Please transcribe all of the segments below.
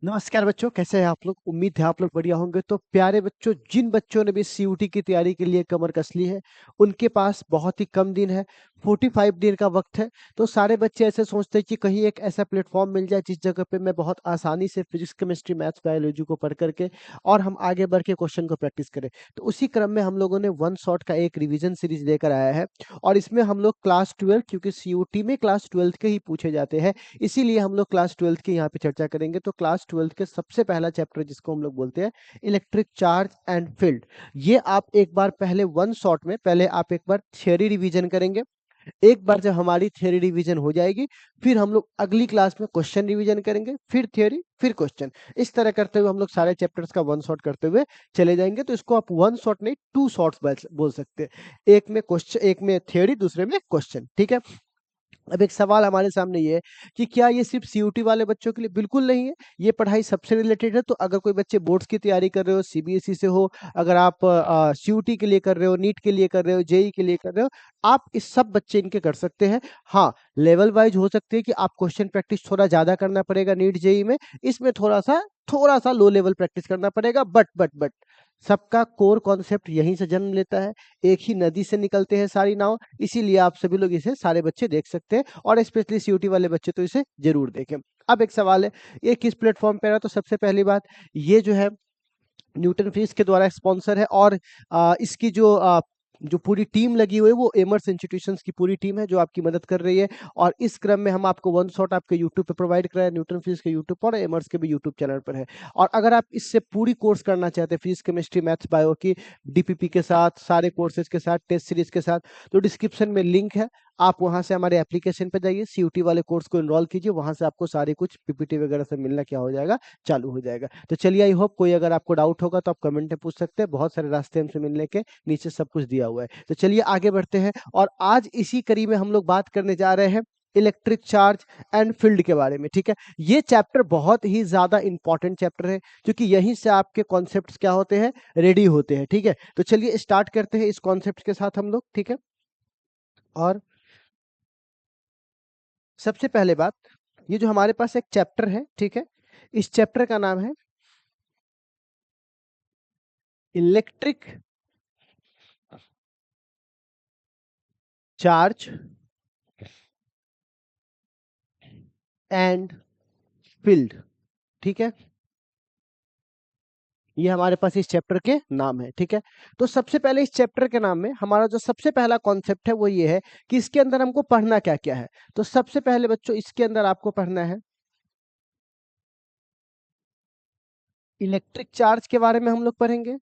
नमस्कार बच्चों, कैसे हैं आप लोग। उम्मीद है आप लोग बढ़िया होंगे। तो प्यारे बच्चों, जिन बच्चों ने भी सीयूटी की तैयारी के लिए कमर कस ली है, उनके पास बहुत ही कम दिन है, 45 दिन का वक्त है। तो सारे बच्चे ऐसे सोचते हैं कि कहीं एक ऐसा प्लेटफॉर्म मिल जाए जिस जगह पे मैं बहुत आसानी से फिजिक्स, केमिस्ट्री, मैथ्स, बायोलॉजी को पढ़ करके और हम आगे बढ़ के क्वेश्चन को प्रैक्टिस करें। तो उसी क्रम में हम लोगों ने वन शॉट का एक रिविजन सीरीज लेकर आया है और इसमें हम लोग क्लास 12, क्योंकि सीयूटी में क्लास 12 के ही पूछे जाते हैं, इसीलिए हम लोग क्लास 12 की यहाँ पे चर्चा करेंगे। तो क्लास 12 के सबसे पहला चैप्टर जिसको हम लोग बोलते हैं इलेक्ट्रिक चार्ज एंड फील्ड, ये आप एक बार पहले वन शॉट में पहले आप एक बार थियोरी रिवीजन करेंगे। एक बार जब हमारी थियोरी रिवीजन हो जाएगी, फिर हम लोग अगली क्लास में क्वेश्चन रिवीजन करेंगे, फिर थियोरी, फिर क्वेश्चन। इस तरह करते हुए हम लोग सारे चैप्टर्स का वन शॉट करते हुए चले जाएंगे। तो इसको आप वन शॉट नहीं, टू शॉट्स बोल सकते हैं। एक में क्वेश्चन, एक में थियोरी, दूसरे में क्वेश्चन। ठीक है। अब एक सवाल हमारे सामने ये है कि क्या ये सिर्फ सीयूटी वाले बच्चों के लिए? बिल्कुल नहीं है, ये पढ़ाई सबसे रिलेटेड है। तो अगर कोई बच्चे बोर्ड्स की तैयारी कर रहे हो, सीबीएसई से हो, अगर आप सीयूटी के लिए कर रहे हो, नीट के लिए कर रहे हो, जेई के लिए कर रहे हो, आप इस सब बच्चे इनके कर सकते हैं। हाँ, लेवल वाइज हो सकते हैं कि आप क्वेश्चन प्रैक्टिस थोड़ा ज्यादा करना पड़ेगा नीट जेई में, इसमें थोड़ा सा लो लेवल प्रैक्टिस करना पड़ेगा। बट सबका कोर कॉन्सेप्ट यहीं से जन्म लेता है। एक ही नदी से निकलते हैं सारी नाव, इसीलिए आप सभी लोग इसे सारे बच्चे देख सकते हैं और स्पेशली सीयूटी वाले बच्चे तो इसे जरूर देखें। अब एक सवाल है, ये किस प्लेटफॉर्म पे रहा? तो सबसे पहली बात, ये जो है न्यूटन फीस के द्वारा स्पॉन्सर है और इसकी जो पूरी टीम लगी हुई है वो एमर्स इंस्टीट्यूशंस की पूरी टीम है जो आपकी मदद कर रही है। और इस क्रम में हम आपको वन शॉट आपके यूट्यूब पे प्रोवाइड कराए, न्यूटन फीस के यूट्यूब पर और एमर्स के भी यूट्यूब चैनल पर है। और अगर आप इससे पूरी कोर्स करना चाहते हैं, फिजिक्स, केमिस्ट्री, मैथ्स, बायो की डीपीपी के साथ, सारे कोर्सेज के साथ, टेस्ट सीरीज के साथ, तो डिस्क्रिप्शन में लिंक है, आप वहां से हमारे एप्लीकेशन पे जाइए, सीयूटी वाले कोर्स को एनरोल कीजिए, वहां से आपको सारे कुछ पीपीटी वगैरह से मिलना क्या हो जाएगा, चालू हो जाएगा। तो चलिए, आई होप कोई अगर आपको डाउट होगा तो आप कमेंट में पूछ सकते हैं, बहुत सारे रास्ते हमसे मिलने के, नीचे सब कुछ दिया हुआ है। तो चलिए आगे बढ़ते हैं और आज इसी कड़ी में हम लोग बात करने जा रहे हैं इलेक्ट्रिक चार्ज एंड फील्ड के बारे में। ठीक है, ये चैप्टर बहुत ही ज्यादा इंपॉर्टेंट चैप्टर है क्योंकि यहीं से आपके कॉन्सेप्ट्स क्या होते हैं, रेडी होते हैं। ठीक है, तो चलिए स्टार्ट करते हैं इस कॉन्सेप्ट के साथ हम लोग। ठीक है, और सबसे पहले बात, ये जो हमारे पास एक चैप्टर है, ठीक है, इस चैप्टर का नाम है इलेक्ट्रिक चार्ज एंड फील्ड। ठीक है, ये हमारे पास इस चैप्टर के नाम है। ठीक है, तो सबसे पहले इस चैप्टर के नाम में हमारा जो सबसे पहला कॉन्सेप्ट है वो ये है कि इसके अंदर हमको पढ़ना क्या क्या है। तो सबसे पहले बच्चों, इसके अंदर आपको पढ़ना है इलेक्ट्रिक चार्ज के बारे में हम लोग पढ़ेंगे।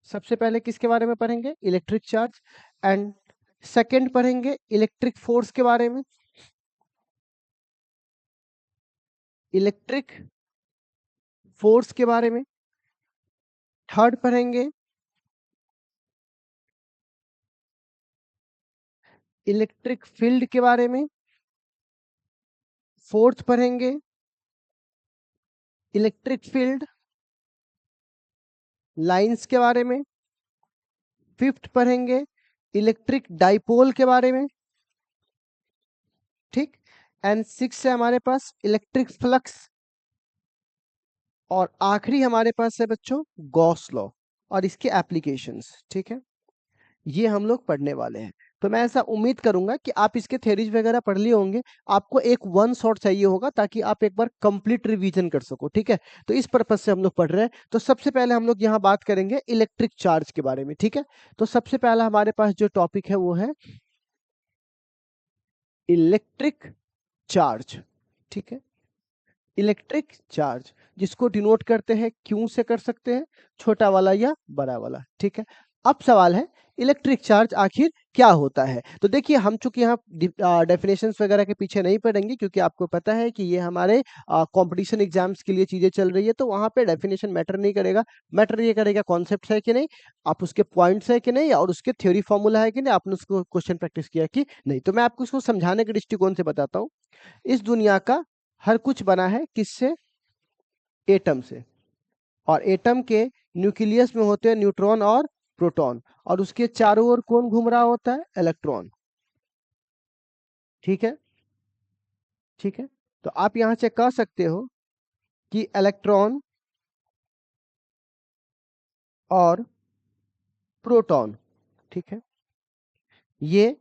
सबसे पहले किसके बारे में पढ़ेंगे? Electric charge. एंड सेकंड पढ़ेंगे इलेक्ट्रिक फोर्स के बारे में, इलेक्ट्रिक फोर्स के बारे में। थर्ड पढ़ेंगे इलेक्ट्रिक फील्ड के बारे में। फोर्थ पढ़ेंगे इलेक्ट्रिक फील्ड लाइंस के बारे में। फिफ्थ पढ़ेंगे इलेक्ट्रिक डाइपोल के बारे में। ठीक, एंड सिक्स है हमारे पास इलेक्ट्रिक फ्लक्स। और आखिरी हमारे पास है बच्चों गॉस लॉ और इसके एप्लीकेशंस। ठीक है, ये हम लोग पढ़ने वाले हैं। तो मैं ऐसा उम्मीद करूंगा कि आप इसके थ्योरीज वगैरह पढ़ लिए होंगे, आपको एक वन शॉट चाहिए होगा ताकि आप एक बार कंप्लीट रिवीजन कर सको। ठीक है, तो इस पर्पज से हम लोग पढ़ रहे हैं। तो सबसे पहले हम लोग यहाँ बात करेंगे इलेक्ट्रिक चार्ज के बारे में। ठीक है, तो सबसे पहला हमारे पास जो टॉपिक है वो है इलेक्ट्रिक चार्ज। ठीक है, इलेक्ट्रिक चार्ज जिसको डिनोट करते हैं क्यू से, कर सकते हैं छोटा वाला या बड़ा वाला। ठीक है, अब सवाल है इलेक्ट्रिक चार्ज आखिर क्या होता है। तो देखिए, हम चूंकि यहाँ डेफिनेशंस वगैरह के पीछे नहीं पढ़ेंगे क्योंकि आपको पता है कि ये हमारे कंपटीशन एग्जाम्स के लिए चीजें चल रही है, तो वहां पे डेफिनेशन मैटर नहीं करेगा। मैटर ये करेगा कॉन्सेप्ट है कि नहीं, आप उसके पॉइंट्स है कि नहीं, और उसके थ्योरी फॉर्मूला है कि नहीं, आपने उसको क्वेश्चन प्रैक्टिस किया कि नहीं। तो मैं आपको उसको समझाने के दृष्टिकोण से बताता हूँ। इस दुनिया का हर कुछ बना है किससे? एटम से। और एटम के न्यूक्लियस में होते हैं न्यूट्रॉन और प्रोटॉन, और उसके चारों ओर कौन घूम रहा होता है? इलेक्ट्रॉन। ठीक है, ठीक है, तो आप यहां से कह सकते हो कि इलेक्ट्रॉन और प्रोटॉन, ठीक है, ये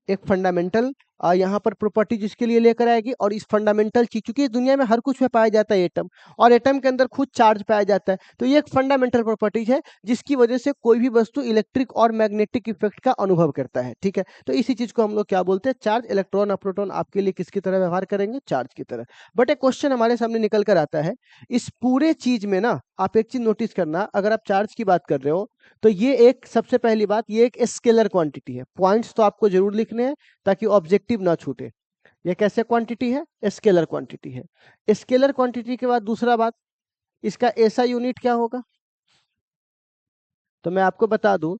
एक फंडामेंटल यहाँ पर प्रॉपर्टी जिसके लिए लेकर आएगी। और इस फंडामेंटल चीज, क्योंकि इस दुनिया में हर कुछ में पाया जाता है एटम, और एटम के अंदर खुद चार्ज पाया जाता है, तो ये एक फंडामेंटल प्रॉपर्टीज है जिसकी वजह से कोई भी वस्तु इलेक्ट्रिक और मैग्नेटिक इफेक्ट का अनुभव करता है, ठीक है। तो इसी चीज को हम लोग क्या बोलते हैं, चार्ज। इलेक्ट्रॉन और प्रोटॉन आपके लिए किसकी तरह व्यवहार करेंगे, चार्ज की तरह। बट एक क्वेश्चन हमारे सामने निकल कर आता है, इस पूरे चीज में ना आप एक चीज नोटिस करना, अगर आप चार्ज की बात कर रहे हो तो ये एक, सबसे पहली बात, ये एक स्केलर क्वांटिटी है। पॉइंट्स तो आपको जरूर लिखने हैं ताकि ऑब्जेक्टिव ना छूटे। ये कैसे क्वांटिटी है, स्केलर क्वांटिटी है। स्केलर क्वांटिटी के बाद दूसरा बात, इसका ऐसा यूनिट क्या होगा, तो मैं आपको बता दूं,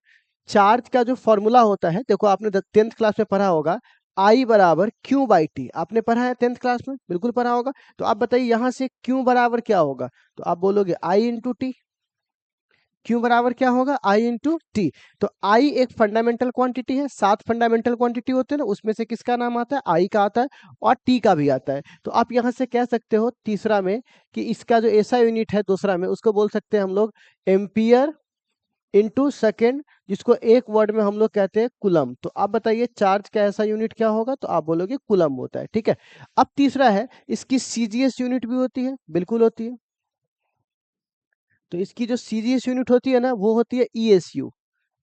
चार्ज का जो फॉर्मूला होता है, देखो आपने 10th क्लास में पढ़ा होगा, I बराबर क्यू बाई टी, आपने पढ़ा है 10th क्लास में, बिल्कुल पढ़ा होगा। तो आप बताइए यहां से क्यू बराबर क्या होगा, तो आप बोलोगे I इंटू टी। क्यू बराबर क्या होगा, आई इंटू टी। तो आई एक फंडामेंटल क्वांटिटी है, 7 फंडामेंटल क्वांटिटी होते हैं ना, उसमें से किसका नाम आता है, आई का आता है, और टी का भी आता है। तो आप यहां से कह सकते हो तीसरा में कि इसका जो ऐसा यूनिट है दूसरा में, उसको बोल सकते हैं हम लोग एम्पियर इंटू सेकेंड, जिसको एक वर्ड में हम लोग कहते हैं कुलम। तो आप बताइए चार्ज का ऐसा यूनिट क्या होगा, तो आप बोलोगे कुलम होता है, ठीक है। अब तीसरा है, इसकी सीजीएस यूनिट भी होती है, बिल्कुल होती है। तो इसकी जो सीजीएस यूनिट होती है ना, वो होती है ईएसयू,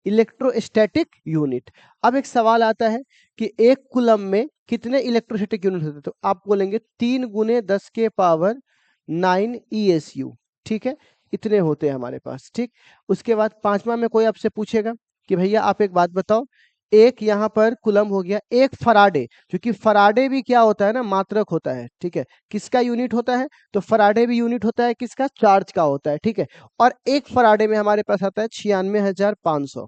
इलेक्ट्रोस्टैटिक यूनिट। अब एक सवाल आता है कि एक कूलम में कितने इलेक्ट्रोस्टैटिक यूनिट होते हैं, तो आप बोलेंगे 3 × 10⁻⁹ ESU, ठीक है, इतने होते हैं हमारे पास, ठीक। उसके बाद पांचवा में कोई आपसे पूछेगा कि भैया आप एक बात बताओ, एक यहाँ पर कुलम हो गया, एक फराडे, क्योंकि फराडे भी क्या होता है ना, मात्रक होता है, ठीक है। किसका यूनिट होता है, तो फराडे भी यूनिट होता है किसका, चार्ज का होता है, ठीक है। और एक फराडे में हमारे पास आता है 96,500,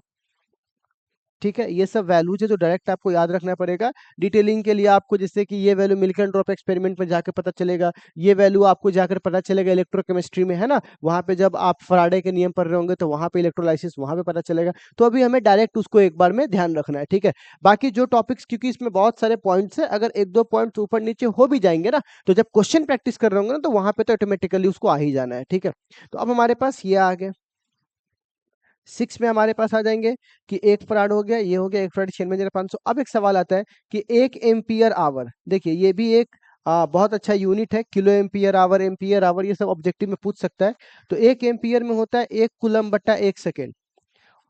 ठीक है। ये सब वैल्यूज है जो डायरेक्ट आपको याद रखना पड़ेगा। डिटेलिंग के लिए आपको, जैसे कि ये value milk and drop experiment में जाकर पता चलेगा, ये वैल्यू आपको जाकर पता चलेगा इलेक्ट्रोकेमिस्ट्री में, है ना, वहां पे जब आप फराडे के नियम पढ़ रहे होंगे तो वहां पे इलेक्ट्रोलाइसिस वहां पे पता चलेगा। तो अभी हमें डायरेक्ट उसको एक बार में ध्यान रखना है, ठीक है। बाकी जो टॉपिक्स, क्योंकि इसमें बहुत सारे पॉइंट्स है, अगर एक दो पॉइंट्स ऊपर नीचे हो भी जाएंगे ना, तो जब क्वेश्चन प्रैक्टिस कर रहे होंगे ना, तो वहां पे तो ऑटोमेटिकली उसको आ ही जाना है, ठीक है। तो अब हमारे पास ये आ गया। 6 में हमारे पास आ जाएंगे कि एक फराड हो गया, ये हो गया, एक फराड 96,500। अब एक सवाल आता है कि 1 एम्पियर आवर, देखिए ये भी एक बहुत अच्छा यूनिट है, किलो एम्पियर आवर, ये सब ऑब्जेक्टिव में पूछ सकता है। तो 1 एम्पियर में होता है 1 कूलम/1 सेकेंड,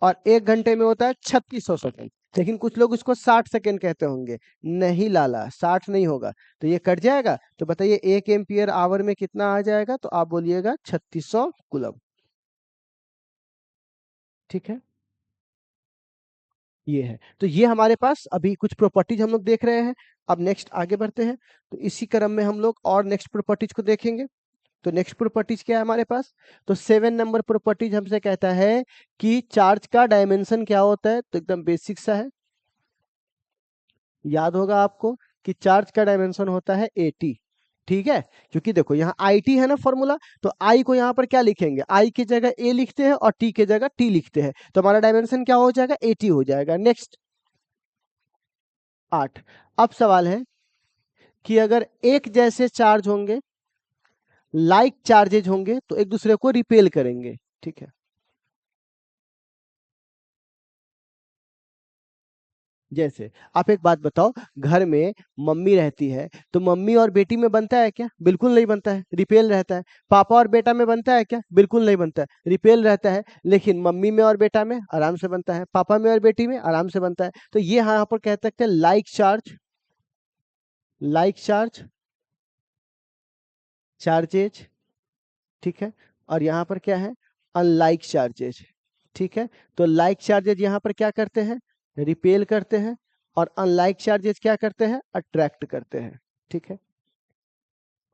और 1 घंटे में होता है 3600 सेकेंड। लेकिन कुछ लोग उसको 60 सेकेंड कहते होंगे, नहीं लाला, 60 नहीं होगा, तो ये कट जाएगा। तो बताइए 1 एम्पियर आवर में कितना आ जाएगा, तो आप बोलिएगा 3600 कूलम, ठीक है। ये है, तो ये हमारे पास अभी कुछ प्रॉपर्टीज हम लोग देख रहे हैं। अब नेक्स्ट आगे बढ़ते हैं, तो इसी क्रम में हम लोग और नेक्स्ट प्रॉपर्टीज को देखेंगे। तो नेक्स्ट प्रॉपर्टीज क्या है हमारे पास, तो 7 नंबर प्रॉपर्टीज हमसे कहता है कि चार्ज का डायमेंशन क्या होता है, तो एकदम बेसिक सा है, याद होगा आपको कि चार्ज का डायमेंशन होता है 80, ठीक है। क्योंकि देखो यहाँ आई टी है ना फॉर्मूला, तो आई को यहाँ पर क्या लिखेंगे, आई की जगह ए लिखते हैं और टी की जगह टी लिखते हैं, तो हमारा डायमेंशन क्या हो जाएगा, 80 हो जाएगा। नेक्स्ट 8। अब सवाल है कि अगर एक जैसे चार्ज होंगे, लाइक चार्जेज होंगे, तो एक दूसरे को रिपेल करेंगे, ठीक है। जैसे आप एक बात बताओ, घर में मम्मी रहती है, तो मम्मी और बेटी में बनता है क्या, बिल्कुल नहीं बनता है, रिपेल रहता है। पापा और बेटा में बनता है क्या, बिल्कुल नहीं बनता है, रिपेल रहता है। लेकिन मम्मी में और बेटा में आराम से बनता है, पापा में और बेटी में आराम से बनता है। तो ये यहाँ पर कह सकते हैं like charge, like charge charges, ठीक है। और यहाँ पर क्या है, अनलाइक चार्जेज, ठीक है। तो लाइक चार्जेज यहाँ पर क्या करते हैं, रिपेल करते हैं, और अनलाइक चार्जेज क्या करते हैं, अट्रैक्ट करते हैं, ठीक है।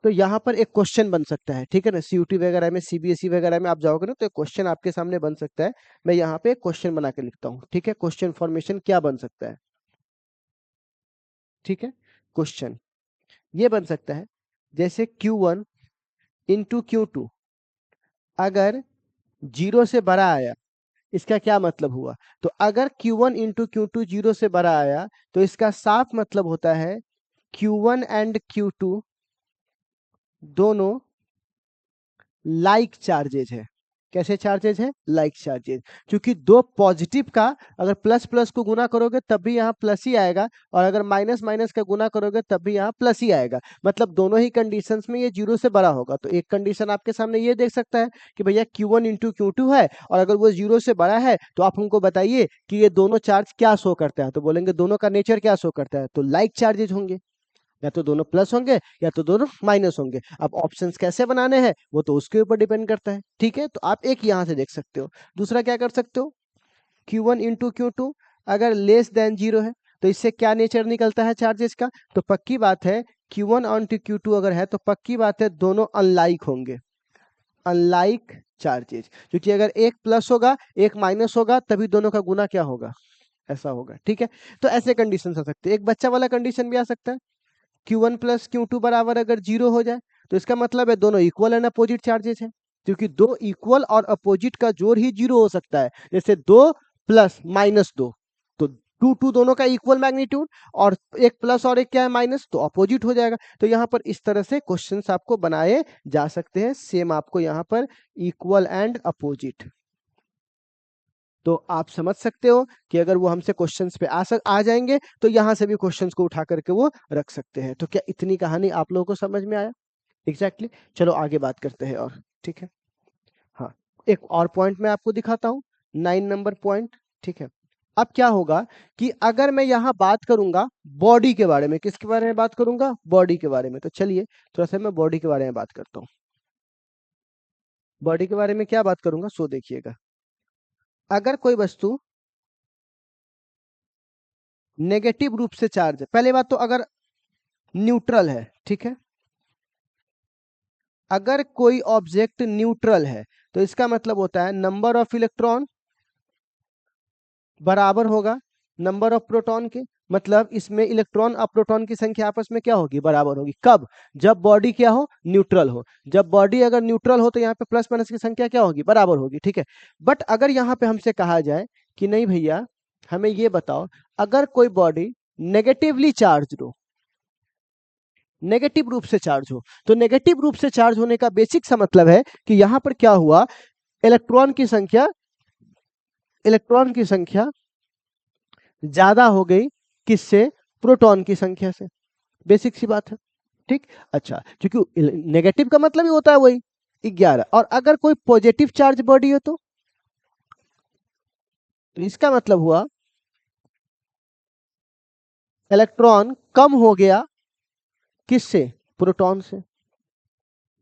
तो यहाँ पर एक क्वेश्चन बन सकता है, ठीक है ना, सीयूटी वगैरह में, सीबीएसई वगैरह में आप जाओगे ना, तो एक क्वेश्चन आपके सामने बन सकता है। मैं यहाँ पे एक क्वेश्चन बना के लिखता हूँ, ठीक है। क्वेश्चन फॉर्मेशन क्या बन सकता है, ठीक है। क्वेश्चन ये बन सकता है, जैसे Q1 × Q2 अगर 0 से बड़ा आया, इसका क्या मतलब हुआ, तो अगर Q1 × Q2 0 से बड़ा आया, तो इसका साफ मतलब होता है Q1 एंड Q2 दोनों लाइक चार्जेज है। कैसे चार्जेज है? Like charges. क्योंकि दो पॉजिटिव का अगर प्लस प्लस को गुना करोगे तब भी यहाँ प्लस ही आएगा, और अगर माइनस माइनस का गुना करोगे तब भी यहाँ प्लस ही आएगा। मतलब दोनों ही कंडीशंस में ये जीरो से बड़ा होगा। तो एक कंडीशन आपके सामने ये देख सकता है कि भैया Q1 इंटू Q2 है, और अगर वो जीरो से बड़ा है तो आप हमको बताइए कि ये दोनों चार्ज क्या शो करता है। तो बोलेंगे दोनों का नेचर क्या शो करता है, तो लाइक चार्जेज होंगे। या तो दोनों प्लस होंगे या तो दोनों माइनस होंगे। अब ऑप्शंस कैसे बनाने हैं वो तो उसके ऊपर डिपेंड करता है। ठीक है, तो आप एक यहां से देख सकते हो। दूसरा क्या कर सकते हो, Q1 इंटू Q2 अगर लेस देन जीरो है तो इससे क्या नेचर निकलता है चार्जेस का, तो पक्की बात है Q1 इंटू Q2 अगर है तो पक्की बात है दोनों अनलाइक होंगे, अनलाइक चार्जेज। क्योंकि अगर एक प्लस होगा एक माइनस होगा तभी दोनों का गुना क्या होगा, ऐसा होगा। ठीक है, तो ऐसे कंडीशन आ सकते हैं। एक बच्चा वाला कंडीशन भी आ सकता है, Q1 प्लस Q2 बराबर अगर जीरो हो जाए तो इसका मतलब है दोनों इक्वल एंड अपोजिट चार्जेस हैं। क्योंकि दो इक्वल और अपोजिट का जोड़ ही जीरो हो सकता है। जैसे 2 प्लस माइनस 2, तो 2 दोनों का इक्वल मैग्नीट्यूड, और एक प्लस और एक क्या है माइनस, तो अपोजिट हो जाएगा। तो यहाँ पर इस तरह से क्वेश्चंस आपको बनाए जा सकते हैं। सेम आपको यहाँ पर इक्वल एंड अपोजिट। तो आप समझ सकते हो कि अगर वो हमसे क्वेश्चंस पे आ जाएंगे तो यहाँ से भी क्वेश्चंस को उठा करके वो रख सकते हैं। तो क्या इतनी कहानी आप लोगों को समझ में आया? एग्जैक्टली चलो आगे बात करते हैं और। ठीक है, हाँ, एक और पॉइंट मैं आपको दिखाता हूँ, 9 नंबर पॉइंट। ठीक है, अब क्या होगा कि अगर मैं यहाँ बात करूंगा बॉडी के बारे में, किसके बारे में बात करूंगा, बॉडी के बारे में। तो चलिए थोड़ा सा मैं बॉडी के बारे में बात करता हूँ। बॉडी के बारे में क्या बात करूंगा, सो देखिएगा। अगर कोई वस्तु नेगेटिव रूप से चार्ज है, पहले बात तो अगर न्यूट्रल है, ठीक है, अगर कोई ऑब्जेक्ट न्यूट्रल है तो इसका मतलब होता है नंबर ऑफ इलेक्ट्रॉन बराबर होगा नंबर ऑफ प्रोटॉन के। मतलब इसमें इलेक्ट्रॉन और प्रोटॉन की संख्या आपस में क्या होगी, बराबर होगी। कब? जब बॉडी क्या हो, न्यूट्रल हो। जब बॉडी अगर न्यूट्रल हो तो यहाँ पे प्लस माइनस की संख्या क्या होगी, बराबर होगी। ठीक है, बट अगर यहाँ पे हमसे कहा जाए कि नहीं भैया हमें ये बताओ, अगर कोई बॉडी नेगेटिवली चार्ज हो, नेगेटिव रूप से चार्ज हो, तो नेगेटिव रूप से चार्ज होने का बेसिक सा मतलब है कि यहां पर क्या हुआ, इलेक्ट्रॉन की संख्या, इलेक्ट्रॉन की संख्या ज्यादा हो गई किससे, प्रोटॉन की संख्या से। बेसिक सी बात है। ठीक, अच्छा, क्योंकि नेगेटिव का मतलब ही होता है वही 11। और अगर कोई पॉजिटिव चार्ज बॉडी हो तो इसका मतलब हुआ इलेक्ट्रॉन कम हो गया किससे, प्रोटॉन से।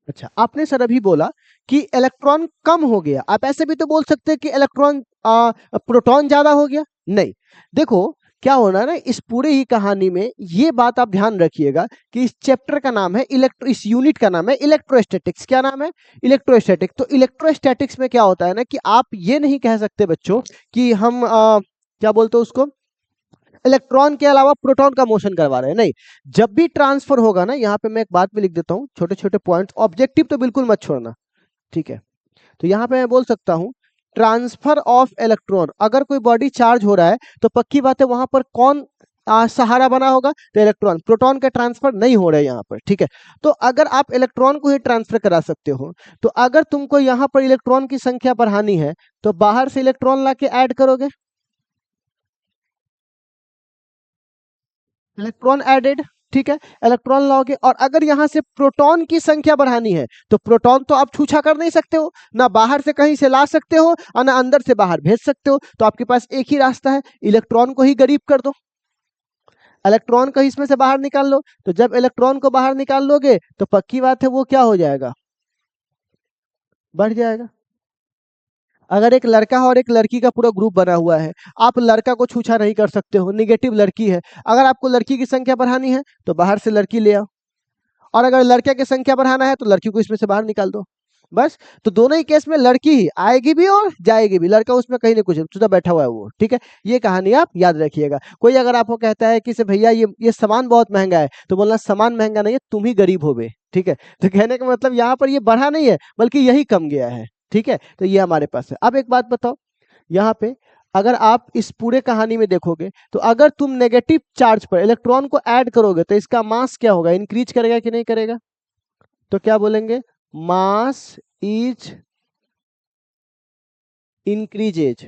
अच्छा, आपने सर अभी बोला कि इलेक्ट्रॉन कम हो गया, आप ऐसे भी तो बोल सकते हैं कि इलेक्ट्रॉन प्रोटॉन ज्यादा हो गया। नहीं, देखो क्या होना है ना, इस पूरे ही कहानी में ये बात आप ध्यान रखिएगा कि इस चैप्टर का नाम है इस यूनिट का नाम है इलेक्ट्रोस्टैटिक्स। क्या नाम है, इलेक्ट्रोस्टैटिक्स। तो इलेक्ट्रोस्टैटिक्स में क्या होता है ना कि आप ये नहीं कह सकते बच्चों कि हम क्या बोलते हैं उसको, इलेक्ट्रॉन के अलावा प्रोटॉन का मोशन करवा रहे हैं। नहीं, जब भी ट्रांसफर होगा ना, यहाँ पे मैं एक बात भी लिख देता हूँ, छोटे छोटे पॉइंट्स, ऑब्जेक्टिव तो बिल्कुल मत छोड़ना। ठीक है, तो यहाँ पे मैं बोल सकता हूँ ट्रांसफर ऑफ इलेक्ट्रॉन। अगर कोई बॉडी चार्ज हो रहा है तो पक्की बात है वहां पर कौन सहारा बना होगा, तो इलेक्ट्रॉन। प्रोटॉन का ट्रांसफर नहीं हो रहा है यहाँ पर। ठीक है, तो अगर आप इलेक्ट्रॉन को ही ट्रांसफर करा सकते हो, तो अगर तुमको यहाँ पर इलेक्ट्रॉन की संख्या बढ़ानी है तो बाहर से इलेक्ट्रॉन ला के ऐड करोगे, इलेक्ट्रॉन एडेड। ठीक है, इलेक्ट्रॉन लाओगे, और अगर यहां से प्रोटॉन की संख्या बढ़ानी है तो प्रोटॉन तो आप छूछा कर नहीं सकते हो, ना बाहर से कहीं से ला सकते हो और ना अंदर से बाहर भेज सकते हो। तो आपके पास एक ही रास्ता है, इलेक्ट्रॉन को ही गरीब कर दो, इलेक्ट्रॉन को इसमें से बाहर निकाल लो। तो जब इलेक्ट्रॉन को बाहर निकाल लोगे तो पक्की बात है वो क्या हो जाएगा, बढ़ जाएगा। अगर एक लड़का और एक लड़की का पूरा ग्रुप बना हुआ है, आप लड़का को छूछा नहीं कर सकते हो, निगेटिव लड़की है। अगर आपको लड़की की संख्या बढ़ानी है तो बाहर से लड़की ले आओ, और अगर लड़के की संख्या बढ़ाना है तो लड़की को इसमें से बाहर निकाल दो, बस। तो दोनों ही केस में लड़की ही आएगी भी और जाएगी भी, लड़का उसमें कहीं नहीं कुछ सीधा बैठा हुआ है वो। ठीक है, ये कहानी आप याद रखिएगा। कोई अगर आपको कहता है कि से भैया ये सामान बहुत महंगा है, तो बोलना सामान महंगा नहीं है, तुम ही गरीब हो बे। ठीक है, तो कहने का मतलब यहाँ पर ये बढ़ा नहीं है बल्कि यही कम गया है। ठीक है, तो ये हमारे पास है। अब एक बात बताओ, यहाँ पे अगर आप इस पूरे कहानी में देखोगे तो अगर तुम नेगेटिव चार्ज पर इलेक्ट्रॉन को ऐड करोगे तो इसका मास क्या होगा, इंक्रीज करेगा कि नहीं करेगा, तो क्या बोलेंगे, मास इज इंक्रीजेज।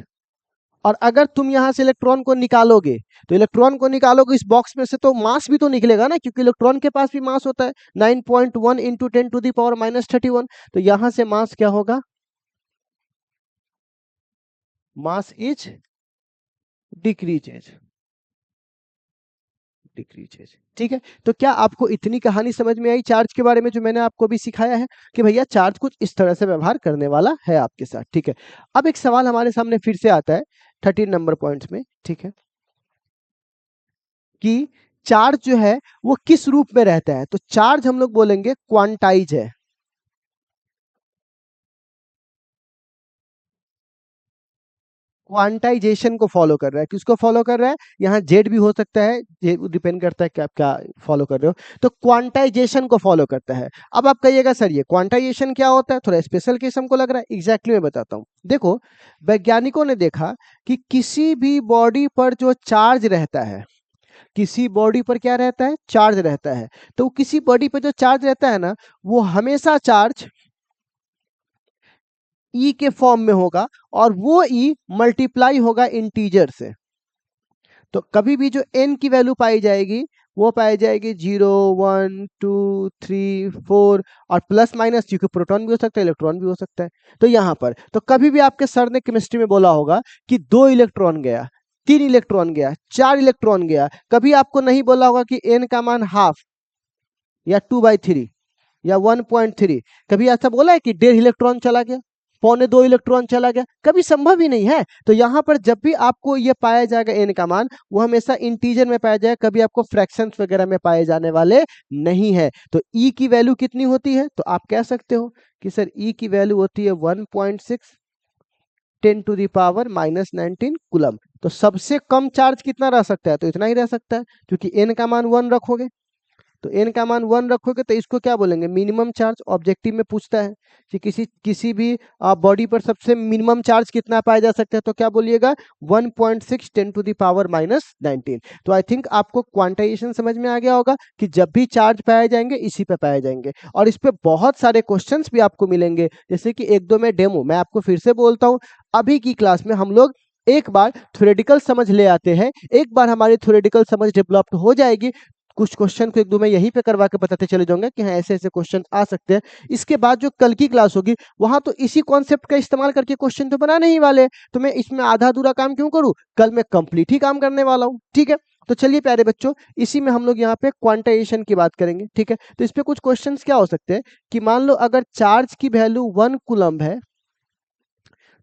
और अगर तुम यहां से इलेक्ट्रॉन को निकालोगे, तो इलेक्ट्रॉन को निकालोगे इस बॉक्स में से, तो मास भी तो निकलेगा ना, क्योंकि इलेक्ट्रॉन के पास भी मास होता है 9.1 इंटू 10⁻³ तो यहां से मास क्या होगा, मास इज डिक्रीजेज, डिक्रीजेज। ठीक है, तो क्या आपको इतनी कहानी समझ में आई चार्ज के बारे में, जो मैंने आपको अभी सिखाया है कि भैया चार्ज कुछ इस तरह से व्यवहार करने वाला है आपके साथ। ठीक है, अब एक सवाल हमारे सामने फिर से आता है 13 नंबर पॉइंट्स में। ठीक है, कि चार्ज जो है वो किस रूप में रहता है, तो चार्ज हम लोग बोलेंगे क्वांटाइज है। क्वांटाइजेशन को फॉलो कर रहा है, किसको फॉलो कर रहा है, यहाँ जेड भी हो सकता है, ये डिपेंड करता है कि आप क्या फॉलो कर रहे हो, तो क्वांटाइजेशन को फॉलो करता है। अब आप कहिएगा सर ये क्वांटाइजेशन क्या होता है, थोड़ा स्पेशल केस हमको लग रहा है। एग्जैक्टली मैं बताता हूँ। देखो, वैज्ञानिकों ने देखा कि किसी भी बॉडी पर जो चार्ज रहता है, किसी बॉडी पर क्या रहता है, चार्ज रहता है, तो किसी बॉडी पर जो चार्ज रहता है ना, वो हमेशा चार्ज ई के फॉर्म में होगा, और वो ई मल्टीप्लाई होगा इंटीजर से। तो कभी भी जो एन की वैल्यू पाई जाएगी, वो पाई जाएगी 0 1 2 3 4, और प्लस माइनस, क्योंकि प्रोटॉन भी हो सकता है, इलेक्ट्रॉन भी हो सकता है। तो यहाँ पर तो कभी भी आपके सर ने केमिस्ट्री में बोला होगा कि 2 इलेक्ट्रॉन गया, 3 इलेक्ट्रॉन गया, 4 इलेक्ट्रॉन गया, कभी आपको नहीं बोला होगा कि एन का मान हाफ या 2/3 या 1.3। कभी ऐसा बोला है कि 1.5 इलेक्ट्रॉन चला गया, 1.25 इलेक्ट्रॉन चला गया, कभी संभव ही नहीं है। तो यहाँ पर जब भी आपको ये पाया जाएगा एन का मान, वो हमेशा इंटीजर में पाया जाएगा, कभी आपको फ्रैक्शंस वगैरह में पाए जाने वाले नहीं है। तो ई की वैल्यू कितनी होती है, तो आप कह सकते हो कि सर ई की वैल्यू होती है 1.6 10⁻⁻19 कूलम। तो सबसे कम चार्ज कितना रह सकता है, तो इतना ही रह सकता है, क्योंकि एन का मान 1 रखोगे, तो एन का मान 1 रखोगे, तो इसको क्या बोलेंगे, मिनिमम चार्ज। ऑब्जेक्टिव में पूछता है कि किसी किसी भी बॉडी पर सबसे मिनिमम चार्ज कितना पाया जा सकता है, तो क्या बोलिएगा, 1.6 10⁻⁻19। तो आई थिंक आपको क्वांटाइजेशन समझ में आ गया होगा कि जब भी चार्ज पाए जाएंगे इसी पे पाए जाएंगे, और इस पे बहुत सारे क्वेश्चंस भी आपको मिलेंगे, जैसे कि एक दो में डेमो मैं आपको फिर से बोलता हूँ। अभी की क्लास में हम लोग एक बार थ्योरेटिकल समझ ले आते हैं, एक बार हमारी थ्योरेटिकल समझ डेवलप हो जाएगी, कुछ क्वेश्चन को एक दो मैं यहीं पे करवा के बताते चले जाऊंगा कि हाँ ऐसे ऐसे क्वेश्चन आ सकते हैं। इसके बाद जो कल की क्लास होगी, वहां तो इसी कॉन्सेप्ट का इस्तेमाल करके क्वेश्चन तो बनाने ही वाले हैं, तो मैं इसमें आधा अधूरा काम क्यों करूं, कल मैं कंप्लीट ही काम करने वाला हूं। ठीक है, तो चलिए प्यारे बच्चों, इसी में हम लोग यहाँ पे क्वांटाइजेशन की बात करेंगे। ठीक है, तो इस पे कुछ क्वेश्चंस क्या हो सकते हैं कि मान लो अगर चार्ज की वैल्यू 1 कूलम्ब है,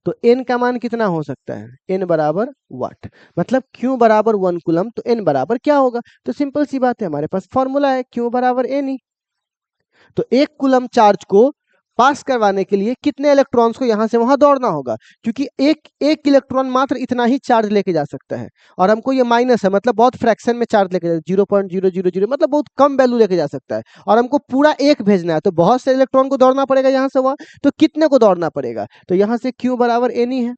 तो एन का मान कितना हो सकता है, एन बराबर वाट, मतलब क्यू बराबर 1 कूलम, तो एन बराबर क्या होगा, तो सिंपल सी बात है, हमारे पास फॉर्मूला है क्यू बराबर एन ही। तो 1 कूलम चार्ज को पास करवाने के लिए कितने इलेक्ट्रॉन्स को यहां से वहां दौड़ना होगा, क्योंकि एक एक इलेक्ट्रॉन मात्र इतना ही चार्ज लेके जा सकता है, और हमको ये माइनस है, मतलब बहुत फ्रैक्शन में चार्ज लेके जा, 0.000, मतलब बहुत कम वैल्यू लेके जा सकता है, और हमको पूरा एक भेजना है, तो बहुत से इलेक्ट्रॉन को दौड़ना पड़ेगा यहाँ से वहां, तो कितने को दौड़ना पड़ेगा, तो यहाँ से क्यू बराबर एन ही है।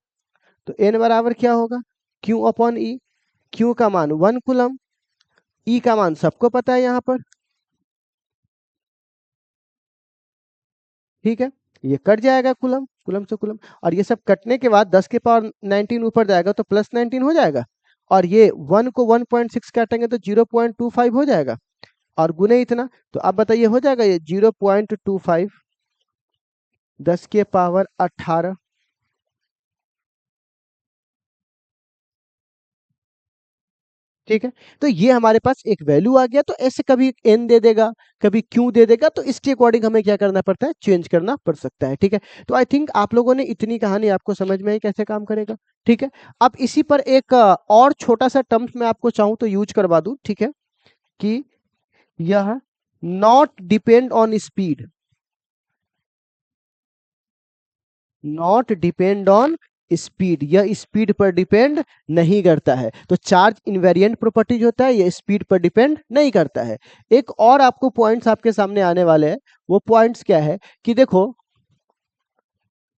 तो एन बराबर क्या होगा, क्यू अपॉन ई। क्यू का मान 1 कूलम, ई का मान सबको पता है यहाँ पर। ठीक है, ये कट जाएगा कूलम, कूलम से कूलम, और ये सब कटने के बाद 10 के पावर 19 ऊपर जाएगा तो +19 हो जाएगा, और ये 1 को 1.6 काटेंगे तो 0.25 हो जाएगा, और गुने इतना, तो आप बताइए हो जाएगा ये 0.25 10 के पावर 18। ठीक है, तो ये हमारे पास एक वैल्यू आ गया, तो ऐसे कभी एन दे देगा, कभी क्यू दे देगा, तो इसके अकॉर्डिंग हमें क्या करना पड़ता है, चेंज करना पड़ सकता है। ठीक है, तो आई थिंक आप लोगों ने इतनी कहानी आपको समझ में आई कैसे काम करेगा। ठीक है, अब इसी पर एक और छोटा सा टर्म्स मैं आपको चाहूं तो यूज करवा दूं। ठीक है, कि यह not depend on speed, not depend on speed, यह स्पीड पर डिपेंड नहीं करता है। तो चार्ज इनवेरिएंट प्रॉपर्टीज होता है, यह स्पीड पर डिपेंड नहीं करता है। एक और आपको पॉइंट्स आपके सामने आने वाले हैं, वो पॉइंट्स क्या है कि देखो,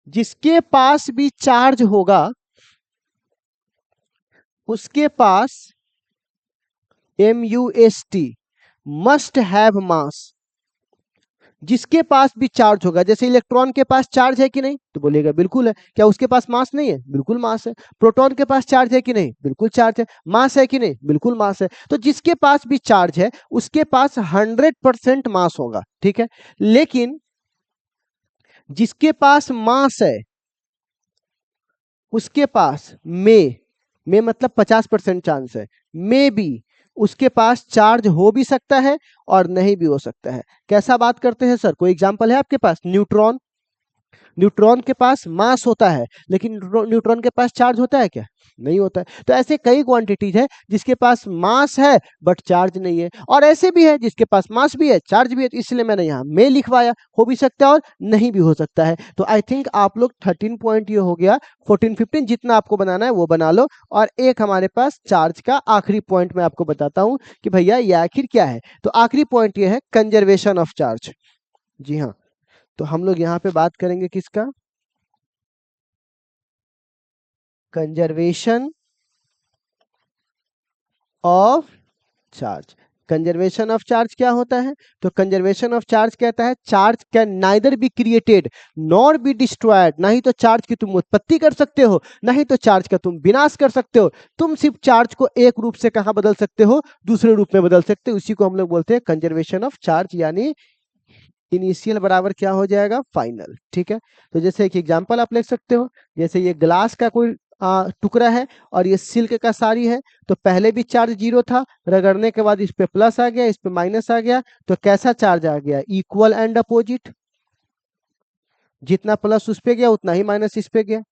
जिसके पास भी चार्ज होगा उसके पास MUST, मस्ट हैव मास। जिसके पास भी चार्ज होगा, जैसे इलेक्ट्रॉन के पास चार्ज है कि नहीं, तो बोलिएगा बिल्कुल है। क्या उसके पास मास नहीं है? बिल्कुल मास है। प्रोटॉन के पास चार्ज है कि नहीं? बिल्कुल चार्ज है। मास है कि नहीं? बिल्कुल मास है। तो जिसके पास भी चार्ज है उसके पास 100% मास होगा, ठीक है। लेकिन जिसके पास मास है उसके पास में मतलब 50% चांस है, में भी उसके पास चार्ज हो भी सकता है और नहीं भी हो सकता है। कैसा बात करते हैं सर? कोई एग्जांपल है आपके पास? न्यूट्रॉन, न्यूट्रॉन के पास मास होता है लेकिन न्यूट्रॉन के पास चार्ज होता है क्या? नहीं होता है। तो ऐसे कई क्वांटिटीज है जिसके पास मास है बट चार्ज नहीं है, और ऐसे भी है जिसके पास मास भी है चार्ज भी है। तो इसलिए मैंने यहाँ में लिखवाया, हो भी सकता है और नहीं भी हो सकता है। तो आई थिंक आप लोग 13 पॉइंट ये हो गया, 14 15 जितना आपको बनाना है वो बना लो। और एक हमारे पास चार्ज का आखिरी पॉइंट मैं आपको बताता हूँ कि भैया ये आखिर क्या है। तो आखिरी पॉइंट ये है कंजर्वेशन ऑफ चार्ज। जी हाँ, तो हम लोग यहाँ पे बात करेंगे किसका? Conservation of charge. Conservation of charge क्या होता है? तो कंजर्वेशन ऑफ चार्ज कहता है charge can neither be created nor be destroyed. ना ही तो चार्ज की तुम उत्पत्ति कर सकते हो, ना ही तो चार्ज का तुम विनाश कर सकते हो। तुम सिर्फ चार्ज को एक रूप से कहां बदल सकते हो? दूसरे रूप में बदल सकते हो। उसी को हम लोग बोलते हैं कंजर्वेशन ऑफ चार्ज, यानी इनिशियल बराबर क्या हो जाएगा? फाइनल, ठीक है। तो जैसे एक एग्जांपल आप लिख सकते हो, जैसे ये ग्लास का कोई टुकड़ा है और ये सिल्क का साड़ी है। तो पहले भी चार्ज जीरो था, रगड़ने के बाद इस पे प्लस आ गया, इस पे माइनस आ गया। तो कैसा चार्ज आ गया? Equal and opposite. जितना प्लस उस पे गया उतना ही माइनस इस पे गया।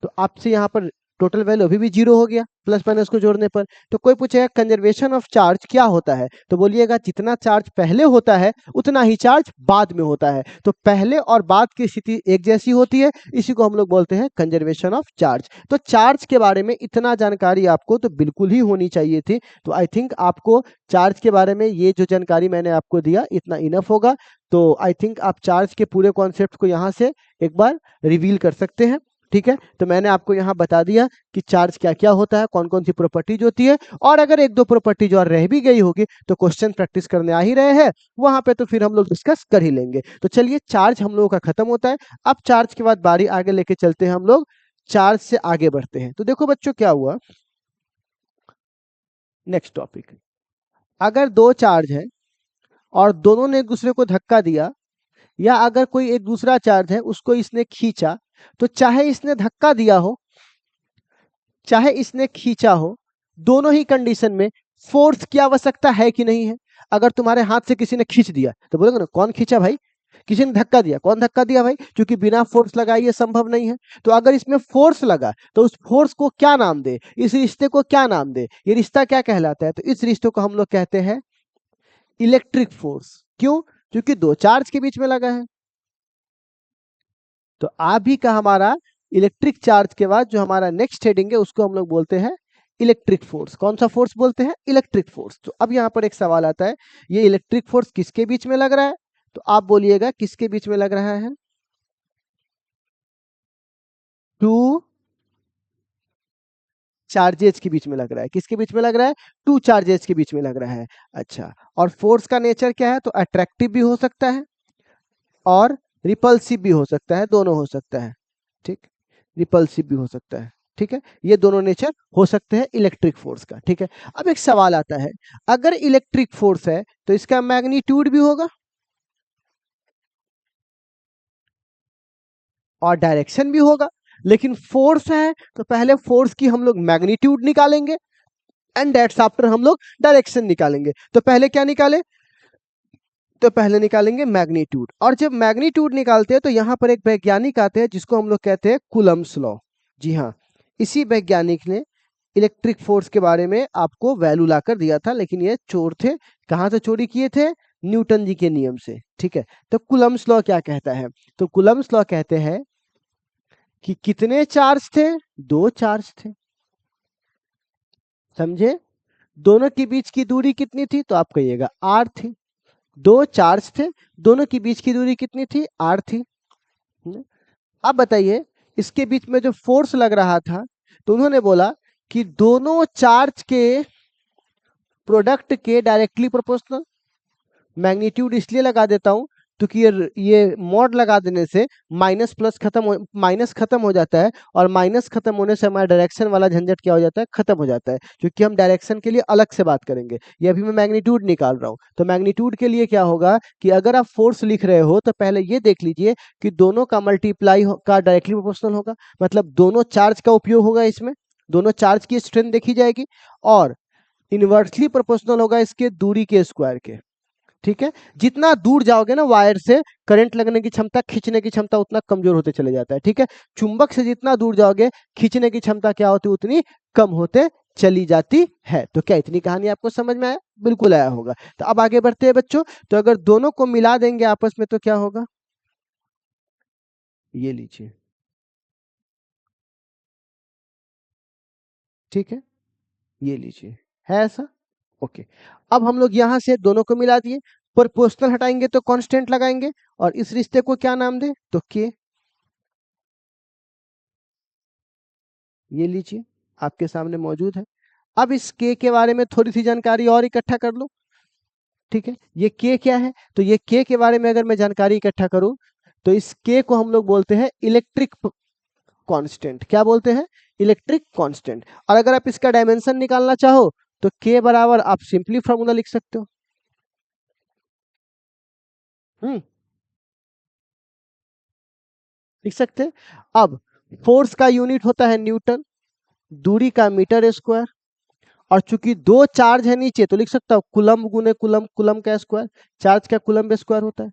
तो आपसे यहाँ पर टोटल वैल्यू अभी भी जीरो हो गया प्लस माइनस को जोड़ने पर। तो कोई पूछेगा कंजर्वेशन ऑफ चार्ज क्या होता है, तो बोलिएगा जितना चार्ज पहले होता है उतना ही चार्ज बाद में होता है। तो पहले और बाद की स्थिति एक जैसी होती है, इसी को हम लोग बोलते हैं कंजर्वेशन ऑफ चार्ज। तो चार्ज के बारे में इतना जानकारी आपको तो बिल्कुल ही होनी चाहिए थी। तो आई थिंक आपको चार्ज के बारे में ये जो जानकारी मैंने आपको दिया इतना इनफ होगा। तो आई थिंक आप चार्ज के पूरे कॉन्सेप्ट को यहाँ से एक बार रिवील कर सकते हैं, ठीक है। तो मैंने आपको यहाँ बता दिया कि चार्ज क्या क्या होता है, कौन कौन सी प्रॉपर्टीज होती है। और अगर एक दो प्रॉपर्टीज और रह भी गई होगी तो क्वेश्चन प्रैक्टिस करने आ ही रहे हैं वहां पे, तो फिर हम लोग डिस्कस कर ही लेंगे। तो चलिए, चार्ज हम लोगों का खत्म होता है। अब चार्ज के बाद बारी आगे लेके चलते हैं हम लोग, चार्ज से आगे बढ़ते हैं। तो देखो बच्चों क्या हुआ, नेक्स्ट टॉपिक। अगर दो चार्ज है और दोनों ने एक दूसरे को धक्का दिया, या अगर कोई एक दूसरा चार्ज है उसको इसने खींचा, तो चाहे इसने धक्का दिया हो चाहे इसने खींचा हो, दोनों ही कंडीशन में फोर्स की आवश्यकता है कि नहीं है। अगर तुम्हारे हाथ से किसी ने खींच दिया तो बोलोगे ना कौन खींचा भाई? किसी ने धक्का दिया, कौन धक्का दिया भाई? क्योंकि बिना फोर्स लगाए ये संभव नहीं है। तो अगर इसमें फोर्स लगा तो उस फोर्स को क्या नाम दे, इस रिश्ते को क्या नाम दे, ये रिश्ता क्या कहलाता है? तो इस रिश्ते को हम लोग कहते हैं इलेक्ट्रिक फोर्स। क्यों? क्योंकि दो चार्ज के बीच में लगा है। तो अभी का हमारा इलेक्ट्रिक चार्ज के बाद जो हमारा नेक्स्ट हेडिंग है उसको हम लोग बोलते हैं इलेक्ट्रिक फोर्स। कौन सा फोर्स बोलते हैं? Electric force. तो अब यहाँ पर एक सवाल आता है, ये इलेक्ट्रिक फोर्स किसके बीच में लग रहा है? तो आप बोलिएगा किसके बीच में लग रहा है? टू चार्जेस के बीच में लग रहा है। किसके बीच में लग रहा है? टू चार्जेस के बीच में लग रहा है। अच्छा, और फोर्स का नेचर क्या है? तो अट्रैक्टिव भी हो सकता है और रिपल्सिव भी हो सकता है, दोनों हो सकता है, ठीक। रिपल्सिव भी हो सकता है, ठीक है। ये दोनों नेचर हो सकते हैं इलेक्ट्रिक फोर्स का, ठीक है। अब एक सवाल आता है, अगर इलेक्ट्रिक फोर्स है तो इसका मैग्नीट्यूड भी होगा और डायरेक्शन भी होगा। लेकिन फोर्स है तो पहले फोर्स की हम लोग मैग्नीट्यूड निकालेंगे एंड दैट्स आफ्टर हम लोग डायरेक्शन निकालेंगे। तो पहले क्या निकाले? तो पहले निकालेंगे मैग्नीट्यूड। और जब मैग्नीट्यूड निकालते हैं तो यहाँ पर एक वैज्ञानिक आते हैं जिसको हम लोग कहते हैं कूलम्ब्स लॉ। जी हाँ, इसी वैज्ञानिक ने इलेक्ट्रिक फोर्स के बारे में आपको वैल्यू लाकर दिया था, लेकिन ये चोर थे। कहाँ से चोरी किए थे? न्यूटन जी के नियम से, ठीक है। तो कूलम्ब्स लॉ क्या कहता है? तो कूलम्ब्स लॉ कहते हैं कि कितने चार्ज थे? दो चार्ज थे, समझे। दोनों के बीच की दूरी कितनी थी? तो आप कहिएगा आर थी। दो चार्ज थे, दोनों के बीच की दूरी कितनी थी? आर थी। अब बताइए, इसके बीच में जो फोर्स लग रहा था, तो उन्होंने बोला कि दोनों चार्ज के प्रोडक्ट के डायरेक्टली प्रोपोर्शनल। मैग्नीट्यूड इसलिए लगा देता हूं क्योंकि ये मॉड लगा देने से माइनस खत्म हो जाता है, और माइनस खत्म होने से हमारा डायरेक्शन वाला झंझट क्या हो जाता है, खत्म हो जाता है। क्योंकि हम डायरेक्शन के लिए अलग से बात करेंगे, ये अभी मैं मैग्नीट्यूड निकाल रहा हूँ। तो मैग्नीट्यूड के लिए क्या होगा कि अगर आप फोर्स लिख रहे हो तो पहले ये देख लीजिए कि दोनों का मल्टीप्लाई का डायरेक्टली प्रोपोर्शनल होगा, मतलब दोनों चार्ज का उपयोग होगा इसमें, दोनों चार्ज की स्ट्रेंथ देखी जाएगी, और इनवर्सली प्रोपोर्शनल होगा इसके दूरी के स्क्वायर के। ठीक है, जितना दूर जाओगे ना वायर से, करंट लगने की क्षमता, खींचने की क्षमता उतना कमजोर होते चले जाता है। ठीक है, चुंबक से जितना दूर जाओगे खींचने की क्षमता क्या होती है, उतनी कम होते चली जाती है। तो क्या इतनी कहानी आपको समझ में आया? बिल्कुल आया होगा। तो अब आगे बढ़ते हैं बच्चों। तो अगर दोनों को मिला देंगे आपस में तो क्या होगा, ये लीजिए। ठीक है, ये लीजिए, है ऐसा? ओके। अब हम लोग यहां से दोनों को मिला दिए, प्रोपोर्शनल हटाएंगे तो कांस्टेंट लगाएंगे, और इस रिश्ते को क्या नाम दे, तो के। ये लीजिए, आपके सामने मौजूद है। अब इस के बारे में थोड़ी सी जानकारी और इकट्ठा कर लो। ठीक है, ये के क्या है, तो ये के बारे में अगर मैं जानकारी इकट्ठा करूं तो इस के को हम लोग बोलते हैं इलेक्ट्रिक कांस्टेंट। क्या बोलते हैं? Electric constant. और अगर आप इसका डायमेंशन निकालना चाहो तो के बराबर आप सिंपली फॉर्मूला लिख सकते हो। हम्म, लिख सकते हैं। अब फोर्स का यूनिट होता है न्यूटन, दूरी का मीटर स्क्वायर, और चूंकि दो चार्ज है नीचे तो लिख सकता हूँ कुलम्ब गुने कुलम्ब, कुलम्ब का स्क्वायर, चार्ज का कुलम्ब स्क्वायर होता है,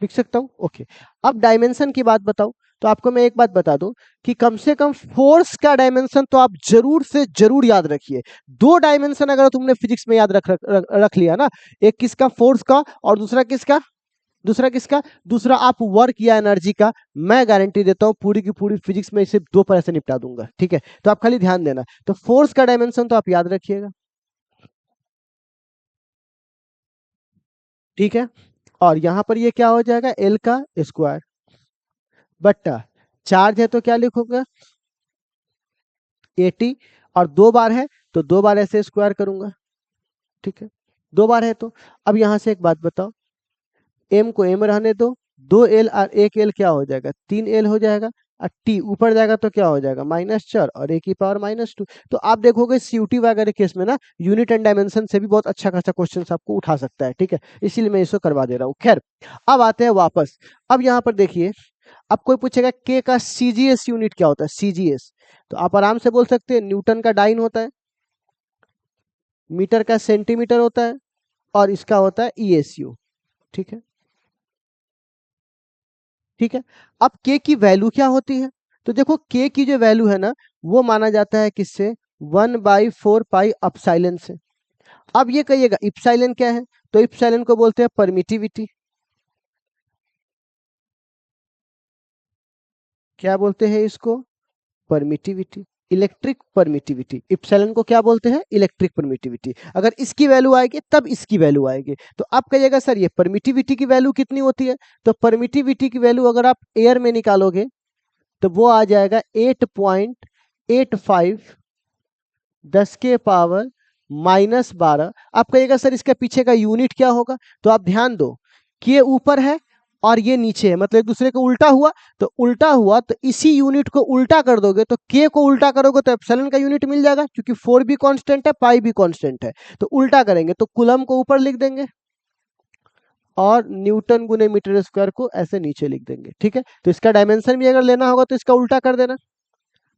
लिख सकता हूँ। ओके, अब डायमेंशन की बात बताओ। तो आपको मैं एक बात बता दूं कि कम से कम फोर्स का डायमेंशन तो आप जरूर से जरूर याद रखिए। दो डायमेंशन अगर तुमने फिजिक्स में याद रख लिया ना, एक किसका, फोर्स का, और दूसरा किसका, दूसरा आप वर्क या एनर्जी का, मैं गारंटी देता हूं पूरी की पूरी फिजिक्स में इसे दो पर ऐसे निपटा दूंगा। ठीक है, तो आप खाली ध्यान देना। तो फोर्स का डायमेंशन तो आप याद रखिएगा। ठीक है, और यहां पर ये क्या हो जाएगा, एल का स्क्वायर बट्टा चार्ज है तो क्या लिखोगे, 80, और दो बार है तो दो बार ऐसे स्क्वायर करूंगा। ठीक है, दो बार है तो। अब यहां से एक बात बताओ, एम को एम रहने दो, दो एल और एक एल क्या हो जाएगा, तीन एल हो जाएगा, और टी ऊपर जाएगा तो क्या हो जाएगा, -4, और ए की पावर -2। तो आप देखोगे सीयूटी वगैरह केस में ना यूनिट एंड डायमेंशन से भी बहुत अच्छा खासा क्वेश्चन आपको उठा सकता है। ठीक है, इसीलिए मैं इसको करवा दे रहा हूँ। खैर, अब आते हैं वापस। अब यहाँ पर देखिए, अब कोई पूछेगा के का सीजीएस यूनिट क्या होता है, सीजीएस, तो आप आराम से बोल सकते हैं न्यूटन का डाइन होता है, मीटर का सेंटीमीटर होता है, और इसका होता है ईएसयू। ठीक है, ठीक है। अब के की वैल्यू क्या होती है, तो देखो के की जो वैल्यू है ना, वो माना जाता है किससे, 1/4 पाई अपसाइलन से। अब ये कहिएगा इप्साइलन क्या है, तो इप्साइलन को बोलते हैं परमिटिविटी। क्या बोलते हैं इसको, परमिटिविटी, इलेक्ट्रिक परमिटिविटी। इप्सिलॉन को क्या बोलते हैं, इलेक्ट्रिक परमिटिविटी। अगर इसकी वैल्यू आएगी तब इसकी वैल्यू आएगी। तो आप कहिएगा सर ये परमिटिविटी की वैल्यू कितनी होती है, तो परमिटिविटी की वैल्यू अगर आप एयर में निकालोगे तो वो आ जाएगा 8.85 10 के पावर -12। आप कहिएगा सर इसके पीछे का यूनिट क्या होगा, तो आप ध्यान दो कि ये ऊपर है और ये नीचे है, मतलब एक दूसरे को उल्टा हुआ, तो उल्टा हुआ तो इसी यूनिट को उल्टा कर दोगे तो के को उल्टा करोगे तो एप्सिलॉन का यूनिट मिल जाएगा, क्योंकि 4 भी कांस्टेंट है, पाई भी कांस्टेंट है। तो उल्टा करेंगे तो कूलम को ऊपर लिख देंगे और न्यूटन गुने मीटर स्क्वायर को ऐसे नीचे लिख देंगे। ठीक है, तो इसका डायमेंशन भी अगर लेना होगा तो इसका उल्टा कर देना,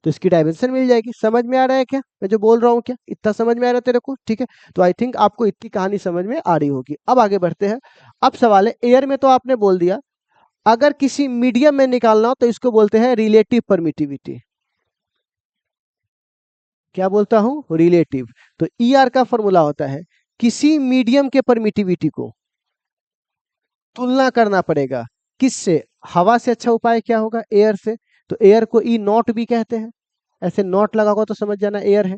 तो इसकी डायमेंशन मिल जाएगी। समझ में आ रहा है क्या मैं जो बोल रहा हूँ, क्या इतना समझ में आ रहा है तेरे को? ठीक है, तो आई थिंक आपको इतनी कहानी समझ में आ रही होगी। अब आगे बढ़ते हैं। अब सवाल है, एयर में तो आपने बोल दिया, अगर किसी मीडियम में निकालना हो तो इसको बोलते हैं रिलेटिव परमिटिविटी। क्या बोलता हूं, रिलेटिव। तो ई आर का फॉर्मूला होता है, किसी मीडियम के परमिटिविटी को तुलना करना पड़ेगा किससे, हवा से। अच्छा उपाय क्या होगा, एयर से। तो एयर को ई नॉट भी कहते हैं, ऐसे नॉट लगा होगा तो समझ जाना एयर है।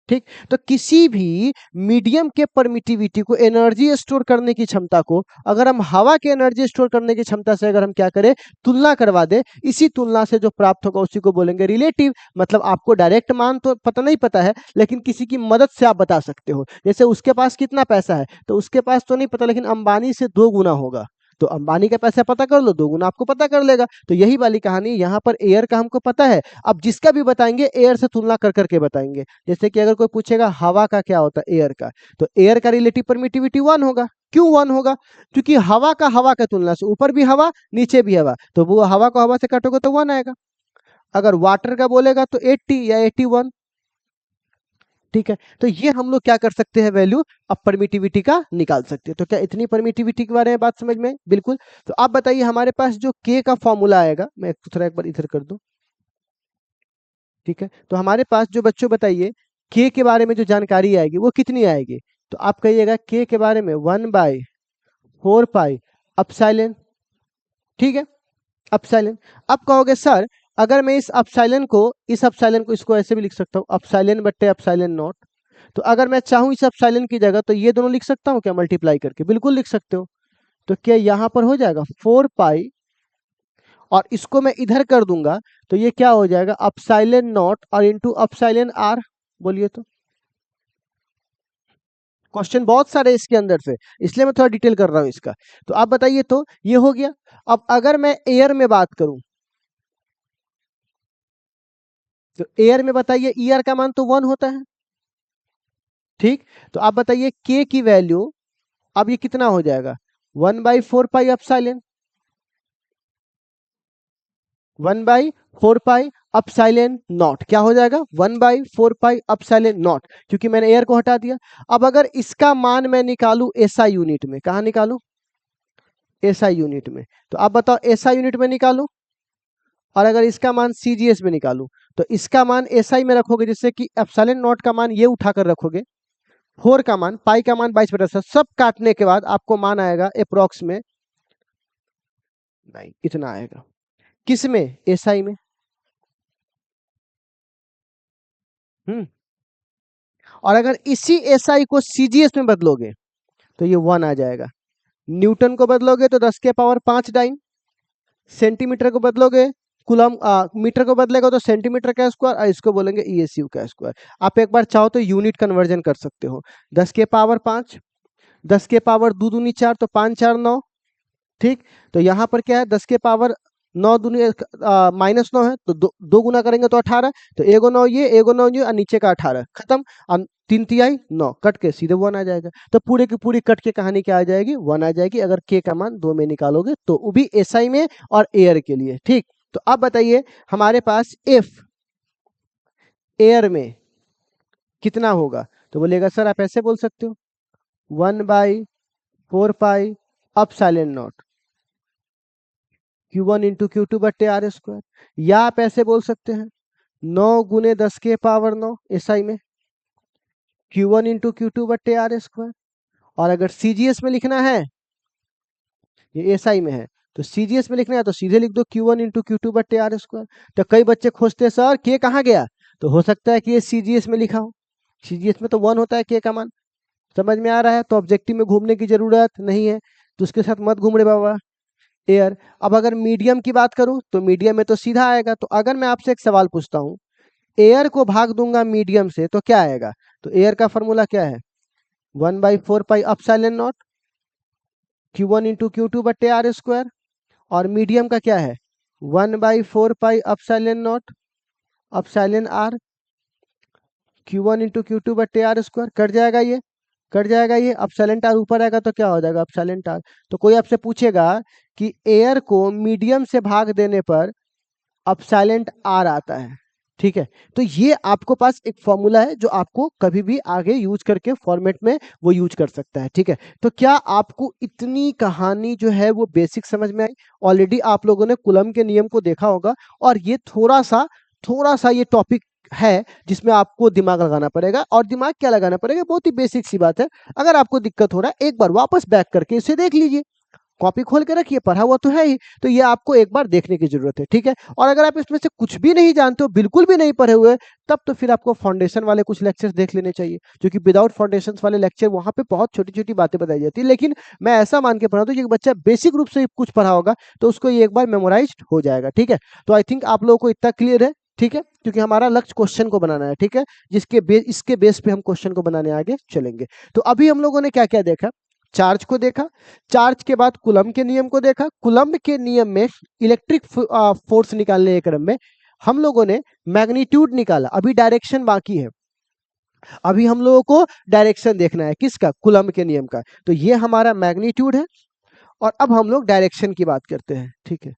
ठीक, तो किसी भी मीडियम के परमिटिविटी को, एनर्जी स्टोर करने की क्षमता को, अगर हम हवा के एनर्जी स्टोर करने की क्षमता से अगर हम क्या करें, तुलना करवा दे, इसी तुलना से जो प्राप्त होगा उसी को बोलेंगे रिलेटिव। मतलब आपको डायरेक्ट मान तो पता नहीं पता है, लेकिन किसी की मदद से आप बता सकते हो। जैसे उसके पास कितना पैसा है तो उसके पास तो नहीं पता, लेकिन अंबानी से 2 गुना होगा, तो अंबानी का पैसा पता कर लो, 2 गुना आपको पता कर लेगा। तो यही वाली कहानी यहाँ पर एयर का हमको पता है। अब जिसका भी बताएंगे एयर से तुलना कर करके बताएंगे। जैसे कि अगर कोई पूछेगा हवा का क्या होता है एयर का, तो एयर का रिलेटिव परमिटिविटी 1 होगा। क्यों 1 होगा? क्योंकि हवा का तुलना से ऊपर भी हवा नीचे भी हवा, तो वो हवा को हवा से काटोगे तो 1 आएगा। अगर वाटर का बोलेगा तो 80 या 81। ठीक है, तो ये हम लोग क्या कर सकते हैं, वैल्यू अब परमिटिविटी का निकाल सकते हैं। तो क्या इतनी परमिटिविटी के बारे में बात समझ में? बिल्कुल। तो आप बताइए हमारे पास जो के का फॉर्मूला आएगा, मैं थोड़ा एक बार इधर कर दूं। ठीक है, तो हमारे पास जो बच्चों बताइए के के बारे में जो जानकारी आएगी वो कितनी आएगी? तो आप कहिएगा के के बारे में 1/4 पाई अपसाइलन। ठीक है, अपसाइलन। अब कहोगे सर अगर मैं इस अपसाइलन को इसको ऐसे भी लिख सकता हूँ, अपसाइलन बट्टे अपसाइलन नॉट। तो अगर मैं चाहूं इस अपसाइलन की जगह तो ये दोनों लिख सकता हूँ क्या मल्टीप्लाई करके? बिल्कुल लिख सकते हो। तो क्या यहाँ पर हो जाएगा 4 पाई, और इसको मैं इधर कर दूंगा तो ये क्या हो जाएगा, अपसाइलन नॉट और इंटू अपसाइलन आर। बोलिए तो। क्वेश्चन बहुत सारे इसके अंदर से, इसलिए मैं थोड़ा डिटेल कर रहा हूं इसका। तो आप बताइए, तो ये हो गया। अब अगर मैं एयर में बात करूं तो एयर में बताइए ईआर का मान तो 1 होता है। ठीक, तो आप बताइए के की वैल्यू अब ये कितना हो जाएगा, 1/4 pi epsilon. 1/4 pi epsilon not क्या हो जाएगा, 1/4 पाई अपसाइलन नॉट, क्योंकि मैंने एयर को हटा दिया। अब अगर इसका मान मैं निकालू एसआई यूनिट में, कहा निकालू, एसआई यूनिट में, तो आप बताओ एसआई यूनिट में निकालू, और अगर इसका मान सीजीएस में निकालू तो इसका मान एसआई में रखोगे, जिससे कि एप्सिलॉन नॉट का मान ये उठाकर रखोगे, 4 का मान, पाई का मान 22/7, सब काटने के बाद आपको मान आएगा अप्रोक्स में नहीं इतना आएगा। किस में? एसआई में। और अगर इसी एसआई को सीजीएस में बदलोगे तो ये 1 आ जाएगा। न्यूटन को बदलोगे तो 10 के पावर 5 डाइन, सेंटीमीटर को बदलोगे कुलम मीटर को बदलेगा तो सेंटीमीटर का स्क्वायर, और इसको बोलेंगे ईएसयू का स्क्वायर। आप एक बार चाहो तो यूनिट कन्वर्जन कर सकते हो। 10 के पावर 5, 10 के पावर 2 दूनी 4, तो 5 4 9। ठीक, तो यहाँ पर क्या है, 10 के पावर 9 दूनी -9 है, तो दो गुना करेंगे तो 18, तो एगो 9 ये, एगो 9 ये, और नीचे का 18 खत्म। अब 3 तिहाई 9 कट के सीधे 1 आ जाएगा। तो पूरे की पूरी कट के कहानी क्या आ जाएगी, 1 आ जाएगी, अगर के का मान 2 में निकालोगे तो, वो भी एसआई में और एयर के लिए। ठीक, तो अब बताइए हमारे पास इफ एयर में कितना होगा, तो बोलेगा सर आप ऐसे बोल सकते हो 1/4 pi epsilon not Q1 into Q2 बट्टे आर स्क्वायर, या आप ऐसे बोल सकते हैं 9 गुने 10 के पावर 9 एसआई में Q1 इंटू Q2 बट्टे आर स्क्वायर। और अगर सीजीएस में लिखना है, ये एसआई में है, तो सीजीएस में लिखना है तो सीधे लिख दो Q1 इंटू Q2 बट्टे आर स्क्वायर। तो कई बच्चे खोजते हैं सर के कहाँ गया, तो हो सकता है कि ये सीजीएस में लिखा हो, सीजीएस में तो 1 होता है के का मान। समझ में आ रहा है? तो ऑब्जेक्टिव में घूमने की जरूरत नहीं है, तो उसके साथ मत घूम रहे बाबा। एयर। अब अगर मीडियम की बात करूं तो मीडियम में तो सीधा आएगा। तो अगर मैं आपसे एक सवाल पूछता हूं, एयर को भाग दूंगा मीडियम से तो क्या आएगा, तो एयर का फॉर्मूला क्या है, 1/4 pi epsilon not Q1 into Q2 बट्टे आर स्क्वायर, और मीडियम का क्या है 1/4 pi epsilon naught epsilon r Q1 into Q2 बट्टे आर स्क्वायर। कट जाएगा ये, कट जाएगा ये, अपसाइलन आर ऊपर आएगा तो क्या हो जाएगा अपसाइलन आर। तो कोई आपसे पूछेगा कि एयर को मीडियम से भाग देने पर अपसाइलेंट आर आता है। ठीक है, तो ये आपको पास एक फॉर्मूला है जो आपको कभी भी आगे यूज करके फॉर्मेट में वो यूज कर सकता है। ठीक है, तो क्या आपको इतनी कहानी जो है वो बेसिक समझ में आई? ऑलरेडी आप लोगों ने कूलम के नियम को देखा होगा, और ये थोड़ा सा ये टॉपिक है जिसमें आपको दिमाग लगाना पड़ेगा। और दिमाग क्या लगाना पड़ेगा, बहुत ही बेसिक सी बात है। अगर आपको दिक्कत हो रहा है एक बार वापस बैक करके इसे देख लीजिए, कॉपी खोल के रखिए, पढ़ा हुआ तो है ही, तो ये आपको एक बार देखने की जरूरत है। ठीक है, और अगर आप इसमें से कुछ भी नहीं जानते हो, बिल्कुल भी नहीं पढ़े हुए, तब तो फिर आपको फाउंडेशन वाले कुछ लेक्चर्स देख लेने चाहिए, क्योंकि विदाउट फाउंडेशन वाले लेक्चर वहां पे बहुत छोटी छोटी बातें बताई जाती है। लेकिन मैं ऐसा मान के पढ़ाता हूँ कि बच्चा बेसिक रूप से कुछ पढ़ा होगा तो उसको ये एक बार मेमोराइज हो जाएगा। ठीक है, तो आई थिंक आप लोगों को इतना क्लियर है। ठीक है, क्योंकि हमारा लक्ष्य क्वेश्चन को बनाना है। ठीक है, इसके बेस पे हम क्वेश्चन को बनाने आगे चलेंगे। तो अभी हम लोगों ने क्या क्या देखा, चार्ज को देखा, चार्ज के बाद कूलम्ब के नियम को देखा, कूलम्ब के नियम में इलेक्ट्रिक फोर्स निकालने के क्रम में हम लोगों ने मैग्नीट्यूड निकाला, अभी डायरेक्शन बाकी है। अभी हम लोगों को डायरेक्शन देखना है, किसका? कूलम्ब के नियम का। तो ये हमारा मैग्नीट्यूड है और अब हम लोग डायरेक्शन की बात करते हैं, ठीक है।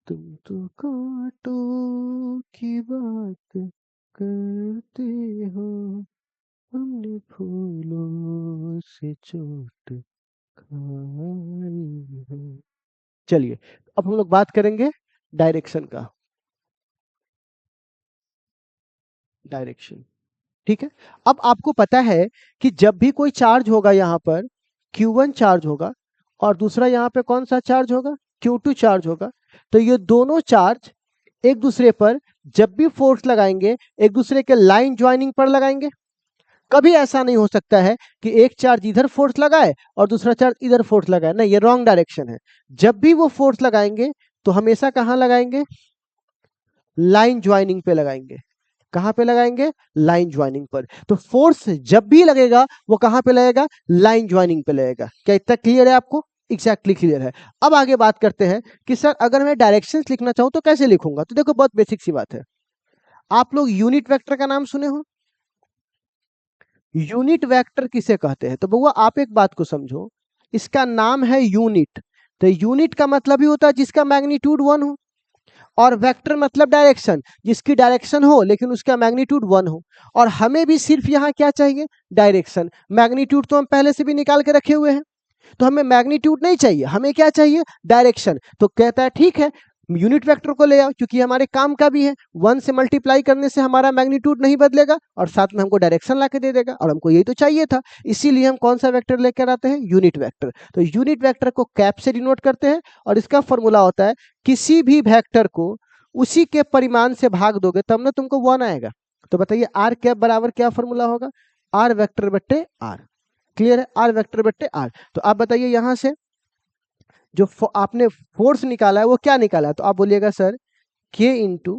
तुम तो कांटों की बात करते हो, हमने फूलों से चोट खाई है। चलिए अब हम लोग बात करेंगे डायरेक्शन का। डायरेक्शन, ठीक है। अब आपको पता है कि जब भी कोई चार्ज होगा यहाँ पर Q1 चार्ज होगा और दूसरा यहाँ पे कौन सा चार्ज होगा? Q2 चार्ज होगा। तो ये दोनों चार्ज एक दूसरे पर जब भी फोर्स लगाएंगे एक दूसरे के लाइन ज्वाइनिंग पर लगाएंगे। कभी ऐसा नहीं हो सकता है कि एक चार्ज इधर फोर्स लगाए और दूसरा चार्ज इधर फोर्स लगाए, नहीं, ये रॉन्ग डायरेक्शन है। जब भी वो फोर्स लगाएंगे तो हमेशा कहाँ लगाएंगे? लाइन ज्वाइनिंग पे लगाएंगे। कहां पे लगाएंगे? लाइन ज्वाइनिंग पर। तो फोर्स जब भी लगेगा वो कहां पे लगेगा? लाइन ज्वाइनिंग पे लगेगा। क्या इतना क्लियर है आपको? एग्जैक्टली क्लियर है। अब आगे बात करते हैं कि सर अगर मैं डायरेक्शंस लिखना चाहूं तो कैसे लिखूंगा? तो देखो बहुत बेसिक सी बात है। आप लोग यूनिट वेक्टर का नाम सुने हो? यूनिट वेक्टर किसे कहते हैं? तो बउआ आप एक बात को समझो, इसका नाम है यूनिट। तो यूनिट का मतलब ही होता है जिसका मैग्नीट्यूड 1 हो, और वेक्टर मतलब डायरेक्शन, जिसकी डायरेक्शन हो लेकिन उसका मैग्नीट्यूड 1 हो। और हमें भी सिर्फ यहाँ क्या चाहिए? डायरेक्शन। मैग्नीट्यूड तो हम पहले से भी निकाल के रखे हुए हैं, तो हमें मैग्नीट्यूड नहीं चाहिए, हमें क्या चाहिए? डायरेक्शन। तो कहता है ठीक है, यूनिट वेक्टर को ले आओ क्योंकि हमारे काम का भी है। 1 से मल्टीप्लाई करने से हमारा मैग्नीट्यूड नहीं बदलेगा और साथ में हमको डायरेक्शन ला के दे देगा, और हमको यही तो चाहिए था। इसीलिए हम कौन सा वेक्टर लेकर आते हैं? Unit vector. तो यूनिट वेक्टर को कैप से डिनोट करते हैं और इसका फॉर्मूला होता है किसी भी वेक्टर को उसी के परिमाण से भाग दोगे तब ना तुमको 1 आएगा। तो बताइए आर कैप बराबर क्या फॉर्मूला होगा? आर वेक्टर बट्टे आर। क्लियर है? आर वेक्टर बट्टे आर। तो आप बताइए यहां से जो आपने फोर्स निकाला है वो क्या निकाला है? तो आप बोलिएगा sir K into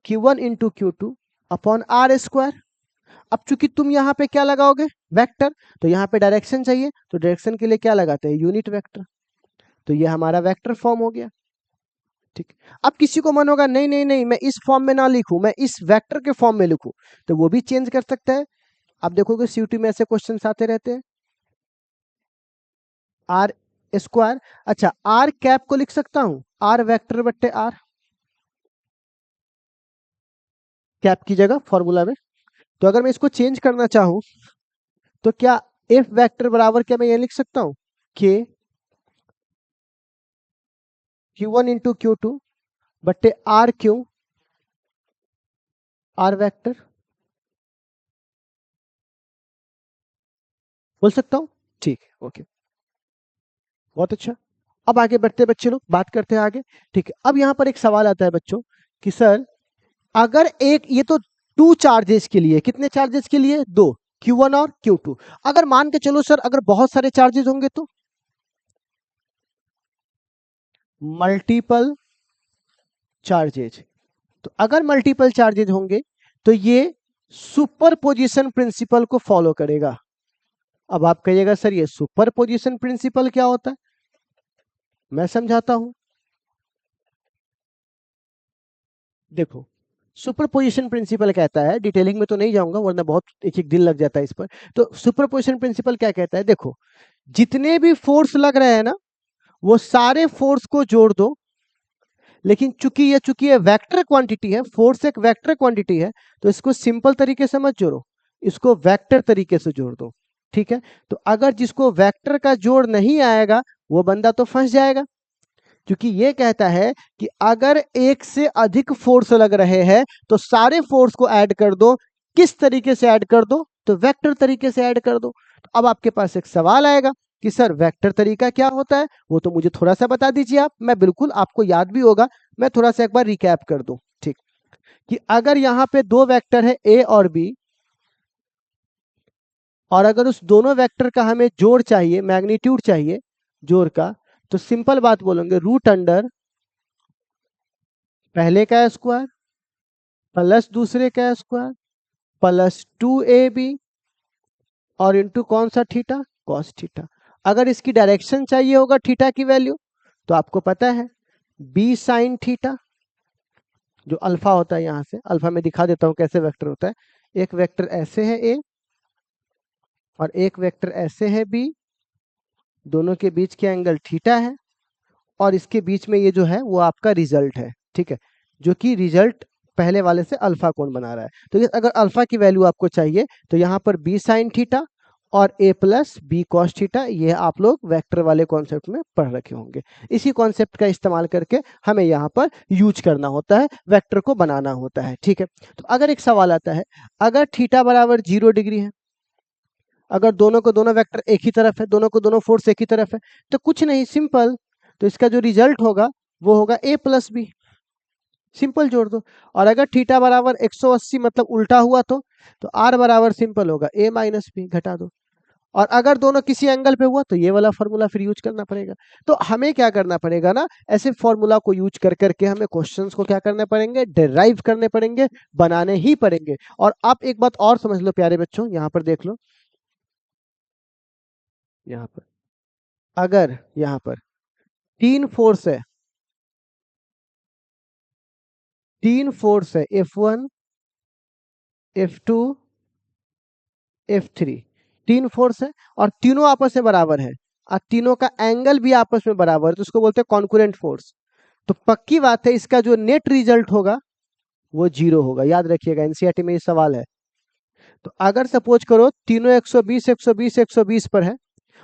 Q1 into Q2 upon r square. अब चूंकि तुम यहाँ पे क्या लगाओगे? वेक्टर। तो यहाँ पे डायरेक्शन चाहिए, तो डायरेक्शन के लिए क्या लगाते हैं? Unit vector. तो ये हमारा वेक्टर फॉर्म हो गया, ठीक। अब किसी को मन होगा नहीं नहीं नहीं, मैं इस फॉर्म में ना लिखूं, मैं इस वेक्टर के फॉर्म में लिखूं, तो वो भी चेंज कर सकता है। आप देखोगे सीयूटी में ऐसे क्वेश्चन आते रहते हैं। आर स्क्वायर, अच्छा आर कैप को लिख सकता हूं आर वेक्टर बट्टे आर, कैप की जगह फॉर्मूला में। तो अगर मैं इसको चेंज करना चाहूं तो क्या एफ वेक्टर बराबर क्या मैं ये लिख सकता हूं? के Q1 इंटू Q2 बट्टे आर क्यू आर वेक्टर, बोल सकता हूं? ठीक है, ओके, बहुत अच्छा। अब आगे बढ़ते हैं बच्चे लोग, बात करते हैं आगे, ठीक है। अब यहाँ पर एक सवाल आता है बच्चों कि सर अगर एक ये तो 2 चार्जेस के लिए, कितने चार्जेस के लिए? 2, Q1 और Q2। अगर मान के चलो सर अगर बहुत सारे चार्जेस होंगे तो मल्टीपल चार्जेज। तो अगर मल्टीपल चार्जेज होंगे तो ये सुपरपोजिशन प्रिंसिपल को फॉलो करेगा। अब आप कहिएगा सर ये सुपरपोजिशन प्रिंसिपल क्या होता है? मैं समझाता हूं। देखो सुपरपोजिशन प्रिंसिपल कहता है, डिटेलिंग में तो नहीं जाऊंगा वरना बहुत एक एक दिन लग जाता है इस पर। तो सुपरपोजिशन प्रिंसिपल क्या कहता है? देखो जितने भी फोर्स लग रहे हैं ना वो सारे फोर्स को जोड़ दो, लेकिन चूंकि ये वेक्टर क्वांटिटी है, फोर्स एक वेक्टर क्वांटिटी है, तो इसको सिंपल तरीके से मत जोड़ो, इसको वेक्टर तरीके से जोड़ दो, ठीक है। तो अगर जिसको वेक्टर का जोड़ नहीं आएगा वो बंदा तो फंस जाएगा, क्योंकि ये कहता है कि अगर एक से अधिक फोर्स लग रहे हैं तो सारे फोर्स को ऐड कर दो। किस तरीके से ऐड कर दो? तो वेक्टर तरीके से ऐड कर दो। तो अब आपके पास एक सवाल आएगा कि सर वेक्टर तरीका क्या होता है? वो तो मुझे थोड़ा सा बता दीजिए आप, मैं बिल्कुल आपको याद भी होगा, मैं थोड़ा सा एक बार रिकैप कर दूं, ठीक। कि अगर यहाँ पे 2 वेक्टर है ए और बी, और अगर उस दोनों वेक्टर का हमें जोड़ चाहिए, मैग्नीट्यूड चाहिए जोड़ का, तो सिंपल बात बोलेंगे रूट अंडर पहले का स्क्वायर प्लस दूसरे का स्क्वायर प्लस 2ab और इंटू कौन सा थीटा? Cos theta. अगर इसकी डायरेक्शन चाहिए होगा थीटा की वैल्यू, तो आपको पता है बी साइन थीटा, जो अल्फा होता है, यहाँ से अल्फा में दिखा देता हूँ कैसे वेक्टर होता है। एक वेक्टर ऐसे है ए और एक वेक्टर ऐसे है बी, दोनों के बीच के एंगल थीटा है और इसके बीच में ये जो है वो आपका रिजल्ट है, ठीक है, जो कि रिजल्ट पहले वाले से अल्फा कोण बना रहा है। तो ये अगर अल्फा की वैल्यू आपको चाहिए तो यहाँ पर बी साइन थीटा और ए प्लस बी कॉस थीटा, ये आप लोग वेक्टर वाले कॉन्सेप्ट में पढ़ रखे होंगे। इसी कॉन्सेप्ट का इस्तेमाल करके हमें यहाँ पर यूज करना होता है, वेक्टर को बनाना होता है, ठीक है। तो अगर एक सवाल आता है, अगर थीटा बराबर 0 डिग्री है, अगर दोनों को दोनों वेक्टर एक ही तरफ है, दोनों को दोनों फोर्स एक ही तरफ है, तो कुछ नहीं, सिंपल, तो इसका जो रिजल्ट होगा वो होगा ए प्लस बी, सिंपल जोड़ दो। और अगर थीटा बराबर 180 मतलब उल्टा हुआ तो आर बराबर सिंपल होगा ए माइनस बी, घटा दो। और अगर दोनों किसी एंगल पे हुआ तो ये वाला फॉर्मूला फिर यूज करना पड़ेगा। तो हमें क्या करना पड़ेगा ना, ऐसे फॉर्मूला को यूज कर करके हमें क्वेश्चंस को क्या करने पड़ेंगे, डिराइव करने पड़ेंगे, बनाने ही पड़ेंगे। और आप एक बात और समझ लो प्यारे बच्चों, यहाँ पर देख लो, यहाँ पर अगर यहाँ पर तीन फोर्स है, तीन फोर्स है F1 F2 F3, तीन फोर्स है और तीनों आपस में बराबर है और तीनों का एंगल भी आपस में बराबर है, तो उसको बोलते हैं कॉन्करेंट फोर्स। तो पक्की बात है इसका जो नेट रिजल्ट होगा वो 0 होगा, याद रखिएगा, एनसीईआरटी में ये सवाल है। तो अगर सपोज करो तीनों 120 120 120 पर है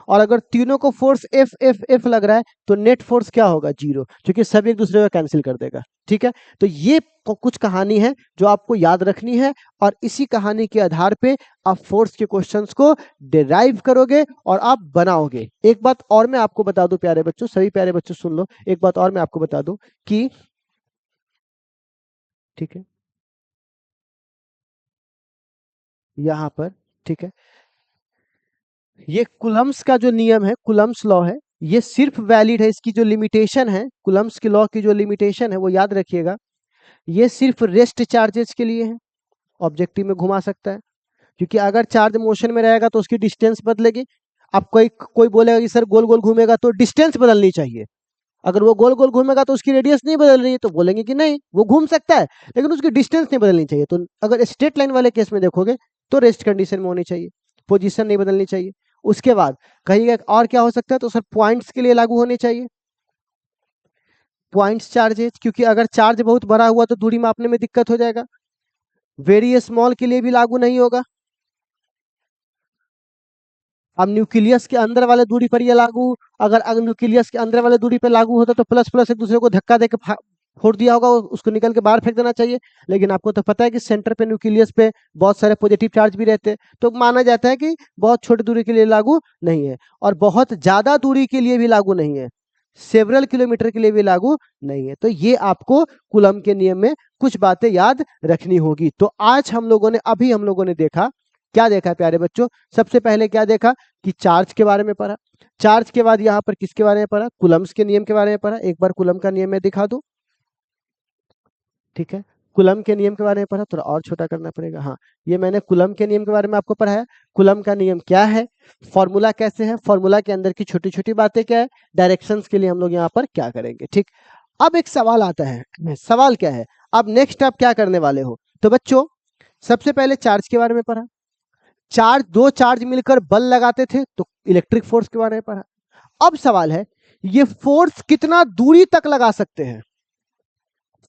और अगर तीनों को फोर्स एफ एफ एफ लग रहा है तो नेट फोर्स क्या होगा, 0, क्योंकि सब एक दूसरे को कैंसिल कर देगा, ठीक है। तो ये कुछ कहानी है जो आपको याद रखनी है और इसी कहानी के आधार पे आप फोर्स के क्वेश्चंस को डिराइव करोगे और आप बनाओगे। एक बात और मैं आपको बता दूं प्यारे बच्चों, सभी प्यारे बच्चों सुन लो, एक बात और मैं आपको बता दूं कि, ठीक है, यहाँ पर, ठीक है, ये कुलम्स का जो नियम है, कुलम्स लॉ है, ये सिर्फ वैलिड है, इसकी जो लिमिटेशन है, कुलम्स की लॉ की जो लिमिटेशन है वो याद रखिएगा, ये सिर्फ रेस्ट चार्जेस के लिए है, ऑब्जेक्टिव में घुमा सकता है, क्योंकि अगर चार्ज मोशन में रहेगा तो उसकी डिस्टेंस बदलेगी। अब कोई कोई बोलेगा कि सर गोल गोल घूमेगा तो डिस्टेंस बदलनी चाहिए, अगर वो गोल गोल घूमेगा तो उसकी रेडियस नहीं बदल रही है, तो बोलेंगे कि नहीं वो घूम सकता है लेकिन उसकी डिस्टेंस नहीं बदलनी चाहिए। तो अगर स्ट्रेट लाइन वाले केस में देखोगे तो रेस्ट कंडीशन में होनी चाहिए, पोजीशन नहीं बदलनी चाहिए। उसके बाद कहिएगा और क्या हो सकता है, तो सर पॉइंट्स के लिए लागू होने चाहिए, पॉइंट्स चार्जेस, क्योंकि अगर चार्ज बहुत बड़ा हुआ तो दूरी मापने में दिक्कत हो जाएगा। वेरी स्मॉल के लिए भी लागू नहीं होगा। अब न्यूक्लियस के अंदर वाले दूरी पर ये लागू, अगर न्यूक्लियस के अंदर वाले दूरी पर लागू होता तो प्लस प्लस एक दूसरे को धक्का देकर फोड़ दिया होगा, उसको निकल के बाहर फेंक देना चाहिए। लेकिन आपको तो पता है कि सेंटर पे न्यूक्लियस पे बहुत सारे पॉजिटिव चार्ज भी रहते हैं, तो माना जाता है कि बहुत छोटी दूरी के लिए लागू नहीं है और बहुत ज्यादा दूरी के लिए भी लागू नहीं है, सेवरल किलोमीटर के लिए भी लागू नहीं है। तो ये आपको कूलम के नियम में कुछ बातें याद रखनी होगी। तो आज अभी हम लोगों ने देखा, क्या देखा प्यारे बच्चों, सबसे पहले क्या देखा कि चार्ज के बारे में पढ़ा, चार्ज के बाद यहाँ पर किसके बारे में पढ़ा, कूलम्स के नियम के बारे में पढ़ा। एक बार कूलम का नियम मैं दिखा दूं, ठीक है, कूलम के नियम के बारे में पढ़ा, थोड़ा और छोटा करना पड़ेगा, हाँ, ये मैंने कूलम के नियम के बारे में आपको पढ़ाया। कूलम का नियम क्या है, फॉर्मूला कैसे है, फॉर्मूला के अंदर की छोटी छोटी बातें क्या है, डायरेक्शंस के लिए हम लोग यहाँ पर क्या करेंगे, ठीक। अब एक सवाल आता है, सवाल क्या है, अब नेक्स्ट आप क्या करने वाले हो। तो बच्चों सबसे पहले चार्ज के बारे में पढ़ा, चार्ज, दो चार्ज मिलकर बल लगाते थे तो इलेक्ट्रिक फोर्स के बारे में पढ़ा। अब सवाल है ये फोर्स कितना दूरी तक लगा सकते हैं,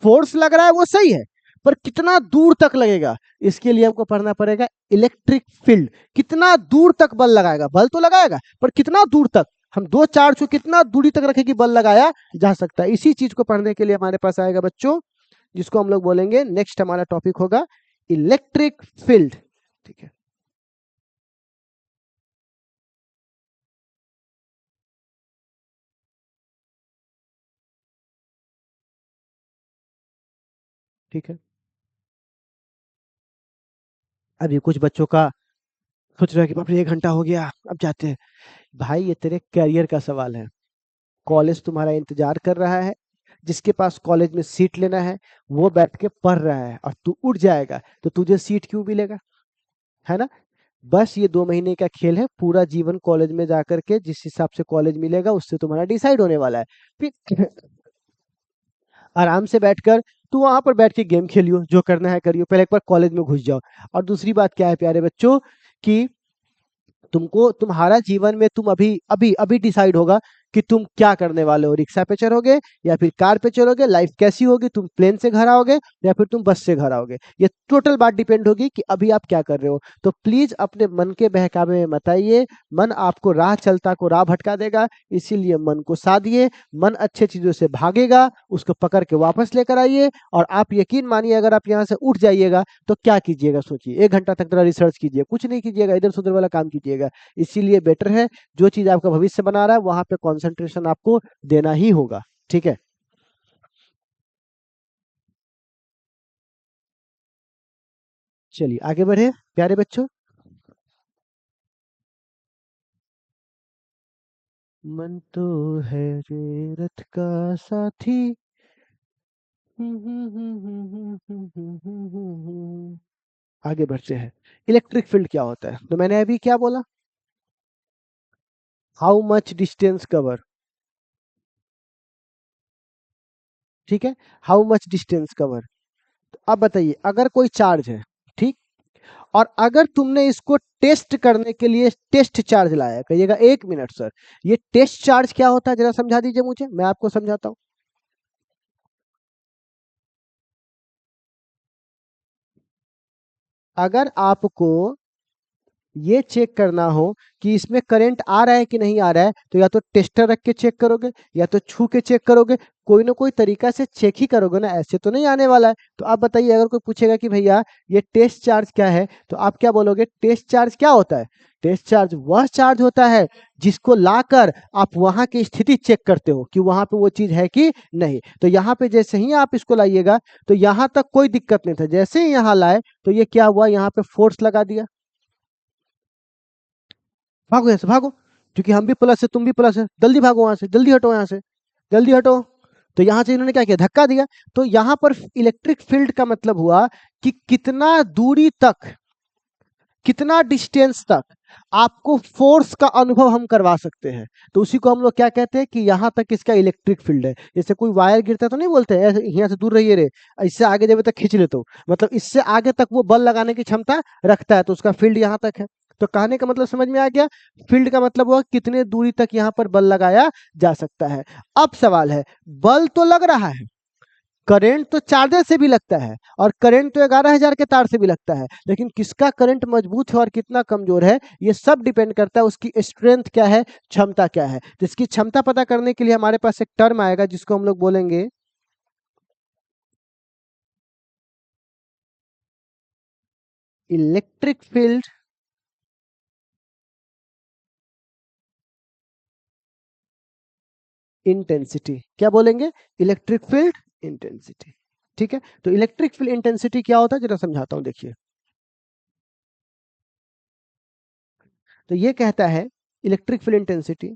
फोर्स लग रहा है वो सही है पर कितना दूर तक लगेगा, इसके लिए हमको पढ़ना पड़ेगा इलेक्ट्रिक फील्ड, कितना दूर तक बल लगाएगा, बल तो लगाएगा पर कितना दूर तक, हम दो चार्ज को कितना दूरी तक रखे कि बल लगाया जा सकता है। इसी चीज को पढ़ने के लिए हमारे पास आएगा बच्चों, जिसको हम लोग बोलेंगे, नेक्स्ट हमारा टॉपिक होगा इलेक्ट्रिक फील्ड, ठीक है। ठीक है, अभी कुछ बच्चों का सोच रहा है कि बाप रे 1 घंटा हो गया अब जाते हैं। भाई ये तेरे करियर का सवाल है, कॉलेज तुम्हारा इंतजार कर रहा है, जिसके पास कॉलेज में सीट लेना है वो बैठ के पढ़ रहा है और तू उठ जाएगा तो तुझे सीट क्यों मिलेगा, है ना। बस ये 2 महीने का खेल है, पूरा जीवन कॉलेज में जाकर के जिस हिसाब से कॉलेज मिलेगा उससे तुम्हारा डिसाइड होने वाला है। फिर आराम से बैठकर तू वहां पर बैठ के गेम खेलियो, जो करना है करियो, पहले एक बार कॉलेज में घुस जाओ। और दूसरी बात क्या है प्यारे बच्चों, कि तुमको तुम्हारा जीवन में तुम अभी अभी अभी डिसाइड होगा कि तुम क्या करने वाले हो, रिक्शा पे चढ़ोगे या फिर कार पे चढ़ोगे, लाइफ कैसी होगी, तुम प्लेन से घर आओगे या फिर तुम बस से घर आओगे, ये टोटल बात डिपेंड होगी कि अभी आप क्या कर रहे हो। तो प्लीज अपने मन के बहकावे में मत आइए, मन आपको राह चलता को राह भटका देगा, इसीलिए मन को साधिए, मन अच्छे चीजों से भागेगा, उसको पकड़ के वापस लेकर आइए। और आप यकीन मानिए, अगर आप यहाँ से उठ जाइएगा तो क्या कीजिएगा सोचिए, 1 घंटा तक जरा रिसर्च कीजिए, कुछ नहीं कीजिएगा, इधर से उधर वाला काम कीजिएगा। इसीलिए बेटर है, जो चीज आपका भविष्य बना रहा है वहां पे कंसंट्रेशन आपको देना ही होगा। ठीक है, चलिए आगे बढ़े प्यारे बच्चों। मन तो है रे रथ का साथी। आगे बढ़ते हैं। इलेक्ट्रिक फील्ड क्या होता है, तो मैंने अभी क्या बोला, हाउ मच डिस्टेंस कवर। ठीक है, हाउ मच डिस्टेंस कवर। अब बताइए, अगर कोई चार्ज है, ठीक, और अगर तुमने इसको टेस्ट करने के लिए टेस्ट चार्ज लाया, कहिएगा 1 मिनट सर, ये टेस्ट चार्ज क्या होता है जरा समझा दीजिए मुझे, मैं आपको समझाता हूँ। अगर आपको ये चेक करना हो कि इसमें करंट आ रहा है कि नहीं आ रहा है, तो या तो टेस्टर रख के चेक करोगे या तो छू के चेक करोगे, कोई ना कोई तरीका से चेक ही करोगे ना, ऐसे तो नहीं आने वाला है। तो आप बताइए, अगर कोई पूछेगा कि भैया ये टेस्ट चार्ज क्या है, तो आप क्या बोलोगे, टेस्ट चार्ज क्या होता है, टेस्ट चार्ज वह चार्ज होता है जिसको लाकर आप वहां की स्थिति चेक करते हो कि वहां पे वो चीज है कि नहीं। तो यहाँ पे जैसे ही आप इसको लाइएगा, तो यहाँ तक कोई दिक्कत नहीं था, जैसे ही यहाँ लाए तो ये क्या हुआ, यहाँ पे फोर्स लगा दिया, भागो यहाँ से भागो, क्योंकि हम भी प्लस है तुम भी प्लस है, जल्दी भागो वहां से, जल्दी हटो यहाँ से, जल्दी हटो। तो यहाँ से इन्होंने क्या किया, धक्का दिया। तो यहाँ पर इलेक्ट्रिक फील्ड का मतलब हुआ कि कितना दूरी तक, कितना डिस्टेंस तक आपको फोर्स का अनुभव हम करवा सकते हैं। तो उसी को हम लोग क्या कहते हैं कि यहाँ तक इसका इलेक्ट्रिक फील्ड है। जैसे कोई वायर गिरता है तो नहीं बोलते हैं, "ऐसे यहाँ से दूर रहिए रे, इससे आगे जब तक खींच ले", तो मतलब इससे आगे तक वो बल लगाने की क्षमता रखता है, तो उसका फील्ड यहाँ तक है। तो कहने का मतलब समझ में आ गया, फील्ड का मतलब हुआ कितने दूरी तक यहाँ पर बल लगाया जा सकता है। अब सवाल है, बल तो लग रहा है, करंट तो चार्जर से भी लगता है, और करंट तो 11,000 के तार से भी लगता है, लेकिन किसका करंट मजबूत है और कितना कमजोर है, ये सब डिपेंड करता है उसकी स्ट्रेंथ क्या है, क्षमता क्या है। तो इसकी क्षमता पता करने के लिए हमारे पास एक टर्म आएगा जिसको हम लोग बोलेंगे इलेक्ट्रिक फील्ड इंटेंसिटी। क्या बोलेंगे, इलेक्ट्रिक फील्ड इंटेंसिटी। ठीक है, तो इलेक्ट्रिक फील्ड इंटेंसिटी क्या होता है जरा समझाता हूं, देखिए। तो ये कहता है, इलेक्ट्रिक फील्ड इंटेंसिटी,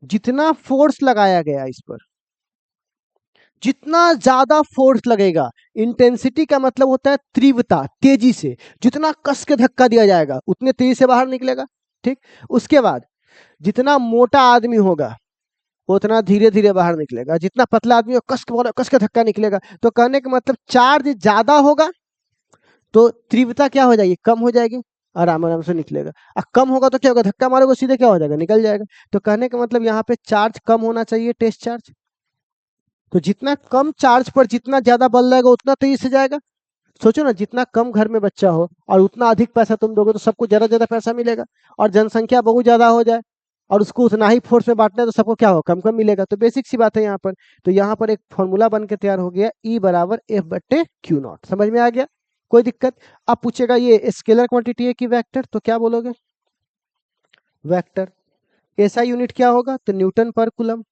जितना फोर्स लगाया गया इस पर, जितना ज्यादा फोर्स लगेगा, इंटेंसिटी का मतलब होता है तीव्रता, तेजी से, जितना कस के धक्का दिया जाएगा उतने तेजी से बाहर निकलेगा। ठीक, उसके बाद जितना मोटा आदमी होगा वो उतना धीरे धीरे बाहर निकलेगा, जितना पतला आदमी हो कस के धक्का निकलेगा। तो कहने का मतलब चार्ज ज्यादा होगा तो तीव्रता क्या हो जाएगी, कम हो जाएगी, आराम आराम से निकलेगा। और कम होगा तो क्या होगा, धक्का मारोगे सीधे क्या हो जाएगा, निकल जाएगा। तो कहने का मतलब यहाँ पे चार्ज कम होना चाहिए, टेस्ट चार्ज। तो जितना कम चार्ज पर जितना ज्यादा बल लगेगा उतना तेजी से जाएगा। सोचो ना, जितना कम घर में बच्चा हो और उतना अधिक पैसा तुम दोगे तो सबको ज्यादा ज्यादा पैसा मिलेगा, और जनसंख्या बहुत ज्यादा हो जाए और उसको उतना ही फोर्स में बांटना है तो सबको क्या हो, कम कम मिलेगा। तो बेसिक सी बात है यहाँ पर। तो यहाँ पर एक फॉर्मूला बन के तैयार हो गया, ई बराबर एफ बट्टे क्यू नॉट। समझ में आ गया, कोई दिक्कत। अब पूछेगा ये स्केलर क्वांटिटी है कि वेक्टर, तो क्या बोलोगे, वेक्टर। एसआई यूनिट क्या होगा, तो न्यूटन पर कूलम,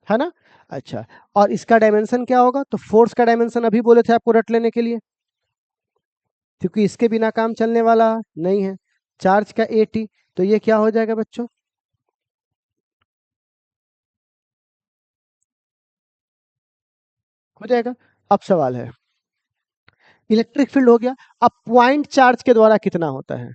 है ना। अच्छा, और इसका डायमेंशन क्या होगा, तो फोर्स का डायमेंशन अभी बोले थे आपको रट लेने के लिए, क्योंकि इसके बिना काम चलने वाला नहीं है। चार्ज का एटी, तो ये क्या हो जाएगा बच्चों, हो जाएगा। अब सवाल है, इलेक्ट्रिक फील्ड हो गया। अब पॉइंट चार्ज के द्वारा कितना होता है?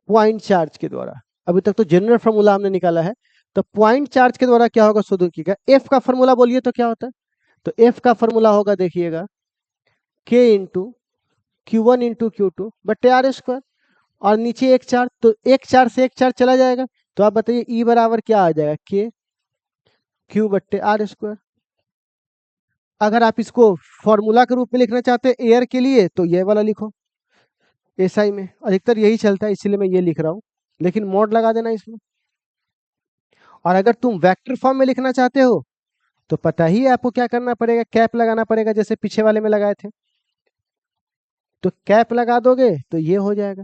पॉइंट चार्ज के द्वारा, अभी तक तो जनरल फॉर्मूला हमने निकाला है, तो पॉइंट चार्ज के द्वारा क्या होगा शुद्ध की? एफ का फॉर्मूला बोलिए तो क्या होता है? तो एफ का फॉर्मूला होगा, देखिएगा, के इंटू Q1 इंटू Q2 बट्टे आर स्क्वायर, और नीचे एक चार्ज, तो एक चार्ज से एक चार्ज चला जाएगा, तो आप बताइए ई बराबर क्या आ जाएगा? के क्यू बट्टे आर स्क्वायर। अगर आप इसको फॉर्मूला के रूप में लिखना चाहते हैं एयर के लिए, तो ये वाला लिखो, एसआई में अधिकतर यही चलता है, इसीलिए मैं ये लिख रहा हूँ, लेकिन मोड लगा देना इसमें। और अगर तुम वेक्टर फॉर्म में लिखना चाहते हो तो पता ही है आपको क्या करना पड़ेगा, कैप लगाना पड़ेगा, जैसे पीछे वाले में लगाए थे। तो कैप लगा दोगे तो ये हो जाएगा।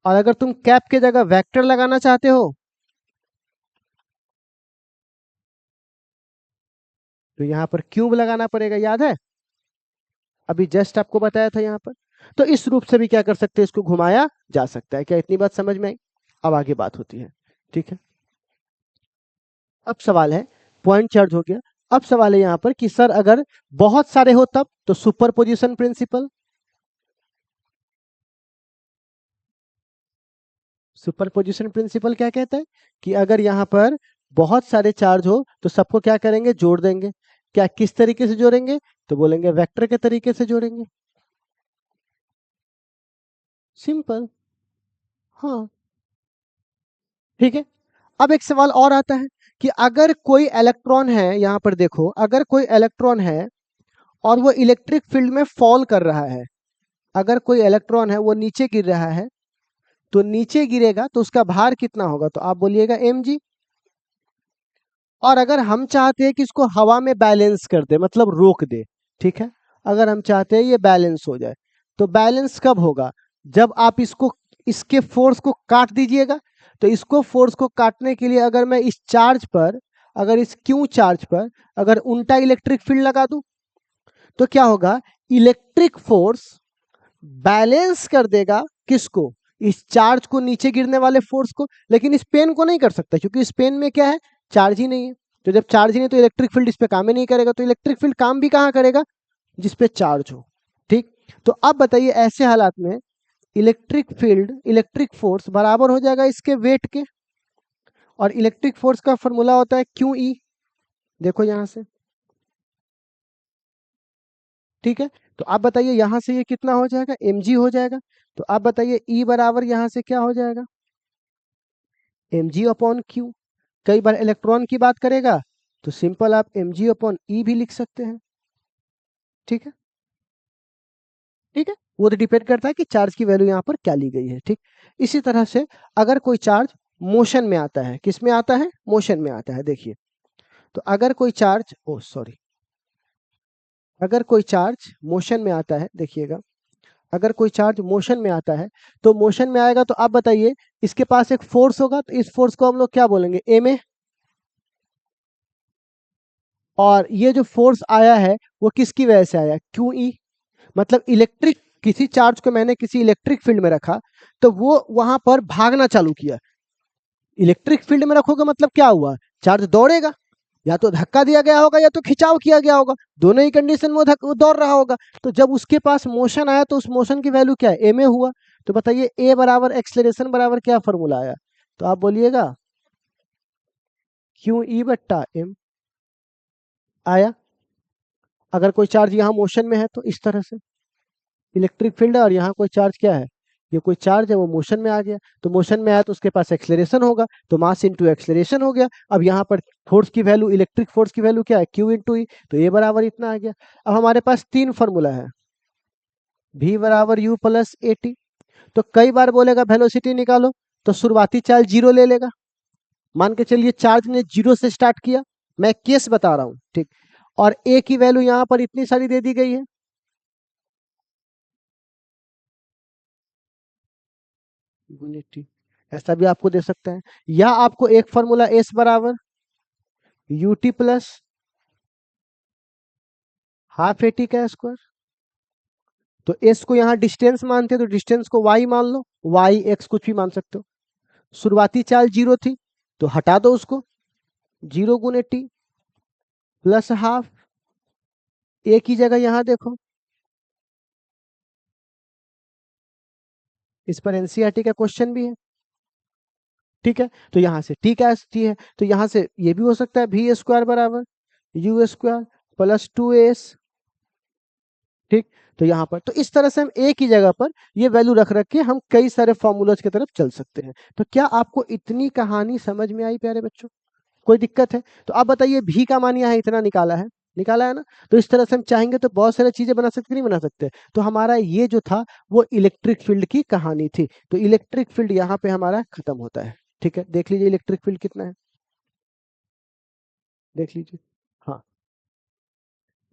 और अगर तुम कैप के जगह वेक्टर लगाना चाहते हो तो यहाँ पर क्यूब लगाना पड़ेगा, याद है? अभी जस्ट आपको बताया था यहाँ पर। तो इस रूप से भी क्या कर सकते हैं, इसको घुमाया जा सकता है। क्या इतनी बात समझ में आई? अब आगे बात होती है, ठीक है। अब सवाल है, पॉइंट चार्ज हो गया, अब सवाल है यहाँ पर कि सर अगर बहुत सारे हो तब, तो सुपरपोजिशन प्रिंसिपल। सुपरपोजिशन प्रिंसिपल क्या कहता है कि अगर यहाँ पर बहुत सारे चार्ज हो तो सबको क्या करेंगे, जोड़ देंगे। क्या किस तरीके से जोड़ेंगे? तो बोलेंगे वेक्टर के तरीके से जोड़ेंगे। सिंपल, हाँ, ठीक है। अब एक सवाल और आता है कि अगर कोई इलेक्ट्रॉन है, यहाँ पर देखो, अगर कोई इलेक्ट्रॉन है और वो इलेक्ट्रिक फील्ड में फॉल कर रहा है, अगर कोई इलेक्ट्रॉन है वो नीचे गिर रहा है, तो नीचे गिरेगा तो उसका भार कितना होगा? तो आप बोलिएगा mg। और अगर हम चाहते हैं कि इसको हवा में बैलेंस कर दे, मतलब रोक दे, ठीक है, अगर हम चाहते हैं ये बैलेंस हो जाए, तो बैलेंस कब होगा? जब आप इसको, इसके फोर्स को काट दीजिएगा। तो इसको फोर्स को काटने के लिए अगर मैं इस चार्ज पर, अगर इस क्यू चार्ज पर अगर उल्टा इलेक्ट्रिक फील्ड लगा दूं, तो क्या होगा? इलेक्ट्रिक फोर्स बैलेंस कर देगा किसको? इस चार्ज को, नीचे गिरने वाले फोर्स को। लेकिन इस पेन को नहीं कर सकता, क्योंकि इस पेन में क्या है? चार्ज ही नहीं है। तो जब चार्ज ही नहीं, तो इलेक्ट्रिक फील्ड इस पे काम ही नहीं करेगा। तो इलेक्ट्रिक फील्ड काम भी कहाँ करेगा? जिस पे चार्ज हो, ठीक। तो अब बताइए ऐसे हालात में इलेक्ट्रिक फील्ड, इलेक्ट्रिक फोर्स बराबर हो जाएगा इसके वेट के। और इलेक्ट्रिक फोर्स का फॉर्मूला होता है क्यू ई, देखो यहां से, ठीक है। तो आप बताइए यहां से ये कितना हो जाएगा? mg हो जाएगा। तो आप बताइए ई बराबर यहां से क्या हो जाएगा? mg upon Q. कई बार इलेक्ट्रॉन की बात करेगा तो सिंपल आप mg अपॉन ई भी लिख सकते हैं, ठीक है, ठीक है। वो तो डिपेंड करता है कि चार्ज की वैल्यू यहाँ पर क्या ली गई है, ठीक। इसी तरह से अगर कोई चार्ज मोशन में आता है, किस में आता है? मोशन में आता है। देखिए, तो अगर कोई चार्ज, ओ सॉरी, अगर कोई चार्ज मोशन में आता है, देखिएगा, अगर कोई चार्ज मोशन में आता है, तो मोशन में आएगा तो आप बताइए इसके पास एक फोर्स होगा, तो इस फोर्स को हम लोग क्या बोलेंगे? M A. और ये जो फोर्स आया है वो किसकी वजह से आया? Q E. मतलब इलेक्ट्रिक, किसी चार्ज को मैंने किसी इलेक्ट्रिक फील्ड में रखा, तो वो वहां पर भागना चालू किया। इलेक्ट्रिक फील्ड में रखोगे मतलब क्या हुआ? चार्ज दौड़ेगा, या तो धक्का दिया गया होगा या तो खिंचाव किया गया होगा, दोनों ही कंडीशन में वो दौड़ रहा होगा। तो जब उसके पास मोशन आया तो उस मोशन की वैल्यू क्या है? एम ए हुआ। तो बताइए ए बराबर एक्सलेरेशन बराबर क्या फॉर्मूला आया? तो आप बोलिएगा क्यू ई बट्टा एम आया। अगर कोई चार्ज यहाँ मोशन में है तो इस तरह से, इलेक्ट्रिक फील्ड है और यहाँ कोई चार्ज क्या है? ये कोई चार्ज है, वो मोशन में आ गया। तो मोशन में आया तो उसके पास एक्सलेरेशन होगा, तो मास इंटू एक्सलेरेशन हो गया। अब यहाँ पर फोर्स की वैल्यू, इलेक्ट्रिक फोर्स की वैल्यू क्या है? क्यू इंटू ई। तो ये बराबर इतना आ गया। अब हमारे पास तीन फॉर्मूला है, v बराबर u प्लस ए टी। तो कई बार बोलेगा वेलोसिटी निकालो, तो शुरुआती चार्ज जीरो ले लेगा। मान के चलिए चार्ज ने जीरो से स्टार्ट किया, मैं केस बता रहा हूँ, ठीक। और ए की वैल्यू यहाँ पर इतनी सारी दे दी गई है, यूनिटी, ऐसा भी आपको दे सकता है। या आपको एक फॉर्मूला एस बराबर U T plus half A T का स्क्वायर। तो एस को यहाँ डिस्टेंस मानते हैं तो डिस्टेंस को वाई मान लो, वाई एक्स कुछ भी मान सकते हो। शुरुआती चार्ज जीरो थी तो हटा दो उसको, जीरो गुने टी प्लस हाफ, ए की जगह यहाँ देखो इस पर एनसीईआरटी का क्वेश्चन भी है, ठीक है। तो यहाँ से टी क्या टी है, तो यहाँ से ये भी हो सकता है वी स्क्वायर बराबर यू स्क्वायर प्लस 2as, ठीक। तो यहाँ पर तो इस तरह से हम एक ही जगह पर ये वैल्यू रख रख के हम कई सारे फॉर्मूलाज की तरफ चल सकते हैं। तो क्या आपको इतनी कहानी समझ में आई प्यारे बच्चों? कोई दिक्कत है? तो आप बताइए भी का मान यहाँ इतना निकाला है ना। तो इस तरह से हम चाहेंगे तो बहुत सारी चीजें बना सकते, नहीं बना सकते। तो हमारा ये जो था वो इलेक्ट्रिक फील्ड की कहानी थी। तो इलेक्ट्रिक फील्ड यहाँ पे हमारा खत्म होता है, ठीक है। देख लीजिए इलेक्ट्रिक फील्ड कितना है, देख लीजिए। हाँ,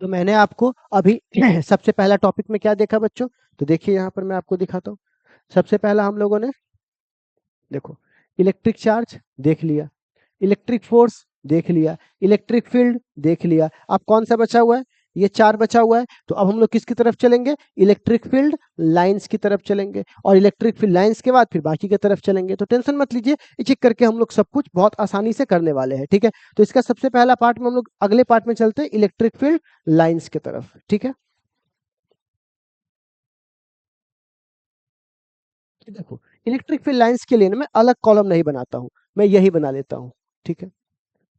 तो मैंने आपको अभी सबसे पहला टॉपिक में क्या देखा बच्चों, तो देखिए यहाँ पर मैं आपको दिखाता हूँ। सबसे पहला हम लोगों ने देखो इलेक्ट्रिक चार्ज देख लिया, इलेक्ट्रिक फोर्स देख लिया, इलेक्ट्रिक फील्ड देख लिया। अब कौन सा बचा हुआ है, ये 4 बचा हुआ है। तो अब हम लोग किसकी तरफ चलेंगे, इलेक्ट्रिक फील्ड लाइंस की तरफ चलेंगे, और इलेक्ट्रिक फील्ड लाइंस के बाद फिर बाकी की तरफ चलेंगे। तो टेंशन मत लीजिए, एक एक करके हम लोग सब कुछ बहुत आसानी से करने वाले हैं, ठीक है। तो इसका सबसे पहला पार्ट में हम लोग अगले पार्ट में चलते हैं इलेक्ट्रिक फील्ड लाइंस की तरफ, ठीक है। देखो इलेक्ट्रिक फील्ड लाइंस के लिए ना मैं अलग कॉलम नहीं बनाता हूँ, मैं यही बना लेता हूँ, ठीक है।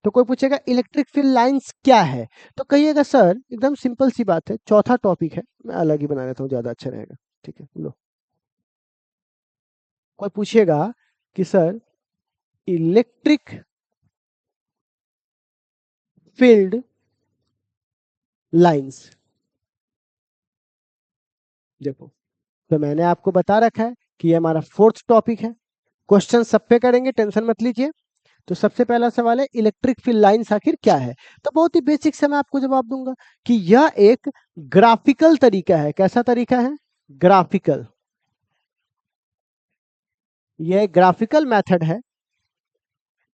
तो कोई पूछेगा इलेक्ट्रिक फील्ड लाइंस क्या है, तो कहिएगा सर एकदम सिंपल सी बात है, चौथा टॉपिक है, मैं अलग ही बना लेता हूँ, ज्यादा अच्छा रहेगा, ठीक है। लो, कोई पूछेगा कि सर इलेक्ट्रिक फील्ड लाइंस, देखो तो मैंने आपको बता रखा है कि ये हमारा फोर्थ टॉपिक है, क्वेश्चन सब पे करेंगे, टेंशन मत लीजिए। तो सबसे पहला सवाल है इलेक्ट्रिक फील्ड लाइंस आखिर क्या है, तो बहुत ही बेसिक से मैं आपको जवाब दूंगा कि यह एक ग्राफिकल तरीका है। कैसा तरीका है, ग्राफिकल। यह ग्राफिकल मेथड है,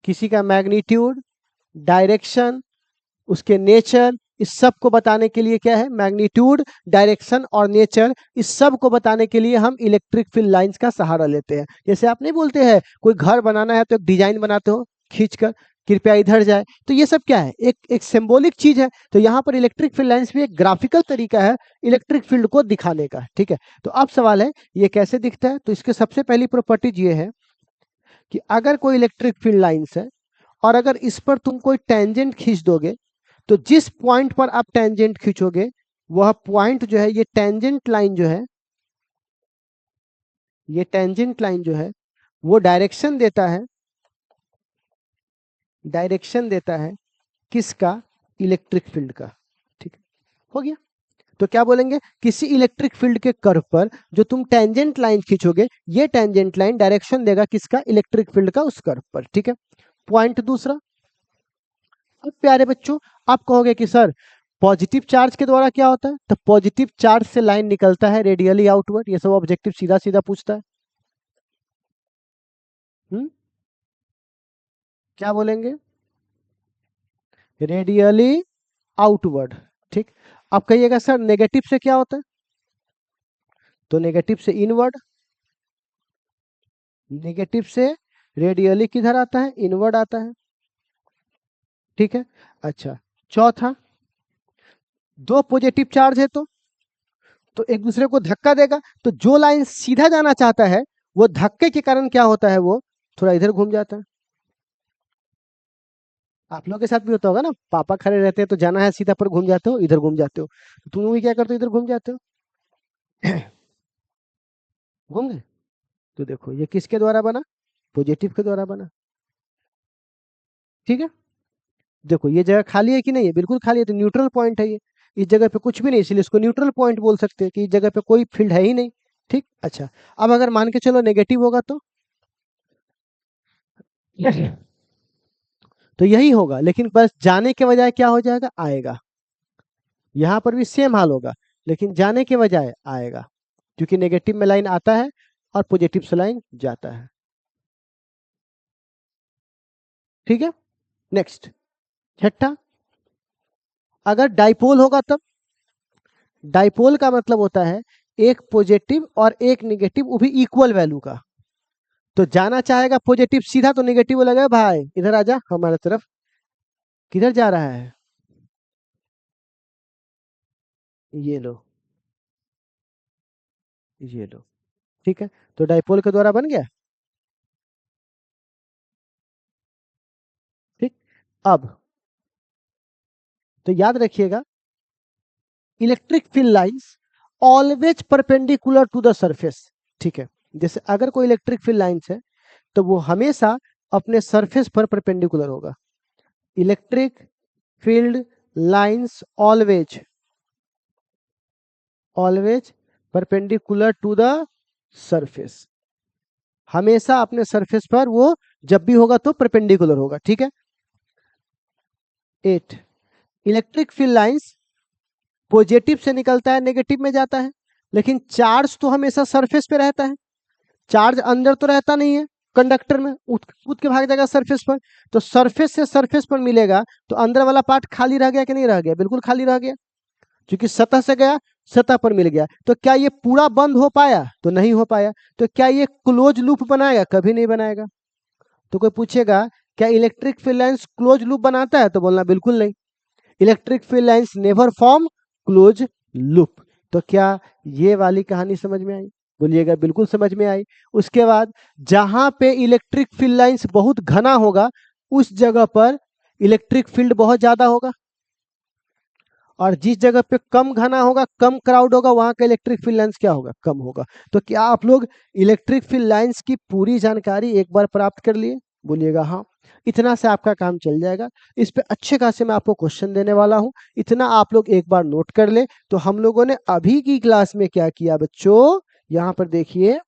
किसी का मैग्नीट्यूड, डायरेक्शन, उसके नेचर, इस सब को बताने के लिए क्या है, मैग्नीट्यूड, डायरेक्शन और नेचर, इस सब को बताने के लिए हम इलेक्ट्रिक फील्ड लाइंस का सहारा लेते हैं। जैसे आप नहीं बोलते हैं कोई घर बनाना है तो एक डिजाइन बनाते हो खींचकर, कृपया इधर जाए, तो ये सब क्या है, एक एक सिंबॉलिक चीज है। तो यहाँ पर इलेक्ट्रिक फील्ड लाइंस भी एक ग्राफिकल तरीका है इलेक्ट्रिक फील्ड को दिखाने का, ठीक है। तो अब सवाल है ये कैसे दिखता है, तो इसके सबसे पहली प्रॉपर्टीज ये है कि अगर कोई इलेक्ट्रिक फील्ड लाइंस है और अगर इस पर तुम कोई टेंजेंट खींच दोगे, तो जिस पॉइंट पर आप टेंजेंट खींचोगे वह पॉइंट जो है, ये टेंजेंट लाइन जो है, ये टेंजेंट लाइन जो है वो डायरेक्शन देता है किसका, इलेक्ट्रिक फील्ड का, ठीक है। हो गया। तो क्या बोलेंगे, किसी इलेक्ट्रिक फील्ड के कर्व पर जो तुम टेंजेंट लाइन खींचोगे, ये टेंजेंट लाइन डायरेक्शन देगा किसका, इलेक्ट्रिक फील्ड का उस कर्व पर, ठीक है। पॉइंट दूसरा, अब प्यारे बच्चों आप कहोगे कि सर पॉजिटिव चार्ज के द्वारा क्या होता है, तो पॉजिटिव चार्ज से लाइन निकलता है रेडियली आउटवर्ड, ये सब ऑब्जेक्टिव सीधा सीधा पूछता है। हम्म, क्या बोलेंगे, रेडियली आउटवर्ड, ठीक। अब कहिएगा सर नेगेटिव से क्या होता है, तो नेगेटिव से इनवर्ड, नेगेटिव से रेडियली किधर आता है, इनवर्ड आता है, ठीक है। अच्छा, चौथा, दो पॉजिटिव चार्ज है तो एक दूसरे को धक्का देगा, तो जो लाइन सीधा जाना चाहता है वो धक्के के कारण क्या होता है, वो थोड़ा इधर घूम जाता है। आप लोगों के साथ भी होता होगा ना, पापा खड़े रहते हैं तो जाना है सीधा पर घूम जाते हो, इधर घूम जाते हो, तो तुम भी क्या करते हो, इधर घूम जाते हो। घूम गए। तो देखो ये किसके द्वारा बना, पॉजिटिव के द्वारा बना, ठीक है। देखो ये जगह खाली है कि नहीं है, बिल्कुल खाली है, तो न्यूट्रल पॉइंट है ये, इस जगह पे कुछ भी नहीं, इसलिए इसको न्यूट्रल पॉइंट बोल सकते हैं कि इस जगह पे कोई फील्ड है ही नहीं, ठीक। अच्छा, अब अगर मान के चलो नेगेटिव होगा तो यही होगा, लेकिन बस जाने के बजाय क्या हो जाएगा, आएगा। यहाँ पर भी सेम हाल होगा, लेकिन जाने के बजाय आएगा, क्योंकि नेगेटिव में लाइन आता है और पॉजिटिव से लाइन जाता है, ठीक है। नेक्स्ट, छठा, अगर डाइपोल होगा तब, डाइपोल का मतलब होता है एक पॉजिटिव और एक नेगेटिव, वो भी इक्वल वैल्यू का। तो जाना चाहेगा पॉजिटिव सीधा, तो नेगेटिव बोलेगा भाई इधर आजा हमारे तरफ, किधर जा रहा है, ये लो, ये लो, ठीक है, तो डाइपोल के द्वारा बन गया। ठीक, अब तो याद रखिएगा, electric field lines always perpendicular to the surface. ठीक है, जैसे अगर कोई इलेक्ट्रिक फील्ड लाइंस है तो वो हमेशा अपने सरफेस पर परपेंडिकुलर होगा। Electric field lines always always perpendicular to the surface, हमेशा अपने सरफेस पर वो जब भी होगा तो परपेंडिकुलर होगा। ठीक है। 8, इलेक्ट्रिक फील्ड लाइंस पॉजिटिव से निकलता है नेगेटिव में जाता है, लेकिन चार्ज तो हमेशा सरफेस पे रहता है, चार्ज अंदर तो रहता नहीं है कंडक्टर में, कूद के भाग जाएगा सरफेस पर। तो सरफेस से सरफेस पर मिलेगा तो अंदर वाला पार्ट खाली रह गया कि नहीं रह गया? बिल्कुल खाली रह गया, क्योंकि सतह से गया सतह पर मिल गया। तो क्या ये पूरा बंद हो पाया? तो नहीं हो पाया। तो क्या ये क्लोज लूप बनाएगा? कभी नहीं बनाएगा। तो कोई पूछेगा क्या electric field lines close loop बनाता है? तो बोलना बिल्कुल नहीं। Electric field lines never form close loop. तो क्या ये वाली कहानी समझ में आई? बोलिएगा बिल्कुल समझ में आई। उसके बाद जहां पे इलेक्ट्रिक फील्ड लाइंस बहुत घना होगा उस जगह पर इलेक्ट्रिक फील्ड बहुत ज्यादा होगा, और जिस जगह पे कम घना होगा, कम क्राउड होगा, वहां का इलेक्ट्रिक फील्ड लाइंस क्या होगा? कम होगा। तो क्या आप लोग इलेक्ट्रिक फील्ड लाइंस की पूरी जानकारी एक बार प्राप्त कर लिए? बोलिएगा हाँ। इतना से आपका काम चल जाएगा। इस पे अच्छे खासे मैं आपको क्वेश्चन देने वाला हूं, इतना आप लोग एक बार नोट कर ले। तो हम लोगों ने अभी की क्लास में क्या किया बच्चों, यहाँ पर देखिए,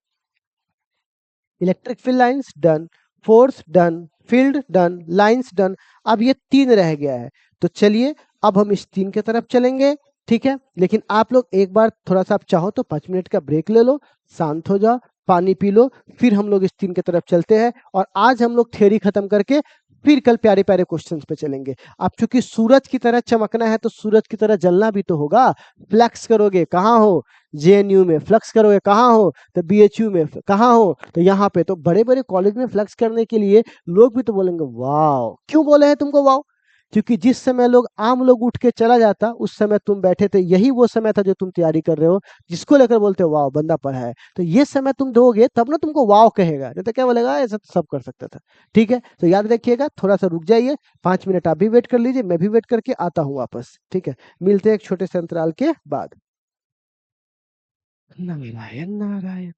electric field lines done, force done, field done, lines done. अब ये 3 रह गया है। तो चलिए अब हम इस 3 की तरफ चलेंगे। ठीक है, लेकिन आप लोग एक बार थोड़ा सा आप चाहो तो 5 मिनट का ब्रेक ले लो, शांत हो जाओ, पानी पी लो, फिर हम लोग इस 3 की तरफ चलते हैं। और आज हम लोग थ्योरी खत्म करके फिर कल प्यारे प्यारे क्वेश्चंस पे चलेंगे। अब चूंकि सूरज की तरह चमकना है तो सूरज की तरह जलना भी तो होगा। फ्लेक्स करोगे कहाँ हो? जेएनयू में। फ्लेक्स करोगे कहाँ हो? तो बीएचयू में। कहाँ हो? तो यहाँ पे। तो बड़े बड़े कॉलेज में फ्लेक्स करने के लिए लोग भी तो बोलेंगे वाओ। क्यों बोले हैं तुमको वाओ? क्योंकि जिस समय लोग आम लोग उठ के चला जाता उस समय तुम बैठे थे, यही वो समय था जो तुम तैयारी कर रहे हो, जिसको लेकर बोलते हो वाओ बंदा पढ़ा है। तो ये समय तुम दोगे तब ना तुमको वाओ कहेगा, नहीं तो क्या बोलेगा ऐसा तो सब कर सकता था। ठीक है, तो याद रखिएगा, थोड़ा सा रुक जाइए, 5 मिनट आप भी वेट कर लीजिए, मैं भी वेट करके आता हूँ वापस। ठीक है, मिलते हैं एक छोटे से अंतराल के बाद। नारायण नारायण।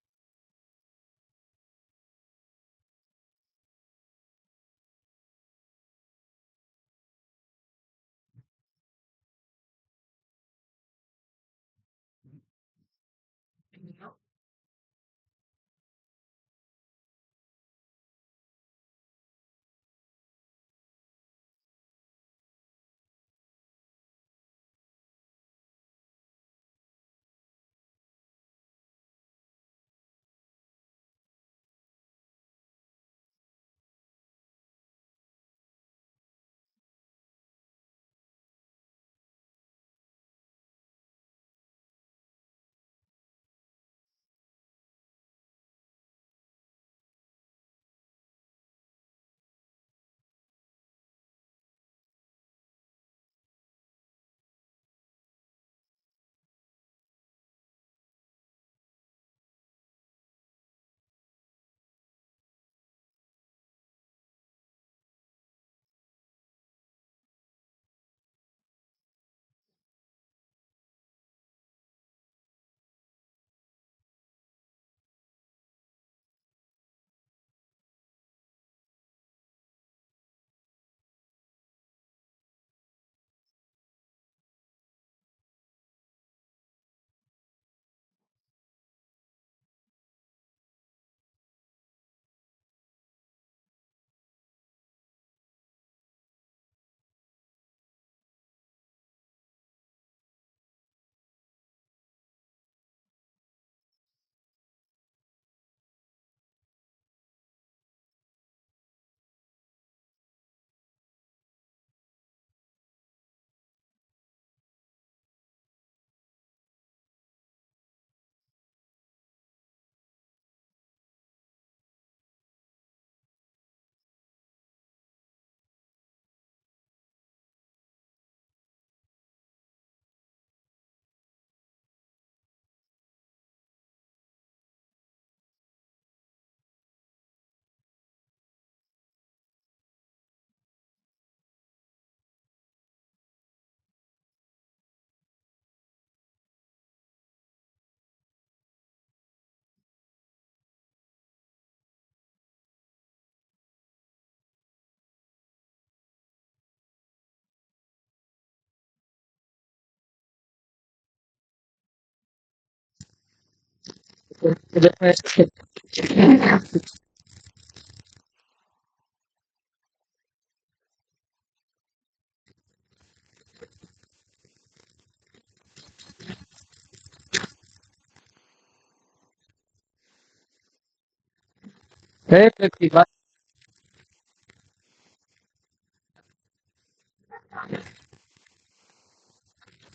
की बात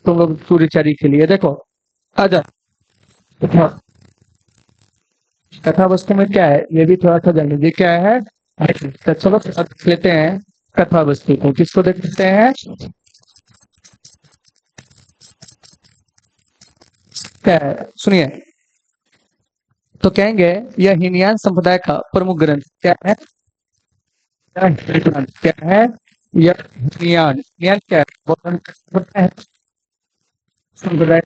तुम लोग पूरी चरी के लिए देखो। आजा, कथा कथा वस्तु में क्या है ये भी थोड़ा सा जान लीजिए क्या है। तो चलो देख लेते हैं कथा वस्तु को, किसको देख लेते हैं, क्या है सुनिए। तो कहेंगे यह हीनयान संप्रदाय का प्रमुख ग्रंथ क्या है, क्या है यह हीनयान, हीनयान क्या है, वो ग्रंथ पता है संप्रदाय,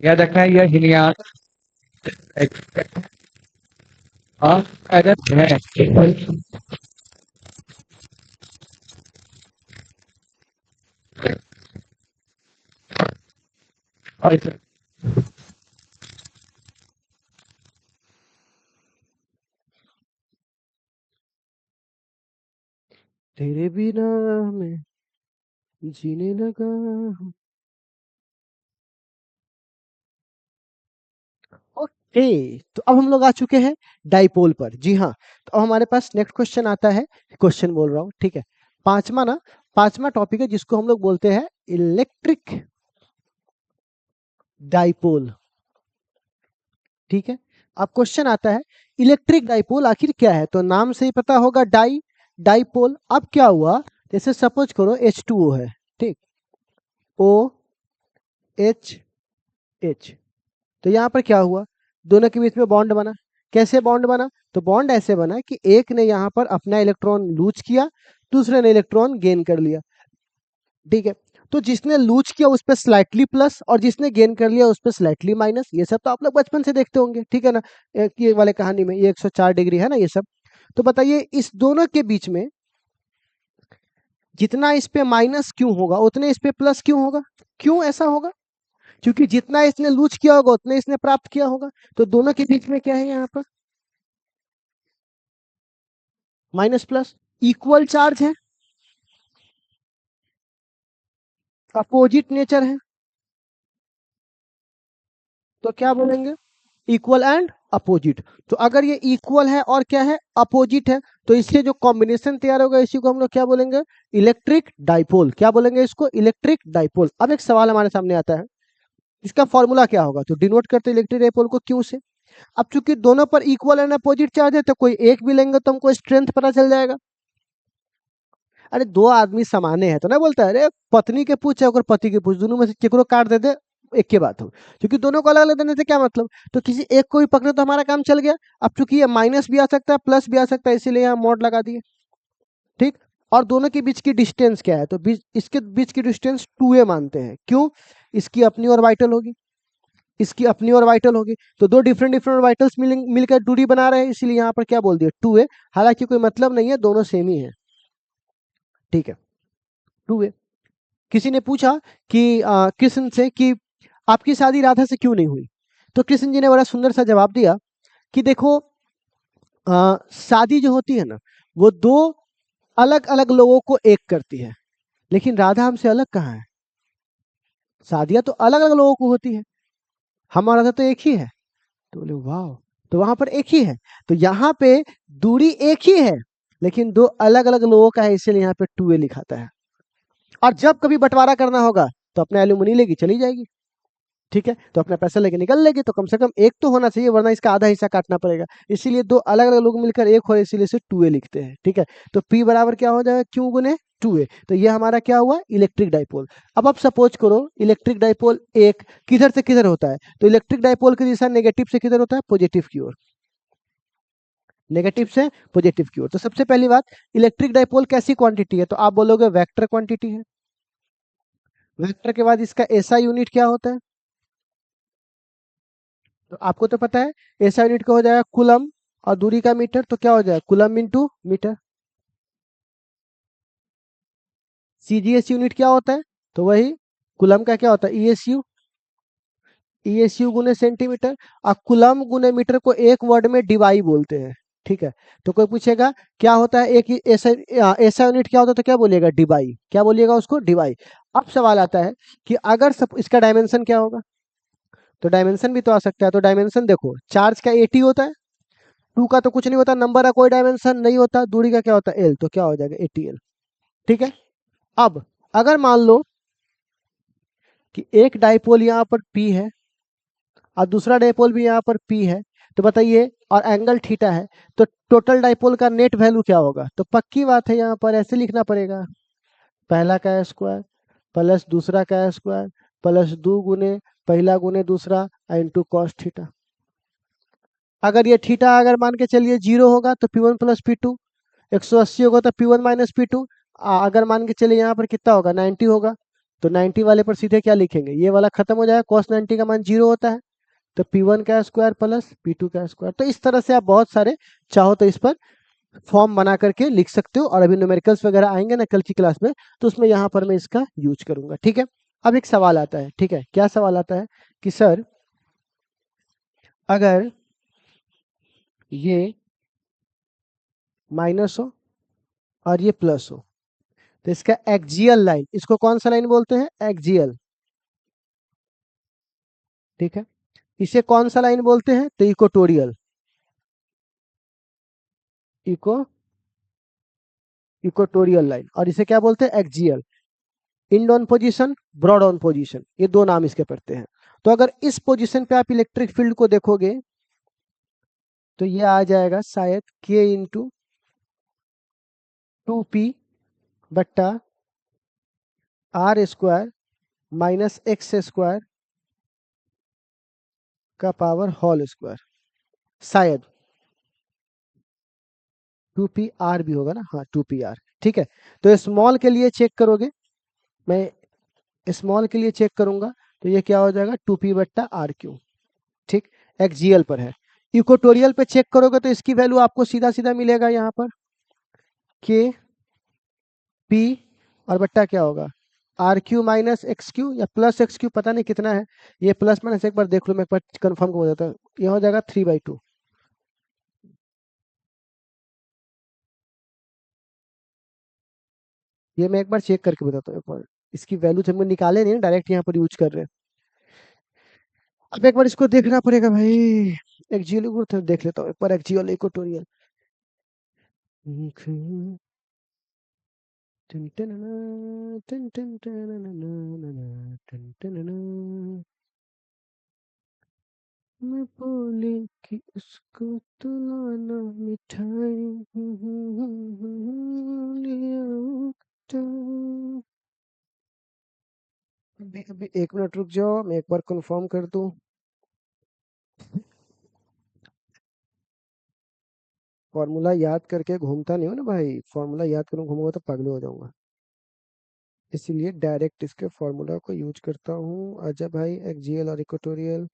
याद रखना है यह हीनयान अगर है। और तेरे बिना मैं जीने लगा हूँ। ओके, तो अब हम लोग आ चुके हैं डाइपोल पर। जी हाँ, तो अब हमारे पास नेक्स्ट क्वेश्चन आता है, क्वेश्चन बोल रहा हूँ, ठीक है। पांचवा टॉपिक है जिसको हम लोग बोलते हैं इलेक्ट्रिक डाइपोल, ठीक है। अब क्वेश्चन आता है इलेक्ट्रिक डाइपोल आखिर क्या है, तो नाम से ही पता होगा डाइपोल। अब क्या हुआ, जैसे सपोज करो H2O है, ठीक, ओ एच एच, तो यहाँ पर क्या हुआ, दोनों के बीच में बॉन्ड बना। कैसे बॉन्ड बना, तो बॉन्ड ऐसे बना कि एक ने यहाँ पर अपना इलेक्ट्रॉन लूज किया, दूसरे ने इलेक्ट्रॉन गेन कर लिया, ठीक है। तो जिसने लूज किया उस पर स्लाइटली प्लस और जिसने गेन कर लिया उस पर स्लाइटली माइनस। ये सब तो आप लोग बचपन से देखते होंगे, ठीक है ना। ये वाले कहानी में ये 104 डिग्री है ना ये सब। तो बताइए इस दोनों के बीच में जितना इस पे माइनस क्यों होगा उतने इस पे प्लस क्यों होगा, क्यों ऐसा होगा, क्योंकि जितना इसने लूज किया होगा उतने इसने प्राप्त किया होगा। तो दोनों के बीच में क्या है यहाँ पर, माइनस प्लस, इक्वल चार्ज है, अपोजिट नेचर है, तो क्या बोलेंगे, इक्वल एंड अपोजिट। तो अगर ये इक्वल है और क्या है, अपोजिट है, तो इससे जो कॉम्बिनेशन तैयार होगा इसी को हम लोग क्या बोलेंगे, इलेक्ट्रिक डाइपोल। क्या बोलेंगे इसको, इलेक्ट्रिक डाइपोल। अब एक सवाल हमारे सामने आता है, इसका फॉर्मूला क्या होगा, तो डिनोट करते इलेक्ट्रिक डाइपोल को क्यू से। अब चूंकि दोनों पर इक्वल एंड अपोजिट चार्ज है तो कोई एक भी लेंगे तो हमको स्ट्रेंथ पता चल जाएगा। अरे दो आदमी समाने हैं तो ना बोलता है, अरे पत्नी के पूछ है और पति के पूछ, दोनों में से केकरो काट दे दे एक के बात हो, क्योंकि दोनों को अलग अलग देने से क्या मतलब, तो किसी एक को भी पकड़े तो हमारा काम चल गया। अब चूंकि ये माइनस भी आ सकता है प्लस भी आ सकता है इसीलिए यहाँ मॉड लगा दिए, ठीक। और दोनों के बीच की डिस्टेंस क्या है, तो इसके बीच की डिस्टेंस 2a मानते हैं, क्यों, इसकी अपनी और वाइटल होगी, इसकी अपनी और वाइटल होगी, तो दो डिफरेंट डिफरेंट वाइटल्स मिलकर दूरी बना रहे हैं, इसीलिए यहाँ पर क्या बोल दिया 2a। हालांकि कोई मतलब नहीं है, दोनों सेम ही है, ठीक है, 2a। किसी ने पूछा कि कृष्ण से कि आपकी शादी राधा से क्यों नहीं हुई, तो कृष्ण जी ने बड़ा सुंदर सा जवाब दिया कि देखो शादी जो होती है ना वो दो अलग अलग लोगों को एक करती है, लेकिन राधा हमसे अलग कहाँ है, शादियां तो अलग अलग लोगों को होती है, हमारा राधा तो एक ही है। तो बोले वाह, तो वहां पर एक ही है, तो यहाँ पे दूरी एक ही है लेकिन दो अलग अलग लोगों का है, इसलिए यहाँ पे 2a लिखाता है। और जब कभी बंटवारा करना होगा तो अपने एल्यूमिनी लेगी चली जाएगी, ठीक है, तो अपना पैसा लेके निकल लेगी, तो कम से कम एक तो होना चाहिए वरना इसका आधा हिस्सा काटना पड़ेगा, इसीलिए दो अलग अलग लोग मिलकर एक हो, इसीलिए इसे 2a लिखते हैं, ठीक है। तो P बराबर क्या हो जाएगा, क्यू गुने 2a, तो ये हमारा क्या हुआ, इलेक्ट्रिक डाइपोल। अब आप सपोज करो इलेक्ट्रिक डाइपोल एक किधर से किधर होता है, तो इलेक्ट्रिक डाइपोल की दिशा नेगेटिव से किधर होता है, पॉजिटिव की ओर, नेगेटिव से पॉजिटिव की ओर। तो सबसे पहली बात, इलेक्ट्रिक डाइपोल कैसी क्वांटिटी है, तो आप बोलोगे वेक्टर क्वांटिटी है। वेक्टर के बाद इसका एसआई यूनिट क्या होता है, तो आपको तो पता है एसआई यूनिट का हो जाएगा कूलम, और दूरी का मीटर, तो क्या हो जाएगा coulomb into metre. CGS unit क्या होता है, तो वही कूलम का क्या होता है ईएसयू, ESU गुने सेंटीमीटर, और कूलम गुने मीटर को एक वर्ड में डिवाई बोलते हैं। ठीक है, तो कोई पूछेगा क्या होता है एक ऐसा ऐसा यूनिट क्या होता है, तो क्या बोलिएगा, डिवाई। क्या बोलिएगा उसको, डिवाई। अब सवाल आता है कि अगर सब इसका डायमेंशन क्या होगा, तो डायमेंशन भी तो आ सकता है। तो डायमेंशन देखो, चार्ज का 80 होता है, 2 का तो कुछ नहीं होता, नंबर का कोई डायमेंशन नहीं होता, दूरी का क्या होता है, एल, तो क्या हो जाएगा 80L। ठीक है, अब अगर मान लो कि एक डाइपोल यहाँ पर P है और दूसरा डाइपोल भी यहाँ पर P है, तो बताइए, और एंगल थीटा है, तो टोटल डाइपोल का नेट वैल्यू क्या होगा। तो पक्की बात है, यहाँ पर ऐसे लिखना पड़ेगा, पहला का स्क्वायर प्लस दूसरा का स्क्वायर प्लस 2 गुने पहला गुने दूसरा इंटू कॉस थीटा। अगर ये थीटा अगर मान के चलिए 0 होगा तो P1 प्लस P2, 180 होगा तो P1 माइनस P2, अगर मान के चलिए यहाँ पर कितना होगा, 90 होगा, तो 90 वाले पर सीधे क्या लिखेंगे, ये वाला खत्म हो जाएगा, cos 90 का मान 0 होता है, तो P1 का स्क्वायर प्लस P2 का स्क्वायर। तो इस तरह से आप बहुत सारे चाहो तो इस पर फॉर्म बना करके लिख सकते हो, और अभी न्यूमेरिकल्स वगैरह आएंगे ना कल की क्लास में, तो उसमें यहाँ पर मैं इसका यूज करूंगा। ठीक है, अब एक सवाल आता है, ठीक है, क्या सवाल आता है कि सर अगर ये माइनस हो और ये प्लस हो, तो इसका एक्जियल लाइन, इसको कौन सा लाइन बोलते हैं, एक्जियल। ठीक है, इसे कौन सा लाइन बोलते हैं, तो इक्वेटोरियल, इको इक्वेटोरियल लाइन, और इसे क्या बोलते हैं, axial. End on position, broad on position, ये दो नाम इसके पड़ते हैं। तो अगर इस पोजीशन पे आप इलेक्ट्रिक फील्ड को देखोगे तो ये आ जाएगा शायद K इंटू 2P बट्टा R square minus x square का पावर होल स्क्वायर, शायद 2PR भी होगा ना, हाँ 2PR। ठीक है, तो स्मॉल के लिए चेक करोगे, मैं स्मॉल के लिए चेक करूंगा, तो ये क्या हो जाएगा 2P बट्टा RQ। ठीक, एक्सजीएल पर है। इक्वेटोरियल पे चेक करोगे तो इसकी वैल्यू आपको सीधा सीधा मिलेगा, यहाँ पर K P और बट्टा क्या होगा, RQ माइनस XQ या प्लस XQ, पता नहीं कितना है ये, प्लस माइनस एक बार देख लो, मैं एक बार कंफर्म हो जाता है, ये हो जाएगा 3/2। ये मैं एक बार चेक करके बताता हूँ, एक बार इसकी वैल्यू हम निकाले नहीं, डायरेक्ट यहाँ पर यूज कर रहे हैं। अब एक बार इसको देखना पड़ेगा भाई, एक्जियल को देख लेता हूँ एक बार, एक्जियल इक्वेटोरियल। मैं बोली कि उसको तो लाना मिठाई अभी अभी 1 मिनट रुक जाओ, मैं एक बार कंफर्म कर दूं। फॉर्मूला याद करके घूमता नहीं हो ना भाई, फॉर्मूला याद करूँ घूमूंगा तो पागल हो जाऊंगा, इसीलिए डायरेक्ट इसके फॉर्मूला को यूज करता हूँ। आजा भाई, एक्जियल और इक्वेटोरियल,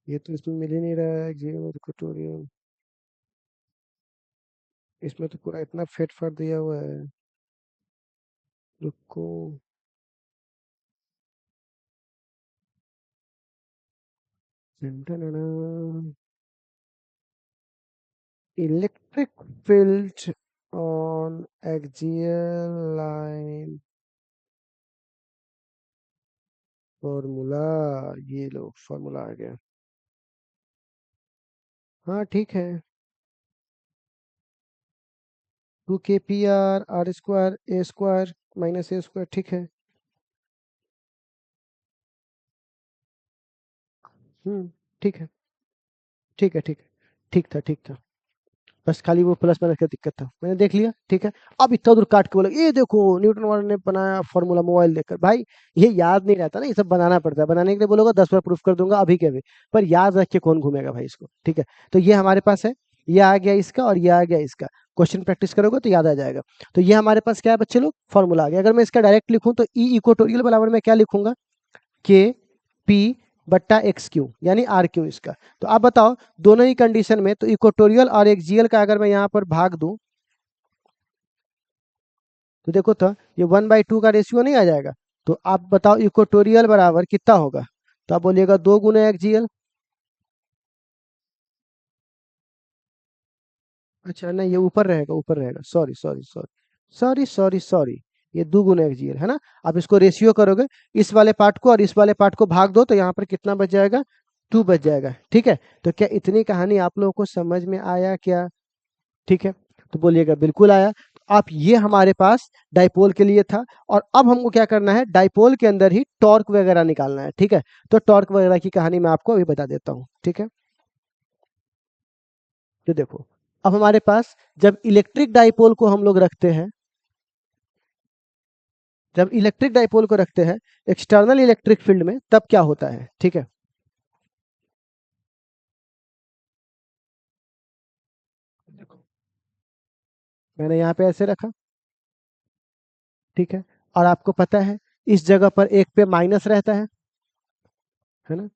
ये तो इसमें मिल ही नहीं रहा है, एक्जियल और इक्वेटोरियल, इसमें तो पूरा इतना फेट फाट दिया हुआ है, रुको। Electric field on axial line formula, ये लो फॉर्मूला आ गया। हाँ ठीक है, 2 KPR R square A square minus A square, ठीक है। ठीक है, ठीक है, ठीक है, ठीक था, ठीक था, बस खाली वो प्लस माइनस का दिक्कत था, मैंने देख लिया। ठीक है, अब इतना दूर काट के बोला ये देखो न्यूटन वाले ने बनाया फॉर्मूला मोबाइल देखकर, भाई ये याद नहीं रहता ना, ये सब बनाना पड़ता है, बनाने के लिए बोलोगा 10 बार प्रूफ कर दूंगा अभी के अभी, पर याद रख के कौन घूमेगा भाई इसको। ठीक है, तो ये हमारे पास है, ये आ गया इसका और ये आ गया इसका, क्वेश्चन प्रैक्टिस करोगे तो याद आ जाएगा। तो ये हमारे पास क्या है बच्चे लोग, फॉर्मूला आ गया। अगर मैं इसका डायरेक्ट लिखूं तो ई इक्वेटोरियल बराबर में क्या लिखूंगा, के पी बट्टा एक्स क्यू, यानी आर क्यू इसका। तो आप बताओ दोनों ही कंडीशन में, तो इक्वेटोरियल और एक्सियल का अगर मैं यहाँ पर भाग दूं, तो देखो तो ये 1/2 का रेशियो नहीं आ जाएगा। तो आप बताओ इक्वेटोरियल बराबर कितना होगा, तो आप बोलिएगा 2 गुना एक्सियल। अच्छा नहीं, ये ऊपर रहेगा, ऊपर रहेगा, sorry sorry sorry sorry sorry sorry, ये 2 गुना एक्सियल है ना। आप इसको रेशियो करोगे, इस वाले पार्ट को और इस वाले पार्ट को भाग दो, तो यहाँ पर कितना बच जाएगा, 2 बच जाएगा। ठीक है, तो क्या इतनी कहानी आप लोगों को समझ में आया क्या? ठीक है, तो बोलिएगा बिल्कुल आया। तो आप ये हमारे पास डाइपोल के लिए था, और अब हमको क्या करना है, डाइपोल के अंदर ही टॉर्क वगैरह निकालना है। ठीक है, तो टॉर्क वगैरह की कहानी मैं आपको अभी बता देता हूँ। ठीक है, तो देखो, अब हमारे पास जब इलेक्ट्रिक डाइपोल को हम लोग रखते हैं, जब इलेक्ट्रिक डाइपोल को रखते हैं एक्सटर्नल इलेक्ट्रिक फील्ड में, तब क्या होता है? ठीक है, देखो मैंने यहाँ पे ऐसे रखा, ठीक है, और आपको पता है इस जगह पर एक पे माइनस रहता है ना,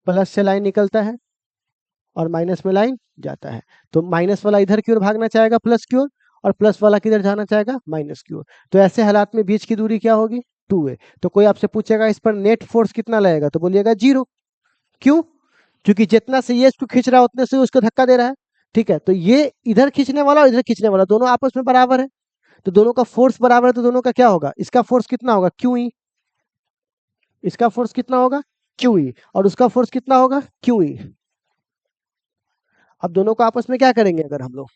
प्लस से लाइन निकलता है और माइनस में लाइन जाता है। तो माइनस वाला इधर की ओर भागना चाहेगा प्लस की ओर, और प्लस वाला किधर जाना चाहेगा, माइनस की ओर। तो ऐसे हालात में बीच की दूरी क्या होगी, 2a। तो कोई आपसे पूछेगा इस पर नेट फोर्स कितना लगेगा, तो बोलिएगा 0। क्यों? क्योंकि जितना से ये इसको खींच रहा है उतने से उसको धक्का दे रहा है। ठीक है, तो ये इधर खींचने वाला और इधर खींचने वाला दोनों आपस में बराबर है, तो दोनों का फोर्स बराबर है, तो दोनों का क्या होगा, इसका फोर्स कितना होगा, QE। इसका फोर्स कितना होगा, QE, और उसका फोर्स कितना होगा, QE। अब दोनों को आपस में क्या करेंगे, अगर हम लोग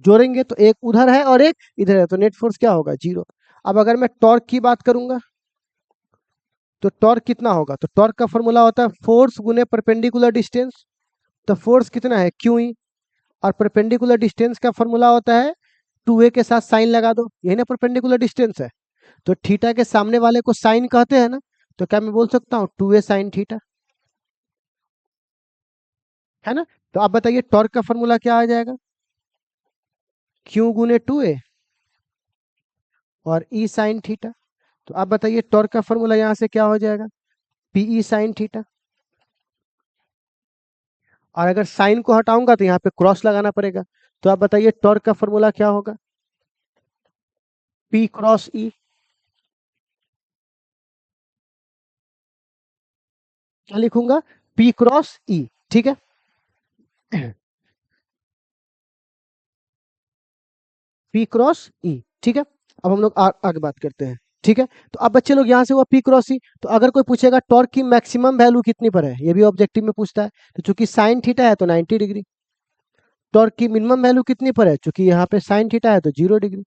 जोड़ेंगे, तो एक उधर है और एक इधर है, तो नेट फोर्स क्या होगा, 0। अब अगर मैं टॉर्क की बात करूंगा, तो टॉर्क कितना होगा, तो टॉर्क का फॉर्मूला होता है फोर्स गुने परपेंडिकुलर डिस्टेंस। तो फोर्स कितना है, QE, और परपेंडिकुलर डिस्टेंस का फॉर्मूला होता है 2a के साथ साइन लगा दो, यही ना परपेंडिकुलर डिस्टेंस है। तो थीटा के सामने वाले को साइन कहते हैं ना, तो क्या मैं बोल सकता हूँ 2a साइन थीटा, है ना। तो आप बताइए टॉर्क का फॉर्मूला क्या आ जाएगा, Q गुने 2a और E साइन थीटा। तो आप बताइए टॉर्क का फॉर्मूला यहाँ से क्या हो जाएगा, PE साइन थीटा। और अगर साइन को हटाऊंगा तो यहाँ पे क्रॉस लगाना पड़ेगा, तो आप बताइए टॉर्क का फॉर्मूला क्या होगा, P क्रॉस E। क्या लिखूंगा, P क्रॉस E। ठीक है, P क्रॉस E। ठीक है, अब हम लोग आगे बात करते हैं। ठीक है, तो अब बच्चे लोग यहाँ से हुआ P क्रॉस E। तो अगर कोई पूछेगा टॉर्क की मैक्सिमम वैल्यू कितनी पर है, ये भी ऑब्जेक्टिव में पूछता है। तो चूंकि साइन थीटा है तो 90 डिग्री। टॉर्क की मिनिमम वैल्यू कितनी पर है, चूंकि यहाँ पे साइन थीटा है तो 0 डिग्री।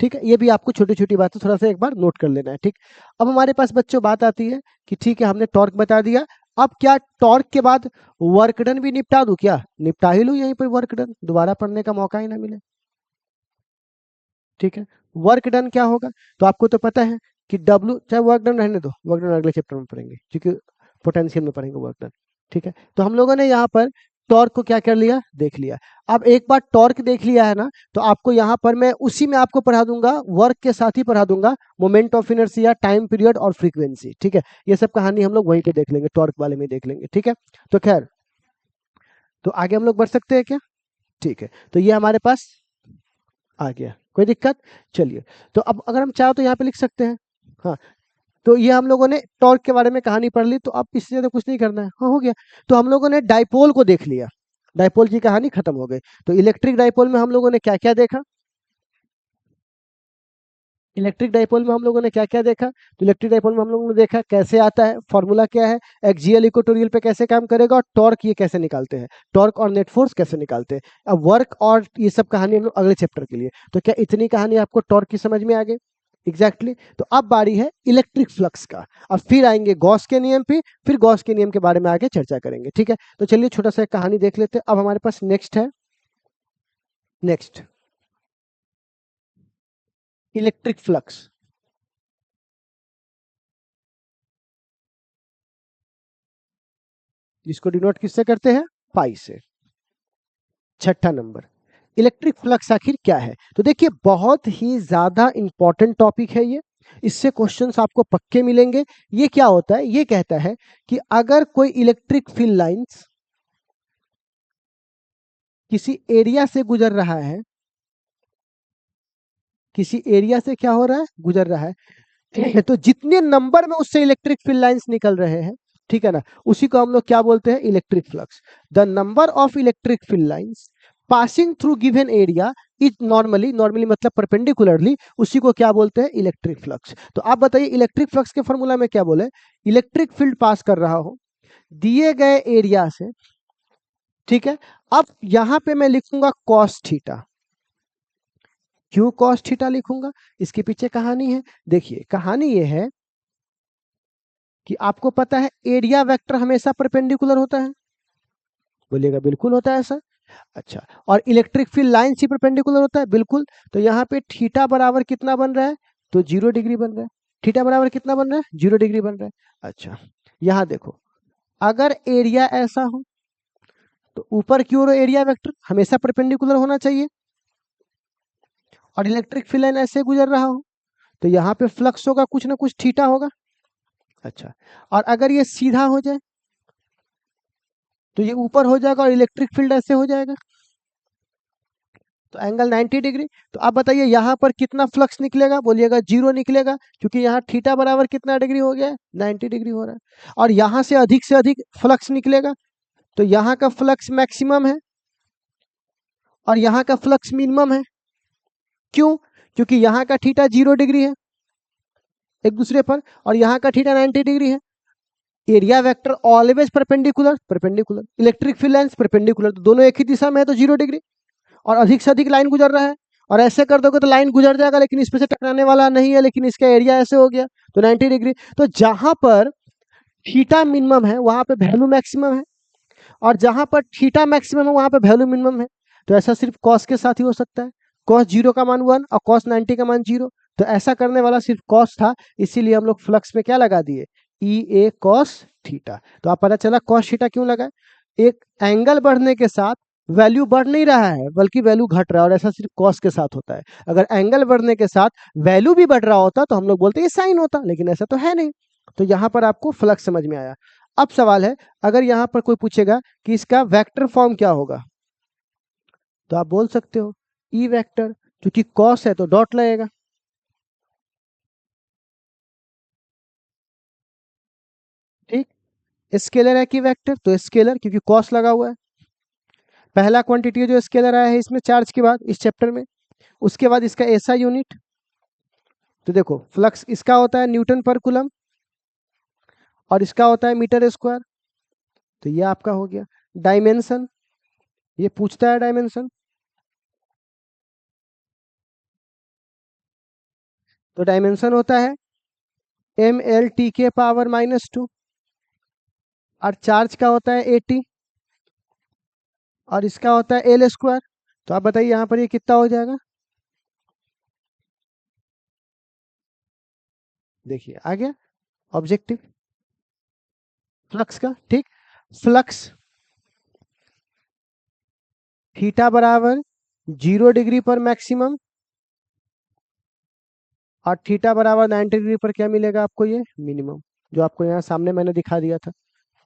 ठीक है, ये भी आपको छोटी छोटी बातें थोड़ा सा एक बार नोट कर लेना है। ठीक, अब हमारे पास बच्चों बात आती है कि ठीक है हमने टॉर्क बता दिया, अब क्या टॉर्क के बाद वर्क डन भी निपटा दूं, क्या निपटा ही लूं यहीं पर वर्क डन, दोबारा पढ़ने का मौका ही ना मिले। ठीक है, वर्क डन क्या होगा, तो आपको तो पता है कि W, चाहे वर्क डन रहने दो, वर्क डन अगले चैप्टर में पढ़ेंगे, क्योंकि पोटेंशियल में पढ़ेंगे वर्क डन। ठीक है, तो हम लोगों ने यहाँ पर टॉर्क को क्या कर लिया, देख लिया। अब एक बार टॉर्क देख लिया है ना, तो आपको यहाँ पर मैं उसी में आपको पढ़ा दूंगा, वर्क के साथ ही पढ़ा दूंगा, moment of inertia, time period और फ्रीक्वेंसी। ठीक है, ये सब कहानी हम लोग वहीं पे देख लेंगे, टॉर्क वाले में देख लेंगे। ठीक है, तो खैर, तो आगे हम लोग बढ़ सकते हैं क्या? ठीक है, तो ये हमारे पास आ गया, कोई दिक्कत? चलिए, तो अब अगर हम चाहो तो यहाँ पे लिख सकते हैं। हाँ, तो ये हम लोगों ने टॉर्क के बारे में कहानी पढ़ ली, तो अब इससे ज्यादा कुछ नहीं करना है। हाँ, हो गया। तो हम लोगों ने डाइपोल को देख लिया, डाइपोल की कहानी खत्म हो गई। तो इलेक्ट्रिक डाइपोल में हम लोगों ने क्या क्या देखा, इलेक्ट्रिक डाइपोल में हम लोगों ने क्या क्या देखा, तो इलेक्ट्रिक डाइपोल में हम लोगों ने देखा कैसे आता है, फॉर्मूला क्या है, एक्सियल इक्वेटोरियल पे कैसे काम करेगा, और टॉर्क ये कैसे निकालते हैं, टॉर्क और नेट फोर्स कैसे निकालते हैं। अब वर्क और ये सब कहानी हम लोग अगले चैप्टर के लिए। तो क्या इतनी कहानी आपको टॉर्क की समझ में आ गई? एग्जैक्टली तो अब बारी है इलेक्ट्रिक फ्लक्स का, और फिर आएंगे गॉस के नियम पे, फिर गॉस के नियम के बारे में आगे चर्चा करेंगे। ठीक है, तो चलिए छोटा सा एक कहानी देख लेते हैं। अब हमारे पास नेक्स्ट है, नेक्स्ट इलेक्ट्रिक फ्लक्स, जिसको डिनोट किससे करते हैं, पाई से। छठा नंबर, इलेक्ट्रिक फ्लक्स आखिर क्या है? तो देखिए बहुत ही ज्यादा इंपॉर्टेंट टॉपिक है ये, इससे क्वेश्चंस आपको पक्के मिलेंगे। ये क्या होता है, ये कहता है कि अगर कोई इलेक्ट्रिक फील्ड लाइंस किसी एरिया से गुजर रहा है, किसी एरिया से क्या हो रहा है, गुजर रहा है, ठीक है। तो जितने नंबर में उससे इलेक्ट्रिक फील्ड लाइंस निकल रहे हैं, ठीक है ना, उसी को हम लोग क्या बोलते हैं, electric flux. The number of electric field lines passing through given area is normally मतलब परपेंडिकुलरली, उसी को क्या बोलते हैं, इलेक्ट्रिक फ्लक्स। तो आप बताइए इलेक्ट्रिक फ्लक्स के फॉर्मूला में क्या बोले, इलेक्ट्रिक फील्ड पास कर रहा हो दिए गए एरिया से, ठीक है। अब यहां पे मैं लिखूंगा कॉस थीटा। क्यों कॉस थीटा लिखूंगा, इसके पीछे कहानी है। देखिए कहानी ये है कि आपको पता है एरिया वेक्टर हमेशा परपेंडिकुलर होता है, बोलिएगा बिल्कुल होता है ऐसा। अच्छा, और इलेक्ट्रिक फील्ड लाइन से परपेंडिकुलर होता है, बिल्कुल। तो यहाँ पे थीटा बराबर कितना बन रहा है, तो 0 डिग्री बन रहा है। थीटा बराबर कितना बन रहा है, 0 डिग्री बन रहा है। अच्छा, यहाँ देखो, अगर एरिया ऐसा हो तो ऊपर की ओर एरिया वेक्टर हमेशा परपेंडिकुलर होना चाहिए, और इलेक्ट्रिक फील्ड लाइन ऐसे गुजर रहा हो तो यहाँ पे फ्लक्स होगा, कुछ ना कुछ थीटा होगा। अच्छा, और अगर ये सीधा हो जाए तो ये ऊपर हो जाएगा और इलेक्ट्रिक फील्ड ऐसे हो जाएगा, तो एंगल 90 डिग्री। तो आप बताइए यहाँ पर कितना फ्लक्स निकलेगा, बोलिएगा 0 निकलेगा, क्योंकि यहाँ थीटा बराबर कितना डिग्री हो गया है, 90 डिग्री हो रहा है। और यहाँ से अधिक फ्लक्स निकलेगा, तो यहाँ का फ्लक्स मैक्सिमम है और यहाँ का फ्लक्स मिनिमम है। क्यों, क्योंकि यहाँ का थीटा 0 डिग्री है एक दूसरे पर, और यहाँ का थीटा 90 डिग्री है। Area vector always perpendicular, electric field lines perpendicular, तो दोनों एक ही दिशा में है, तो 0 डिग्री। और अधिक से अधिक लाइन गुजर रहा है, और ऐसे कर दोगे तो लाइन गुजर जाएगा, लेकिन इस पे से टकराने वाला नहीं है, लेकिन इसका एरिया ऐसे हो गया, तो 90 डिग्री। तो जहां पर थीटा मिनिमम है वहां पे वैल्यू मैक्सिमम है, और जहां पर थीटा मैक्सिमम है वहां पे वैल्यू मिनिमम है। तो ऐसा सिर्फ कॉस के साथ ही हो सकता है, कॉस 0 का मान 1 और कॉस 90 का मान 0। तो ऐसा करने वाला सिर्फ कॉस था, इसीलिए हम लोग फ्लक्स में क्या लगा दिए, ई ए कॉस थीटा। तो आप पता चला कॉस थीटा क्यों लगा, एक एंगल बढ़ने के साथ वैल्यू बढ़ नहीं रहा है बल्कि वैल्यू घट रहा है, और ऐसा सिर्फ कॉस के साथ होता है। अगर एंगल बढ़ने के साथ वैल्यू भी बढ़ रहा होता तो हम लोग बोलते ये साइन होता, लेकिन ऐसा तो है नहीं। तो यहाँ पर आपको फ्लक्स समझ में आया। अब सवाल है, अगर यहाँ पर कोई पूछेगा कि इसका वेक्टर फॉर्म क्या होगा, तो आप बोल सकते हो ई वेक्टर, क्योंकि कॉस है तो डॉट लगेगा, ठीक। स्केलर है कि वेक्टर, तो स्केलर, क्योंकि कॉस लगा हुआ है। पहला क्वांटिटी जो स्केलर आया है इसमें चार्ज के बाद इस चैप्टर में, उसके बाद इसका एसआई यूनिट। तो देखो फ्लक्स इसका होता है न्यूटन पर कूलम, और इसका होता है मीटर स्क्वायर। तो ये आपका हो गया डायमेंशन, ये पूछता है डायमेंशन। तो डायमेंशन होता है ml के पावर -2, और चार्ज का होता है 80, और इसका होता है एल स्क्वायर। तो आप बताइए यहाँ पर ये कितना हो जाएगा, देखिए आ गया ऑब्जेक्टिव फ्लक्स का, ठीक। फ्लक्स थीटा बराबर 0 डिग्री पर मैक्सिमम, और थीटा बराबर 90 डिग्री पर क्या मिलेगा आपको, ये मिनिमम, जो आपको यहाँ सामने मैंने दिखा दिया था,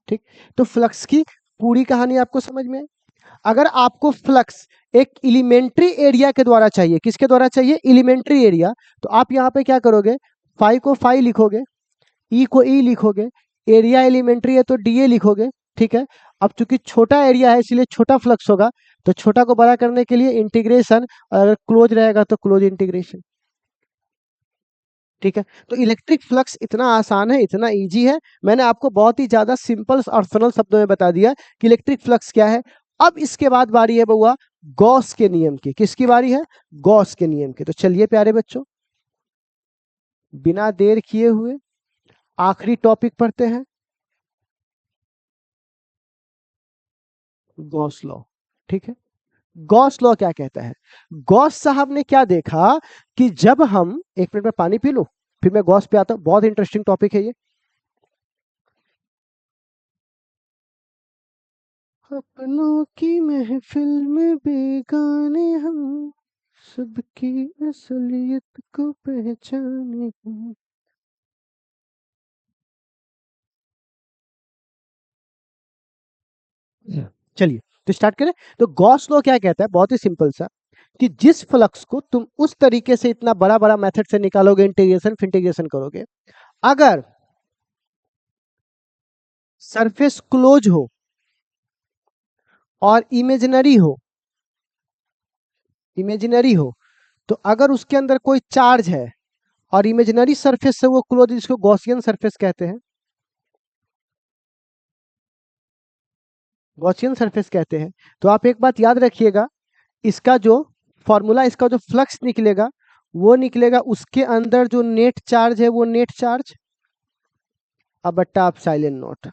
ठीक। तो फ्लक्स की पूरी कहानी आपको समझ में आई। अगर आपको फ्लक्स एक एलिमेंट्री एरिया के द्वारा चाहिए, किसके द्वारा चाहिए, एलिमेंट्री एरिया, तो आप यहाँ पे क्या करोगे, फाई को फाई लिखोगे, ई को ई लिखोगे, एरिया एलिमेंट्री है तो डीए लिखोगे, ठीक है। अब चूंकि छोटा एरिया है इसलिए छोटा फ्लक्स होगा, तो छोटा को बड़ा करने के लिए इंटीग्रेशन, और अगर क्लोज रहेगा तो क्लोज इंटीग्रेशन, ठीक है। तो इलेक्ट्रिक फ्लक्स इतना आसान है, इतना इजी है, मैंने आपको बहुत ही ज्यादा सिंपल और सरल शब्दों में बता दिया कि इलेक्ट्रिक फ्लक्स क्या है। अब इसके बाद बारी है बउआ गॉस के नियम की, किसकी बारी है, गॉस के नियम की। तो चलिए प्यारे बच्चों, बिना देर किए हुए आखिरी टॉपिक पढ़ते हैं, गॉस लॉ, ठीक है। गॉस लॉ क्या कहता है, गॉस साहब ने क्या देखा कि जब हम, एक मिनट में पानी पी लूं फिर मैं गॉस पे आता हूं, बहुत इंटरेस्टिंग टॉपिक है ये। अपनों की महफिल में बेगाने हम, सबकी असलियत को पहचाने हम। चलिए तो स्टार्ट करें। तो गॉस लॉ क्या कहता है, बहुत ही सिंपल सा, कि जिस फ्लक्स को तुम उस तरीके से इतना बड़ा बड़ा मेथड से निकालोगे, इंटीग्रेशन फिर इंटीग्रेशन करोगे, अगर सरफेस क्लोज हो और इमेजिनरी हो, तो अगर उसके अंदर कोई चार्ज है और इमेजिनरी सरफेस से वो क्लोज, जिसको गॉसियन सरफेस कहते हैं, गॉसियन सरफेस कहते हैं, तो आप एक बात याद रखिएगा, इसका जो फॉर्मूला, इसका जो फ्लक्स निकलेगा वो निकलेगा उसके अंदर जो नेट चार्ज है वो नेट चार्ज अब बट्टा आप साइलेंट नोट,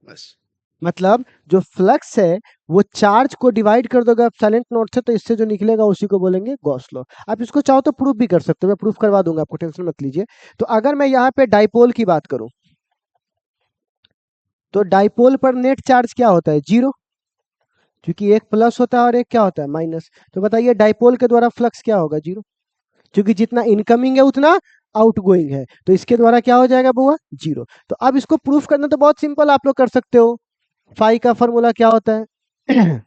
बस। मतलब जो फ्लक्स है वो चार्ज को डिवाइड कर दोगे आप साइलेंट नोट से, तो इससे जो निकलेगा उसी को बोलेंगे गॉस लॉ। आप इसको चाहो तो प्रूफ भी कर सकते हो, मैं प्रूफ करवा दूंगा, आपको टेंशन मत लीजिए। तो अगर मैं यहाँ पे डाइपोल की बात करूं, तो डाइपोल पर नेट चार्ज क्या होता है? जीरो, क्योंकि एक प्लस होता है और एक क्या होता है? माइनस। तो बताइए डाइपोल के द्वारा फ्लक्स क्या होगा? जीरो, क्योंकि जितना इनकमिंग है उतना आउटगोइंग है, तो इसके द्वारा क्या हो जाएगा बुआ? जीरो। तो अब इसको प्रूफ करना तो बहुत सिंपल, आप लोग कर सकते हो। फाई का फॉर्मूला क्या होता है?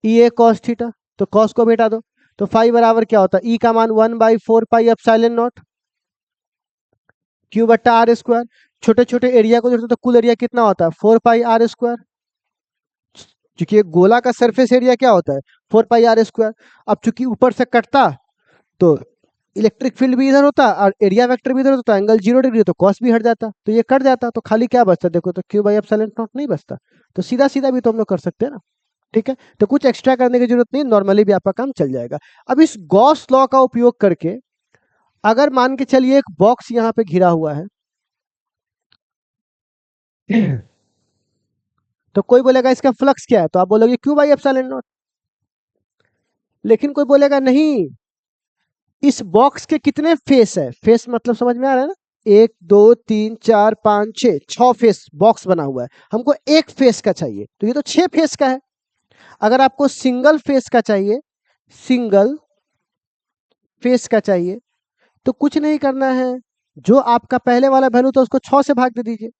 ई ए कॉस थीटा, तो कॉस को बेटा दो, तो फाई बराबर क्या होता है? ई का मान 1/4 पाई एप्सिलॉन नॉट क्यू बट्टा आर स्क्वायर। छोटे छोटे एरिया को जोड़ते तो कुल एरिया कितना होता है? 4 पाई r स्क्वायर, क्योंकि एक गोला का सरफेस एरिया क्या होता है? 4 पाई r स्क्वायर। अब चूंकि ऊपर से कटता तो इलेक्ट्रिक फील्ड भी इधर होता और एरिया वेक्टर भी इधर होता, एंगल 0 डिग्री, तो कॉस भी हट जाता, तो ये कट जाता, तो खाली क्या बचता? देखो तो क्यू बाई एप्सिलॉन नॉट नहीं बचता। तो सीधा सीधा भी तो हम लोग कर सकते हैं ना, ठीक है। तो कुछ एक्स्ट्रा करने की जरूरत नहीं, नॉर्मली भी आपका काम चल जाएगा। अब इस गॉस लॉ का उपयोग करके अगर मान के चलिए एक बॉक्स यहाँ पे घिरा हुआ है, तो कोई बोलेगा इसका फ्लक्स क्या है? तो आप बोलोगे क्यू बाई एप्सिलॉन नॉट। लेकिन कोई बोलेगा नहीं, इस बॉक्स के कितने फेस है? फेस मतलब समझ में आ रहा है ना? 1 2 3 4 5 6, 6 फेस बॉक्स बना हुआ है, हमको एक फेस का चाहिए, तो ये तो 6 फेस का है। अगर आपको सिंगल फेस का चाहिए, सिंगल फेस का चाहिए, तो कुछ नहीं करना है, जो आपका पहले वाला वैल्यू था उसको 6 से भाग दे दीजिए,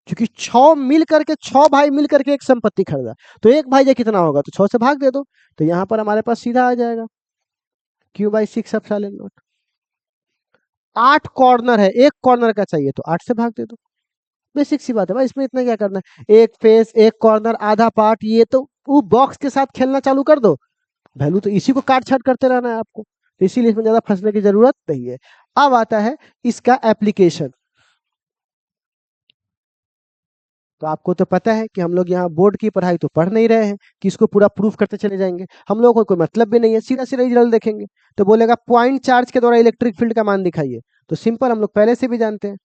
क्योंकि 6 मिल करके, 6 भाई मिल करके एक संपत्ति खरीदा, तो एक भाई कितना होगा? तो 6 से भाग दे दो, तो यहाँ पर हमारे पास सीधा आ जाएगा Q/6 एप्सिलॉन नॉट। 8 कॉर्नर है, एक कॉर्नर का चाहिए तो 8 से भाग दे दो, बेसिक सी बात है भाई, इसमें इतना क्या करना है? एक फेस, एक कॉर्नर, आधा पार्ट, ये तो वो बॉक्स के साथ खेलना चालू कर दो, वैल्यू तो इसी को काट छाट करते रहना है आपको, तो इसीलिए इसमें ज्यादा फंसने की जरूरत नहीं है। अब आता है इसका एप्लीकेशन। तो आपको तो पता है कि हम लोग यहाँ बोर्ड की पढ़ाई तो पढ़ नहीं रहे हैं कि इसको पूरा प्रूफ करते चले जाएंगे, हम लोगों को कोई मतलब भी नहीं है, सीधा सीधा रिजल्ट देखेंगे। तो बोलेगा पॉइंट चार्ज के द्वारा इलेक्ट्रिक फील्ड का मान दिखाइए, तो सिंपल, हम लोग पहले से भी जानते हैं,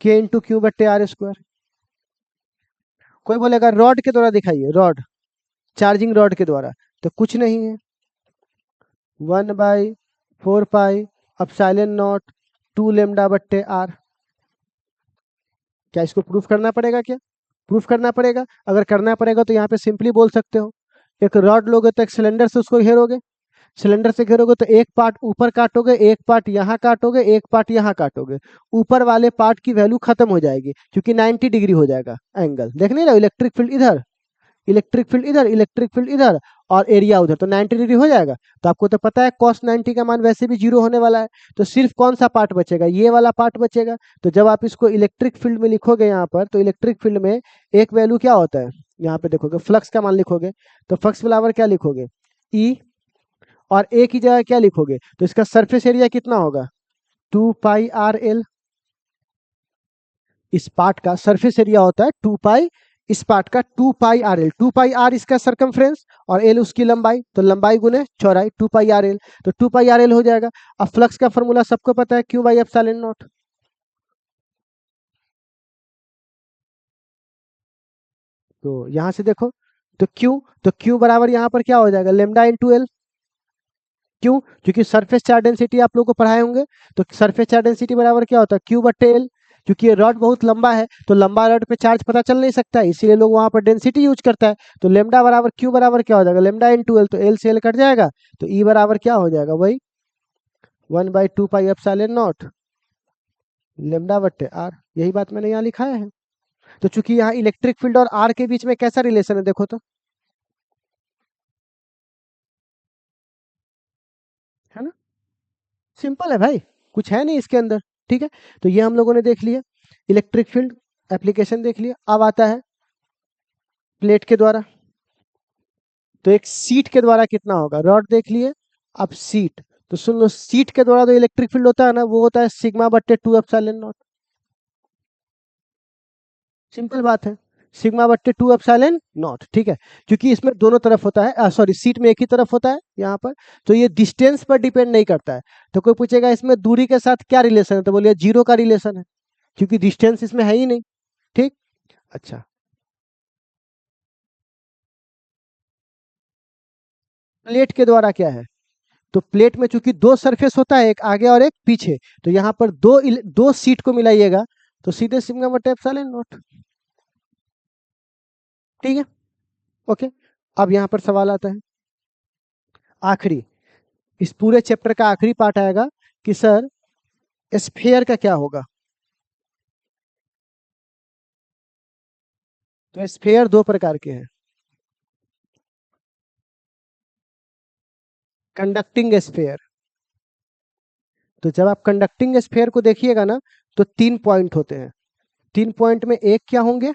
K × Q/R²। कोई बोलेगा रॉड के द्वारा दिखाइए, रॉड, चार्जिंग रॉड के द्वारा, तो कुछ नहीं है, 1/4 पाई एप्सिलॉन नॉट 2 लैम्डा/r। क्या इसको प्रूफ करना पड़ेगा? क्या प्रूफ करना पड़ेगा? अगर करना पड़ेगा तो यहाँ पे सिंपली बोल सकते हो, एक रॉड लोगे तो एक सिलेंडर से उसको घेरोगे, सिलेंडर से घेरोगे तो एक पार्ट ऊपर काटोगे, एक पार्ट यहाँ काटोगे, एक पार्ट यहाँ काटोगे, ऊपर वाले पार्ट की वैल्यू खत्म हो जाएगी, क्योंकि 90 डिग्री हो जाएगा एंगल। देख नहीं रहे? इलेक्ट्रिक फील्ड इधर, इलेक्ट्रिक फील्ड इधर, इलेक्ट्रिक फील्ड इधर, और एरिया उधर, तो 90 डिग्री हो जाएगा। तो आपको तो पता है cos 90 का मान वैसे भी 0 होने वाला है, तो सिर्फ कौन सा पार्ट बचेगा? ये वाला पार्ट बचेगा। तो जब आप इसको इलेक्ट्रिक फील्ड में लिखोगे यहाँ पर, तो इलेक्ट्रिक फील्ड में एक वैल्यू क्या होता है, यहाँ पे देखोगे फ्लक्स का मान लिखोगे, तो फ्लक्स बराबर क्या लिखोगे? ई, और ए की जगह क्या लिखोगे? तो इसका सरफेस एरिया कितना होगा? 2 पाई r l। इस पार्ट का सरफेस एरिया होता है 2 पाई, इस पार्ट का 2 पाई r l, 2 पाई r इसका सरकमफ्रेंस और l उसकी लंबाई, तो लंबाई गुने चौड़ाई, 2 पाई r l, तो 2 पाई r l हो जाएगा। अब फ्लक्स का फॉर्मूला सबको पता है, Q/ε0। तो यहां से देखो, तो Q बराबर यहाँ पर क्या हो जाएगा? λ/l। क्यों? क्योंकि सरफेस चार्ज डेंसिटी आप लोगों को पढ़ाए होंगे, तो सरफेस चार्ज डेंसिटी बराबर क्या होता है? Q/l। क्योंकि ये रॉड बहुत लंबा है, तो लंबा रॉड पे चार्ज पता चल नहीं सकता, इसीलिए लोग वहां पर डेंसिटी यूज करता है। तो लेमडा बराबर क्यू बराबर क्या हो जाएगा? λ/l, तो एल से एल कट जाएगा, तो ई बराबर क्या हो जाएगा? वही 1/2 पाई एप्सिलॉन नॉट λ/r। यही बात मैंने यहाँ लिखाया है। तो चूंकि यहाँ इलेक्ट्रिक फील्ड और आर के बीच में कैसा रिलेशन है देखो तो, सिंपल है भाई, कुछ है नहीं इसके अंदर। ठीक है, तो ये हम लोगों ने देख लिया, इलेक्ट्रिक फील्ड एप्लीकेशन देख लिया। अब आता है प्लेट के द्वारा, तो एक सीट के द्वारा कितना होगा, रॉड देख लिए। अब सीट, तो सुन लो, सीट के द्वारा जो इलेक्ट्रिक फील्ड होता है ना, वो होता है सिग्मा बट्टे 2 एप्सिलॉन नॉट। सिंपल बात है, सिग्मा बट्टे 2 एप्सिलॉन नॉट। ठीक है, क्योंकि इसमें दोनों तरफ होता है, सॉरी सीट में एक ही तरफ होता है यहाँ पर, तो ये डिस्टेंस पर डिपेंड नहीं करता है। तो कोई पूछेगा इसमें दूरी के साथ क्या रिलेशन है, तो बोलिए 0 का रिलेशन है, क्योंकि डिस्टेंस इसमें है ही नहीं। ठीक, अच्छा, प्लेट के द्वारा क्या है, तो प्लेट में चूंकि दो सरफेस होता है, एक आगे और एक पीछे, तो यहाँ पर दो सीट को मिलाइएगा, तो सीधे सिग्मा बट्टे एप्सिलॉन नॉट। ठीक है, ओके। अब यहाँ पर सवाल आता है आखिरी, इस पूरे चैप्टर का आखिरी पार्ट आएगा कि सर स्फीयर का क्या होगा। तो स्फीयर दो प्रकार के हैं, कंडक्टिंग स्फीयर। तो जब आप कंडक्टिंग स्फीयर को देखिएगा ना, तो 3 पॉइंट होते हैं। 3 पॉइंट में एक क्या होंगे,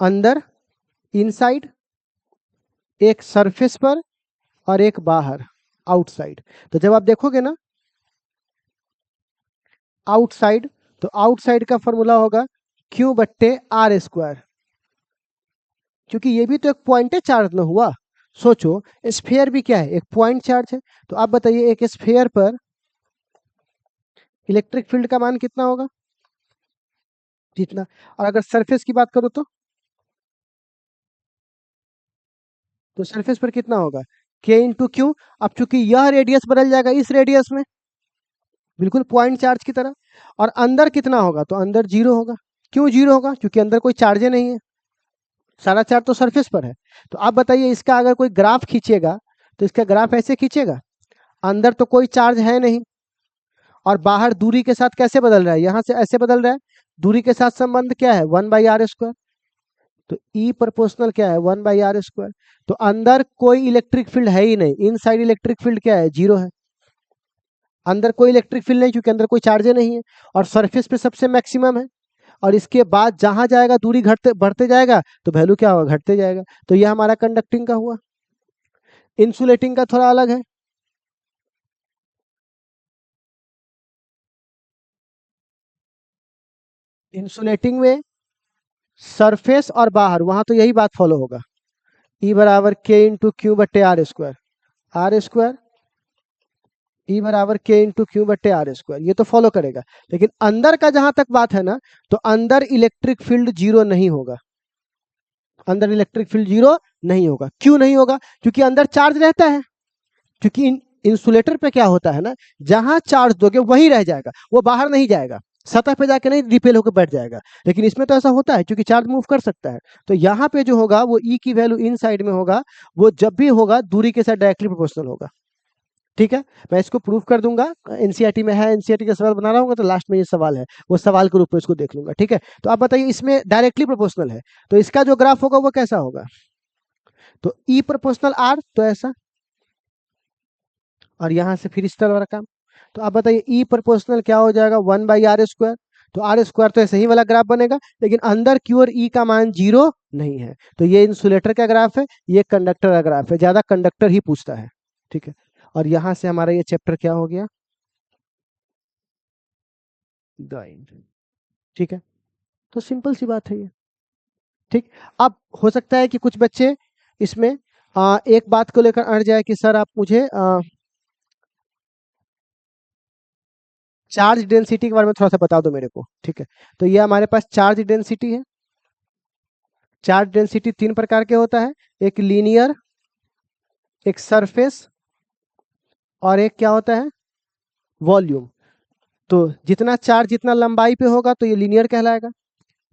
अंदर इनसाइड, एक सरफेस पर, और एक बाहर आउटसाइड। तो जब आप देखोगे ना आउटसाइड, तो आउटसाइड का फॉर्मूला होगा क्यू बट्टे आर स्क्वायर, क्योंकि ये भी तो एक पॉइंट है, चार्ज ना हुआ। सोचो स्फीयर भी क्या है, एक पॉइंट चार्ज है। तो आप बताइए एक स्फीयर पर इलेक्ट्रिक फील्ड का मान कितना होगा, जितना। और अगर सरफेस की बात करो तो सरफेस पर कितना होगा, के इंटू क्यू। अब चूंकि यह रेडियस बदल जाएगा इस रेडियस में, बिल्कुल पॉइंट चार्ज की तरह। और अंदर कितना होगा, तो अंदर 0 होगा। क्यों 0 होगा, क्योंकि अंदर कोई चार्ज नहीं है, सारा चार्ज तो सरफेस पर है। तो आप बताइए इसका अगर कोई ग्राफ खींचेगा, तो इसका ग्राफ ऐसे खींचेगा, अंदर तो कोई चार्ज है नहीं, और बाहर दूरी के साथ कैसे बदल रहा है, यहाँ से ऐसे बदल रहा है। दूरी के साथ संबंध क्या है, 1/r²। तो ई प्रोपोर्शनल क्या है, 1/r²। तो अंदर कोई इलेक्ट्रिक फील्ड है ही नहीं, इनसाइड इलेक्ट्रिक फील्ड क्या है, 0 है। अंदर कोई इलेक्ट्रिक फील्ड नहीं, क्योंकि अंदर कोई चार्जे नहीं है, और सरफेस पे सबसे मैक्सिमम है। और इसके बाद जहां जाएगा दूरी घटते बढ़ते जाएगा, तो वैल्यू क्या होगा, घटते जाएगा। तो ये हमारा कंडक्टिंग का हुआ। इंसुलेटिंग का थोड़ा अलग है। इंसुलेटिंग में सरफेस और बाहर, वहां तो यही बात फॉलो होगा, ई बराबर के इंटू क्यू बट्टे आर² आर², ई बराबर के इंटू क्यू बट्टे आर², ये तो फॉलो करेगा। लेकिन अंदर का जहां तक बात है ना, तो अंदर इलेक्ट्रिक फील्ड 0 नहीं होगा, अंदर इलेक्ट्रिक फील्ड 0 नहीं होगा। क्यों नहीं होगा, क्योंकि अंदर चार्ज रहता है। क्योंकि इंसुलेटर पे क्या होता है ना, जहां चार्ज दोगे वहीं रह जाएगा, वो बाहर नहीं जाएगा, सतह पे जाके नहीं रिपेल होकर बैठ जाएगा। लेकिन इसमें तो ऐसा होता है, क्योंकि चार्ज मूव कर सकता है। तो यहाँ पे जो होगा वो ई की वैल्यू इन साइड में होगा, वो जब भी होगा दूरी के साथ डायरेक्टली प्रोपोर्शनल होगा। ठीक है, मैं इसको प्रूव कर दूंगा, एनसीईआरटी में है, एनसीईआरटी का सवाल बना रहा हूँ, तो लास्ट में ये सवाल है, वो सवाल के रूप में इसको देख लूंगा। ठीक है, तो आप बताइए इसमें डायरेक्टली प्रोपोर्शनल है, तो इसका जो ग्राफ होगा वो कैसा होगा, तो ई प्रोपोर्शनल आर, तो ऐसा, और यहाँ से फिर इस तरह वाला काम। तो आप बताइए ई प्रोपोर्शनल क्या हो जाएगा, 1/r²। तो r² तो ऐसे ही वाला ग्राफ बनेगा, लेकिन अंदर क्यू और ई का मान 0 नहीं है। तो ये इंसुलेटर का ग्राफ है, ये कंडक्टर का ग्राफ है, ज्यादा कंडक्टर ही पूछता है। ठीक है, और यहाँ से हमारा ये चैप्टर क्या हो गया, ठीक है, तो सिंपल सी बात है ये। ठीक, अब हो सकता है कि कुछ बच्चे इसमें एक बात को लेकर अड़ जाए कि सर आप मुझे चार्ज डेंसिटी के बारे में थोड़ा सा बता दो मेरे को। ठीक है, तो ये हमारे पास चार्ज डेंसिटी है। चार्ज डेंसिटी 3 प्रकार के होता है, एक लीनियर, एक सरफेस, और एक क्या होता है, वॉल्यूम। तो जितना चार्ज जितना लंबाई पे होगा तो ये लीनियर कहलाएगा,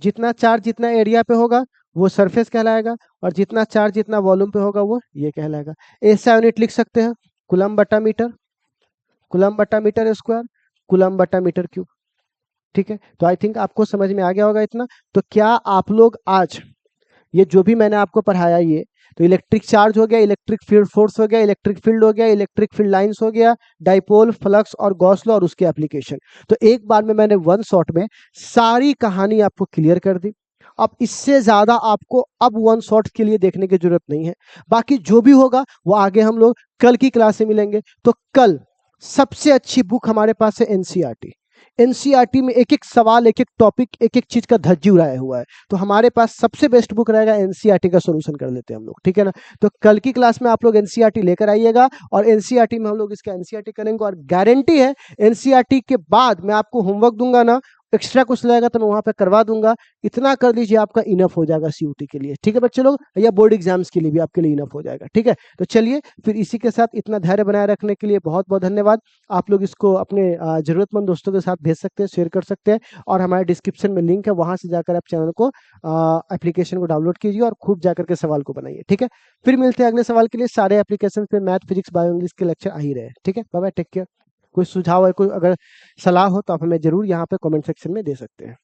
जितना चार्ज जितना एरिया पे होगा वो सरफेस कहलाएगा, और जितना चार्ज जितना वॉल्यूम पे होगा वो ये कहलाएगा। ऐसा यूनिट लिख सकते हैं, कूलम बटा मीटर, कूलम बटा मीटर स्क्वायर, कूलम बटा मीटर क्यूब। ठीक है, तो आई थिंक आपको समझ में आ गया होगा इतना। तो क्या आप लोग आज ये जो भी मैंने आपको पढ़ाया ये, तो इलेक्ट्रिक चार्ज हो गया, इलेक्ट्रिक फील्ड फोर्स हो गया, इलेक्ट्रिक फील्ड हो गया, इलेक्ट्रिक फील्ड लाइंस हो गया, डाइपोल, फ्लक्स और गॉस लॉ और उसके एप्लीकेशन। तो एक बार में मैंने वन शॉट में सारी कहानी आपको क्लियर कर दी। अब इससे ज्यादा आपको अब वन शॉट के लिए देखने की जरूरत नहीं है। बाकी जो भी होगा वो आगे हम लोग कल की क्लास में मिलेंगे। तो कल सबसे अच्छी बुक हमारे पास है एनसीईआरटी। एनसीईआरटी में एक एक सवाल, एक एक टॉपिक, एक एक चीज का धज्जी उड़ाया हुआ है। तो हमारे पास सबसे बेस्ट बुक रहेगा एनसीईआरटी का सॉल्यूशन कर लेते हैं हम लोग, ठीक है ना। तो कल की क्लास में आप लोग एनसीईआरटी लेकर आइएगा और एनसीईआरटी में हम लोग इसका एनसीईआरटी करेंगे और गारंटी है एनसीईआरटी के बाद मैं आपको होमवर्क दूंगा ना, एक्स्ट्रा कुछ लगेगा तो मैं वहां पे करवा दूंगा। इतना कर लीजिए, आपका इनफ हो जाएगा सीयूटी के लिए, ठीक है बच्चे लोग, या बोर्ड एग्जाम्स के लिए भी आपके लिए इनफ हो जाएगा, ठीक है। तो चलिए फिर इसी के साथ इतना धैर्य बनाए रखने के लिए बहुत बहुत धन्यवाद। आप लोग इसको अपने जरूरतमंद दोस्तों के साथ भेज सकते हैं, शेयर कर सकते हैं और हमारे डिस्क्रिप्शन में लिंक है, वहां से जाकर आप चैनल को एप्लीकेशन को डाउनलोड कीजिए और खूब जाकर के सवाल को बनाइए, ठीक है। फिर मिलते हैं अगले सवाल के लिए। सारे एप्लीकेशन पे मैथ, फिजिक्स, बायो, इंग्लिश के लेक्चर आ ही रहे हैं, ठीक है। Bye bye, take care. कोई सुझाव है, कोई अगर सलाह हो तो आप हमें जरूर यहाँ पे कमेंट सेक्शन में दे सकते हैं।